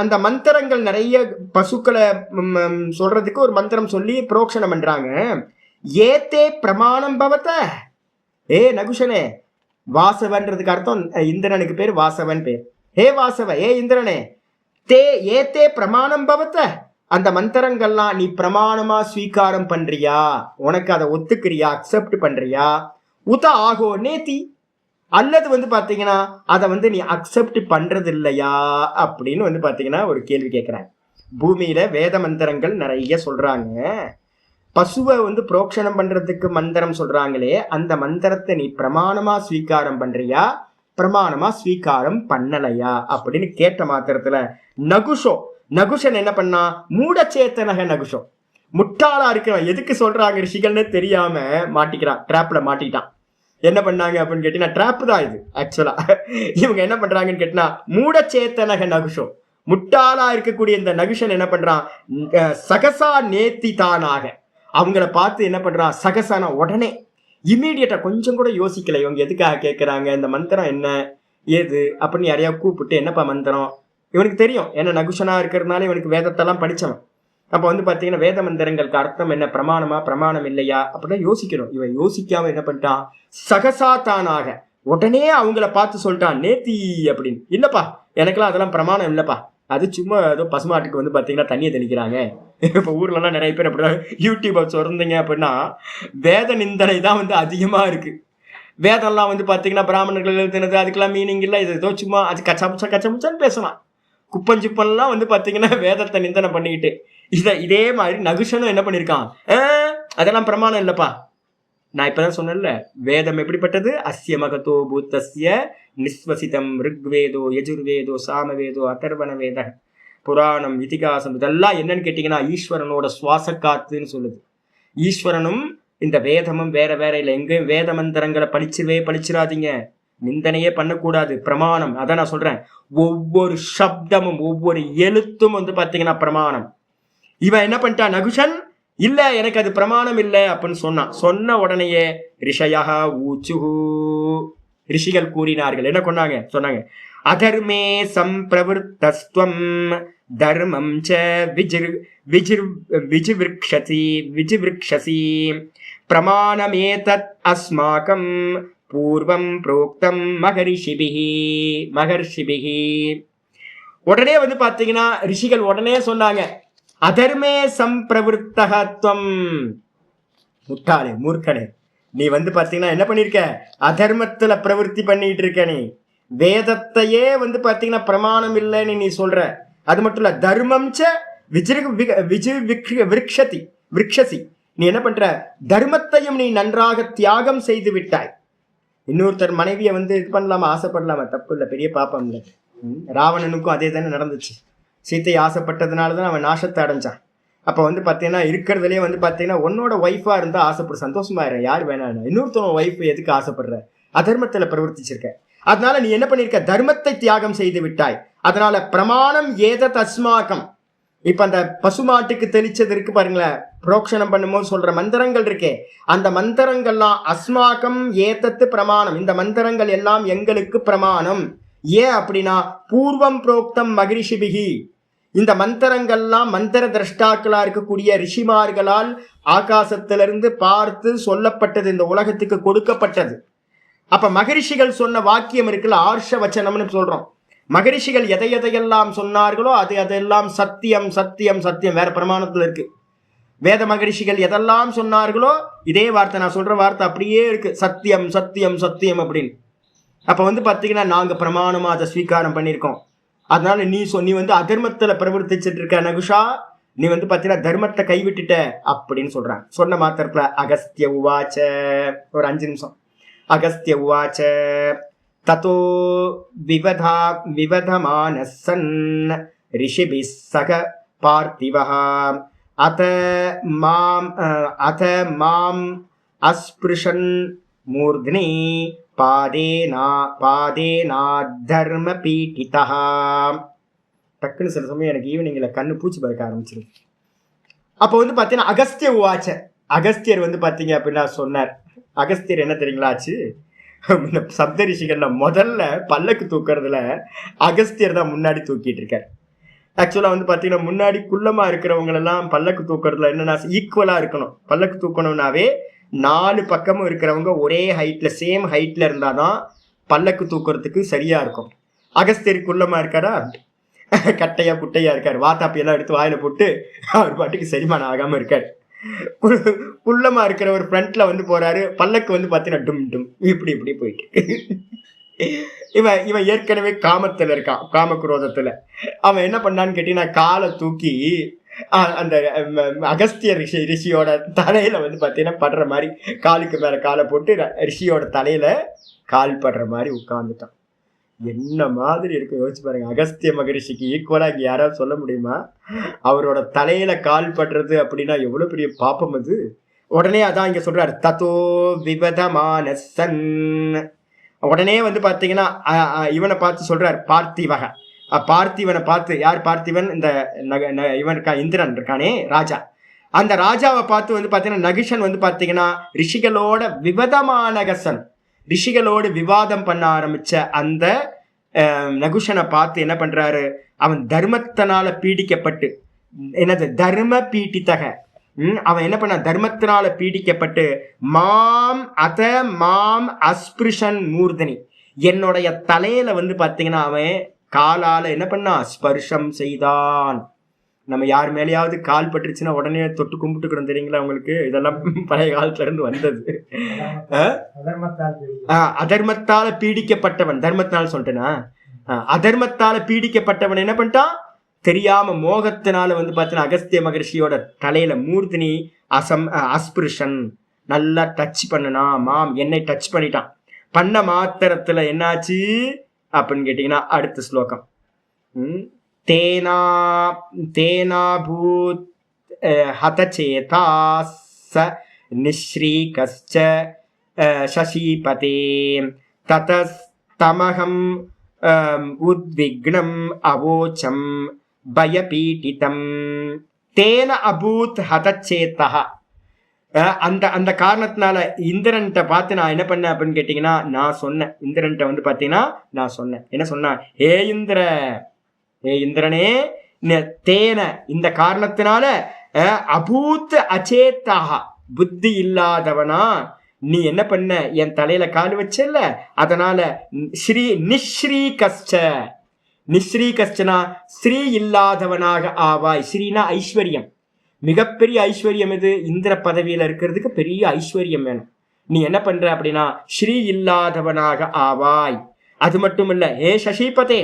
அந்த மந்திரங்கள் நிறைய பசுக்களை சொல்றதுக்கு ஒரு மந்திரம் சொல்லி புரோக்ஷணம் பண்றாங்க. ஏதே பிரமாணம் பவத, நகுஷனே, வாசவன்றதுக்கு அர்த்தம் இந்திரனுக்கு பேர் வாசவன் பேர். ஹே வாசவ, இந்திரனே, தே ஏதே பிரமாணம் பவத்த, அந்த மந்திரங்கள்லாம் நீ பிரமாணமா ஸ்வீகாரம் பண்றியா, உனக்கு அதை ஒத்துக்கிறியா, அக்செப்ட் பண்றியா, உத ஆகோ நேதி, அல்லது வந்து பாத்தீங்கன்னா அதை வந்து நீ அக்செப்ட் பண்றது இல்லையா அப்படின்னு வந்து பாத்தீங்கன்னா ஒரு கேள்வி கேட்கிறேன். பூமியில வேத மந்திரங்கள் நிறைய சொல்றாங்க, பசுவை வந்து புரோக்ஷணம் பண்றதுக்கு மந்திரம் சொல்றாங்களே, அந்த மந்திரத்தை நீ பிரமாணமா ஸ்வீகாரம் பண்றியா, பிரமாணமா ஸ்வீகாரம் பண்ணலையா அப்படின்னு கேட்ட மாத்திரத்துல நகுஷன் என்ன பண்ணா, மூடச்சேத்தனக நகுஷம், முட்டாளா இருக்கிறவன், எதுக்கு சொல்றாங்க ரிஷிகள்னு தெரியாம மாட்டிக்கிறான், டிராப்ல மாட்டிக்கிட்டான். என்ன பண்ணாங்க அப்படின்னு கேட்டீங்கன்னா டிராப் தான் இது ஆக்சுவலா. இவங்க என்ன பண்றாங்கன்னு கேட்டீங்கன்னா மூடச்சேத்தனக நகுஷம், முட்டாளா இருக்கக்கூடிய இந்த நகுஷன் என்ன பண்றான், சகசா நேத்தி தானாக அவங்கள பார்த்து என்ன பண்றான், சகசான உடனே இமீடியட்டா, கொஞ்சம் கூட யோசிக்கல இவங்க எதுக்காக கேட்கறாங்க, இந்த மந்திரம் என்ன ஏது அப்படின்னு யாரையா கூப்பிட்டு என்னப்பா மந்திரம், இவனுக்கு தெரியும் ஏன்னா நகுஷனா இருக்கிறதுனால இவனுக்கு வேதத்தெல்லாம் படிச்சவன். அப்ப வந்து பாத்தீங்கன்னா வேத மந்திரங்களுக்கு அர்த்தம் என்ன, பிரமாணமா பிரமாணம் இல்லையா அப்படின்னா யோசிக்கணும். இவன் யோசிக்காம என்ன பண்ணிட்டான், சகசாத்தானாக உடனே அவங்கள பார்த்து சொல்லிட்டான் நேத்தி அப்படின்னு. இல்லப்பா எனக்கெல்லாம் அதெல்லாம் பிரமாணம் இல்லப்பா, அது சும்மா ஏதோ பசுமாட்டுக்கு வந்து பாத்தீங்கன்னா தண்ணியை தெளிக்கிறாங்க. இப்ப ஊர்ல நிறைய பேர் அப்படிதான் யூடியூப சொல்றீங்க அப்படின்னா வேத நிந்தனை தான் வந்து அதிகமா இருக்கு. வேதம்லாம் வந்து பாத்தீங்கன்னா பிராமணர்கள் எழுதுனது, அதுக்கெல்லாம் மீனிங் இல்லை, இது ஏதோ சும்மா அது கச்சமுச்சான்னு பேசலாம். குப்பஞ்சுப்பெல்லாம் வந்து பாத்தீங்கன்னா வேதத்தை நிந்தனை பண்ணிக்கிட்டு இதே மாதிரி நகுஷனும் என்ன பண்ணிருக்கான், அதெல்லாம் பிரமாணம் இல்லப்பா, நான் இப்பதான் சொன்னேன்ல, வேதம் எப்படிப்பட்டது? அஸ்ய மகதோ பூத்தஸ்ய நிஸ்வசிதம் ரிக்வேதோ யஜுர்வேதோ சாமவேதோ அதர்வண வேத புராணம் இதிகாசம், இதெல்லாம் என்னன்னு கேட்டீங்கன்னா ஈஸ்வரனோட சுவாச காத்துன்னு சொல்லுது. ஈஸ்வரனும் இந்த வேதமும் வேற வேற இல்லை. எங்கேயும் வேத மந்திரங்களை படிச்சிடாதீங்க, நிந்தனையே பண்ணக்கூடாது. பிரமாணம், அதான் நான் சொல்றேன், ஒவ்வொரு சப்தமும் ஒவ்வொரு எழுத்தும் வந்து பாத்தீங்கன்னா பிரமாணம். இவன் என்ன பண்ணிட்டான் நகுஷன், இல்ல எனக்கு அது பிரமாணம் இல்லை அப்படின்னு சொன்ன உடனேயே ரிஷயா ஊச்சுஹு, ரிஷிகள் கூறினார்கள். என்ன சொன்னாங்க, அதர்மே சம்பிரவருத்தஸ்துவம் தர்மம் ச விஜிவிருக்ஷசி பிரமாணமேதத் அஸ்மாகம் பூர்வம் புரோக்தம் மகர்ஷிபிஹி. உடனே வந்து பாத்தீங்கன்னா ரிஷிகள் உடனே சொன்னாங்க, அதர்மே சம்பிரவருத்தகத்வம். முட்டாளே, மூர்க்கனே, நீ வந்து பாத்தீங்கன்னா என்ன பண்ணிருக்க? அதர்மத்துல பிரவருத்தி பண்ணிட்டு இருக்க. நீ வேதத்தையே வந்து பாத்தீங்கன்னா பிரமாணம் இல்லைன்னு நீ சொல்ற. அது மட்டும் இல்ல, தர்மம் விருக்ஷசி, நீ என்ன பண்ற? தர்மத்தையும் நீ நன்றாக தியாகம் செய்து விட்டாய். இன்னொருத்தர் மனைவியை வந்து இது பண்ணலாமா, ஆசைப்படலாமா? தப்பு இல்லை, பெரிய பாப்பம் இல்லை. ராவணனுக்கும் அதே தானே நடந்துச்சு. சீத்தை ஆசைப்பட்டதுனாலதான் அவன் நாசத்தை அடைஞ்சான். அப்ப வந்து பாத்தீங்கன்னா இருக்கிறதுலயே வந்து பாத்தீங்கன்னா உன்னோட ஒய்ஃபா இருந்தா ஆசைப்படு, சந்தோஷமா இரு, யார் வேணாம். இன்னொருத்தவங்க ஒய்ஃப் எதுக்கு ஆசைப்படுற? அதர்மத்துல பிரவர்த்திச்சிருக்க. அதனால நீ என்ன பண்ணிருக்க? தர்மத்தை தியாகம் செய்து விட்டாய். அதனால பிரமாணம் ஏதத் அஸ்மாகம். இப்ப அந்த பசுமாட்டுக்கு தெளிச்சது இருக்கு பாருங்களேன், புரோக்ஷணம் பண்ணும்போது சொல்ற மந்திரங்கள் இருக்கே, அந்த மந்திரங்கள்லாம் அஸ்மாகம் ஏதத்து பிரமாணம். இந்த மந்திரங்கள் எல்லாம் எங்களுக்கு பிரமாணம். ஏன் அப்படின்னா பூர்வம் புரோக்தம் மகரிஷிபிகி, இந்த மந்திரங்கள்லாம் மந்திர திரஷ்டாக்களா இருக்கக்கூடிய ரிஷிமார்களால் ஆகாசத்திலிருந்து பார்த்து சொல்லப்பட்டது, இந்த உலகத்துக்கு கொடுக்கப்பட்டது. அப்ப மகரிஷிகள் சொன்ன வாக்கியம் இருக்குல்ல, ஆர்ஷ வச்சனம்னு சொல்றோம். மகரிஷிகள் எதையெல்லாம் சொன்னார்களோ அதெல்லாம் சத்தியம் சத்தியம் சத்தியம். வேற பிரமாணத்துல இருக்கு. வேத மகரிஷிகள் எதெல்லாம் சொன்னார்களோ இதே வார்த்தை, நான் சொல்ற வார்த்தை அப்படியே இருக்கு, சத்தியம் சத்தியம் சத்தியம் அப்படின்னு. அப்ப வந்து பாத்தீங்கன்னா நாங்க பிரமாணமா அதை ஸ்வீகாரம் பண்ணியிருக்கோம். அதனால நீ வந்து அதர்மத்துல பிரவர்த்திச்சுட்டு இருக்க நகுஷா, நீ வந்து பாத்தீங்கன்னா தர்மத்தை கைவிட்டுட்ட அப்படின்னு சொல்றாங்க. சொன்ன மாத்திரத்துல அகஸ்திய உவாச்ச, ஒரு 5 நிமிஷம். அகஸ்திய உவாச்ச ததோ விவதமானசன் ரிஷிபிஸ் சக பார்த்திவஹ அத மாம் அஸ்பிருஷன் மூர்த்னி பாதேனா தர்ம பீட்டிதா. டக்குன்னு சில சமயம் எனக்கு ஈவினிங்ல கண்ணு பூச்சி பறக்க ஆரம்பிச்சிருக்கு. அப்போ வந்து பாத்தீங்கன்னா அகஸ்திய உவாச்ச, அகஸ்தியர் வந்து பாத்தீங்க அப்படின்னா சொன்னார். அகஸ்தியர் என்ன தெரியுங்களா ஆச்சு? சப்த ரிஷிகள்ல முதல்ல பல்லக்கு தூக்குறதுல அகஸ்தியர் தான் முன்னாடி தூக்கிட்டு இருக்காரு. ஆக்சுவலா வந்து பாத்தீங்கன்னா முன்னாடி குள்ளமா இருக்கிறவங்க எல்லாம் பல்லக்கு தூக்குறதுல என்னன்னா ஈக்குவலா இருக்கணும். பல்லக்கு தூக்கணும்னாவே 4 பக்கமும் இருக்கிறவங்க ஒரே ஹைட்ல, சேம் ஹைட்ல இருந்தாதான் பல்லக்கு தூக்குறதுக்கு சரியா இருக்கும். அகஸ்தியர் குள்ளமா இருக்காரா, கட்டையா குட்டையா இருக்காரு, வாத்தாப்பி எல்லாம் எடுத்து வாயில போட்டு அவர் பாட்டுக்கு செரிமானம் ஆகாம இருக்காரு. குள்ளமா இருக்கிற ஒரு ஃப்ரண்ட்ல வந்து போறாரு, பல்லக்கு வந்து பாத்தீங்கன்னா டும் டும் இப்படி போயிட்டு. இவன் ஏற்கனவே காமத்துல இருக்கான், காமக்ரோதத்துல. அவன் என்ன பண்ணான்னு கேட்டீங்கன்னா காலை தூக்கி அந்த அகஸ்திய ரிஷியோட தலையில வந்து பாத்தீங்கன்னா படுற மாதிரி, காலுக்கு மேல காலை போட்டு ரிஷியோட தலையில கால் படுற மாதிரி உட்கார்ந்துட்டான். என்ன மாதிரி இருக்கு யோசிச்சு பாருங்க. அகஸ்திய மகரிஷிக்கு ஈக்குவலா இங்க யாராவது சொல்ல முடியுமா? அவரோட தலையில கால் படுறது அப்படின்னா எவ்வளவு பெரிய பாப்பம் அது. உடனே அதான் இங்க சொல்றாரு, ததோ விவதமானசன். உடனே வந்து பாத்தீங்கன்னா இவனை பார்த்து சொல்றார், பார்த்திவக. பார்த்திவனை பார்த்து, யார் பார்த்திவன்? இந்த இவன் இருக்கா, இந்திரன் இருக்கானே ராஜா, அந்த ராஜாவை பார்த்து வந்து பாத்தீங்கன்னா நகிஷன் வந்து பாத்தீங்கன்னா ரிஷிகளோட விவதமானகசன், ரிஷிகளோடு விவாதம் பண்ண ஆரம்பிச்ச அந்த நகுஷனை பார்த்து என்ன பண்றாரு? அவன் தர்மத்தினால பீடிக்கப்பட்டு, என்னது தர்ம பீட்டித்தக, அவன் என்ன பண்ண? தர்மத்தினால பீடிக்கப்பட்டு மாம் அஸ்பிருஷன் மூர்தனி, என்னுடைய தலையில வந்து பாத்தீங்கன்னா அவன் காலால என்ன பண்ணா? ஸ்பர்ஷம் செய்தான். நம்ம யார் மேலேயாவது கால் பட்டுருச்சுன்னா உடனே தொட்டு கும்பிட்டுக்கணும், தெரியுங்களா உங்களுக்கு? இதெல்லாம் பழைய காலத்துல இருந்து வந்தது. அதர்மத்தால பீடிக்கப்பட்டவன், தர்மத்தினால சொல்லிட்டேனா, அதர்மத்தால பீடிக்கப்பட்டவன் என்ன பண்ணிட்டான்? தெரியாம மோகத்தினால வந்து பார்த்தீங்கன்னா அகஸ்திய மகர்ஷியோட தலையில மூர்த்தினி அஸ்பிருஷன், நல்லா டச் பண்ணுனா மாம் என்னை டச் பண்ணிட்டான். பண்ண மாத்திரத்துல என்னாச்சு அப்படின்னு கேட்டீங்கன்னா அடுத்த ஸ்லோகம் தேனா தேனாபூத் ஹதச்சேதா ச நிஸ்ரீகஸ்ச சசிபதே ததஸ்தமகம் உத்விக்னம் அவோச்சம் பயபீட்டிதம் தேன அபூத் ஹதச்சேதா. அந்த அந்த காரணத்தினால இந்திரன்ட்ட பார்த்து நான் என்ன பண்ணேன் அப்படின்னு கேட்டீங்கன்னா நான் சொன்னேன். இந்திரன்ட்ட வந்து பார்த்தீங்கன்னா நான் சொன்னேன். என்ன சொன்னேன்? ஏ இந்திரனே தேன இந்த காரணத்தினால அபூத் அச்சேதாக புத்தி இல்லாதவனா நீ என்ன பண்ண என் தலையில கால் வச்சல்ல, அதனால நிஸ்ரீ கஷ்டனா ஸ்ரீ இல்லாதவனாக ஆவாய். ஸ்ரீனா ஐஸ்வர்யம், மிகப்பெரிய ஐஸ்வர்யம். இது இந்திர பதவியில இருக்கிறதுக்கு பெரிய ஐஸ்வர்யம் வேணும். நீ என்ன பண்ற அப்படின்னா ஸ்ரீ இல்லாதவனாக ஆவாய். அது மட்டும் இல்ல, ஏ சசிபதே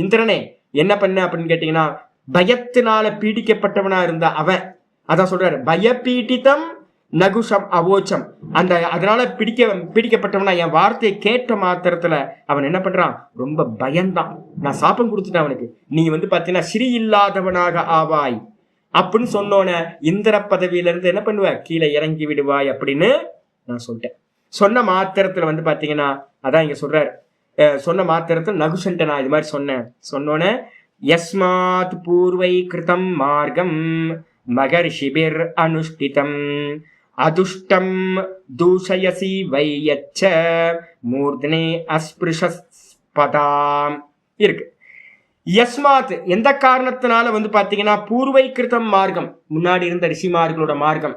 இந்திரனே என்ன பண்ண அப்படின்னு கேட்டீங்கன்னா பயத்தினால பீடிக்கப்பட்டவனா இருந்தா அவன், அதான் சொல்றாரு பயபீட்டிதம் நகுஷம் அவோச்சம். அதனால பிடிக்கப்பட்டவனா என் வார்த்தையை கேட்ட மாத்திரத்துல அவன் என்ன பண்றான், ரொம்ப பயந்தான். நான் சாபம் கொடுத்துட்டேன் அவனுக்கு. நீ வந்து பாத்தீங்கன்னா ஸ்ரீ இல்லாதவனாக ஆவாய் அப்படின்னு சொன்னோன இந்திர பதவியில இருந்து என்ன பண்ணுவ, கீழே இறங்கி விடுவாய் அப்படின்னு நான் சொல்லிட்டேன். சொன்ன மாத்திரத்துல வந்து பாத்தீங்கன்னா அதான் இங்க சொல்றாரு, சொன்ன மாத்திரத்தில் நகுஷன்ட்ட நான் இது மாதிரி சொன்னோன்னே யஸ்மாத் பூர்வை கிருதம் மார்க்கம் மகர்ஷிபிர் அனுஷ்டிதம் அதுஷ்டம் தூஷயசி வையச்ச மூர்தனே அஸ்பிருஷஸ்பதாம் இருக்கு. யஸ்மாத் எந்த காரணத்தினால வந்து பாத்தீங்கன்னா பூர்வை கிருதம் மார்க்கம் முன்னாடி இருந்த ரிஷிமார்களோட மார்க்கம்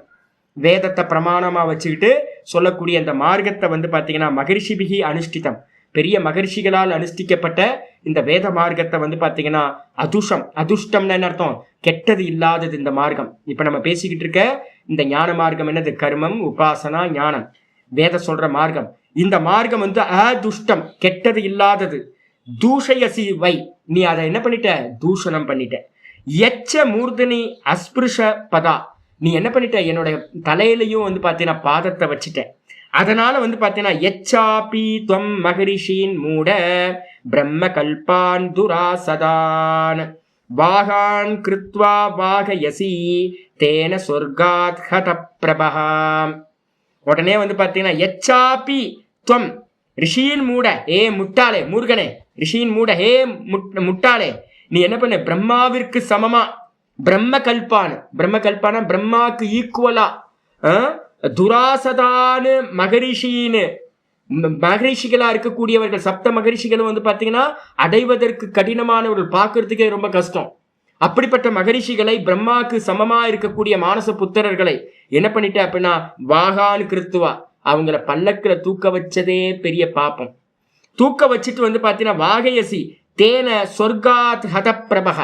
வேதத்தை பிரமாணமா வச்சுக்கிட்டு சொல்லக்கூடிய அந்த மார்க்கத்தை வந்து பாத்தீங்கன்னா மகர்ஷிபிகி அனுஷ்டிதம் பெரிய மகர்ஷிகளால் அனுஷ்டிக்கப்பட்ட இந்த வேத மார்க்கத்தை வந்து பாத்தீங்கன்னா அதுஷ்டம்னு என்ன அர்த்தம், கெட்டது இல்லாதது இந்த மார்க்கம். இப்ப நம்ம பேசிக்கிட்டு இருக்க இந்த ஞான மார்க்கம் என்னது, கர்மம் உபாசனா ஞானம் வேத சொல்ற மார்க்கம். இந்த மார்க்கம் வந்து அதுஷ்டம் கெட்டது இல்லாதது. தூஷயசி வை நீ அதை என்ன பண்ணிட்ட, தூஷணம் பண்ணிட்ட. எச்ச மூர்தனி அஸ்பிருஷ பதா நீ என்ன பண்ணிட்ட, என்னோட தலையிலையும் வந்து பாத்தீங்கன்னா பாதத்தை வச்சுட்ட. அதனால வந்து பாத்தீங்கன்னா எச்சாபி துவம் மகரிஷின் மூட பிரம்ம கல்பான் துராசதான் வாகான் கிருத்வா வாகயசி தேன சொர்காத் ஹத பிரபஹா. உடனே வந்து பாத்தீங்கன்னா எச்சாபி துவம் ரிஷியின் மூட ஏ முட்டாளே மூர்கனே, ரிஷியின் மூட ஹே முட்டாளே நீ என்ன பண்ண, பிரம்மாவிற்கு சமமா பிரம்ம கல்பான பிரம்மாக்கு ஈக்குவலா துராசதானு மகரிஷிகளா இருக்கக்கூடியவர்கள் சப்த மகரிஷிகளும் வந்து பாத்தீங்கன்னா அடைவதற்கு கடினமானவர்கள், பார்க்கறதுக்கே ரொம்ப கஷ்டம். அப்படிப்பட்ட மகரிஷிகளை பிரம்மாக்கு சமமா இருக்கக்கூடிய மானச புத்திரர்களை என்ன பண்ணிட்ட அப்படின்னா வாகான் கிருத்துவா அவங்கள பல்லக்குல தூக்க வச்சதே பெரிய பாப்பம். தூக்க வச்சுட்டு வந்து பாத்தீங்கன்னா வாகயசி தேன சொர்காத் ஹத பிரபக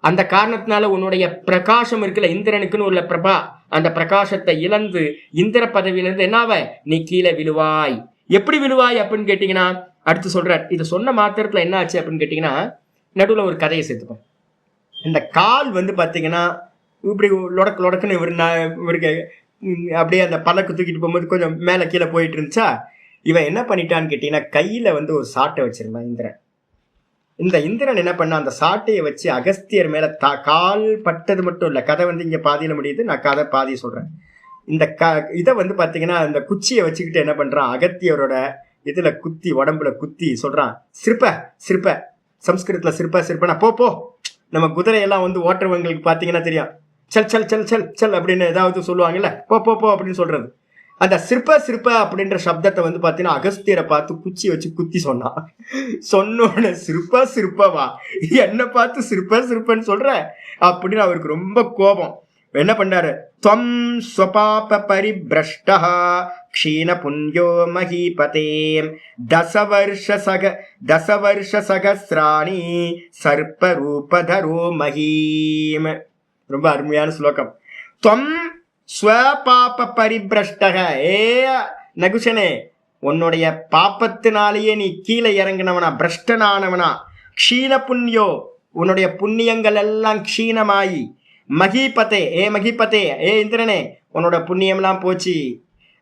அந்த காரணத்தினால உன்னுடைய பிரகாசம் இருக்குல்ல, இந்திரனுக்குன்னு உள்ள பிரபா அந்த பிரகாசத்தை இழந்து இந்திர பதவியிலிருந்து என்னாவ நீ கீழே விழுவாய். எப்படி விழுவாய் அப்படின்னு கேட்டீங்கன்னா அடுத்து சொல்றார். இது சொன்ன மாத்திரத்துல என்ன ஆச்சு அப்படின்னு கேட்டீங்கன்னா நடுவில் ஒரு கதையை சேர்த்துப்போம். இந்த கால் வந்து பாத்தீங்கன்னா இப்படி லொடக்குன்னு இவருக்கு அப்படியே அந்த பல்லக்கு தூக்கிட்டு போகும்போது கொஞ்சம் மேலே கீழே போயிட்டு இருந்துச்சா, இவன் என்ன பண்ணிட்டான்னு கேட்டீங்கன்னா கையில வந்து ஒரு சாட்டை வச்சிருந்தான் இந்திரன். இந்த இந்திரன் என்ன பண்ண, அந்த சாட்டையை வச்சு அகஸ்தியர் மேல கால் பட்டது மட்டும் இல்ல, கதை வந்து இங்க பாதியில முடியுது, நான் கதை பாதி சொல்றேன். இந்த இதை வந்து பாத்தீங்கன்னா இந்த குச்சியை வச்சுக்கிட்டு என்ன பண்றான், அகத்தியரோட இதுல குத்தி உடம்புல குத்தி சொல்றான் சிற்ப சம்ஸ்கிருதத்துல சிற்பனா போ நம்ம குதிரையெல்லாம் வந்து ஓட்டுறவங்களுக்கு பாத்தீங்கன்னா தெரியும், சல் சல் சல் சல் சல் அப்படின்னு ஏதாவது சொல்லுவாங்கல்ல, போ அப்படின்னு சொல்றது. அந்த சிற்ப அப்படின்ற சப்தத்தை வந்து பாத்தீங்கன்னா அகஸ்தியரை பார்த்து குச்சி வச்சு குத்தி சொன்னோட சிற்பவா என்ன பார்த்து சிற்பன்னு சொல்ற அப்படின்னு அவருக்கு ரொம்ப கோபம். என்ன பண்ணாரு, துவம் ஸ்வபாப பரிப்ரஷ்டா க்ஷீண புண்ணியோ மஹீபதே தசவர்ஷ சகஸ்ராணி சர்ப்ப ரூபதரோ மஹீம். ரொம்ப அருமையான ஸ்லோகம். துவம் ஸ்வபாப பரிப்ரஷ்டக ஏ நகுஷனே உன்னுடைய பாப்பத்தினாலேயே நீ கீழே இறங்கினவனா, பிரஷ்டனானவனா. க்ஷீண புண்ணியோ உன்னுடைய புண்ணியங்கள் எல்லாம் க்ஷீணமாயி. மகிபதே ஏ இந்திரனே உன்னோட புண்ணியம்லாம் போச்சு,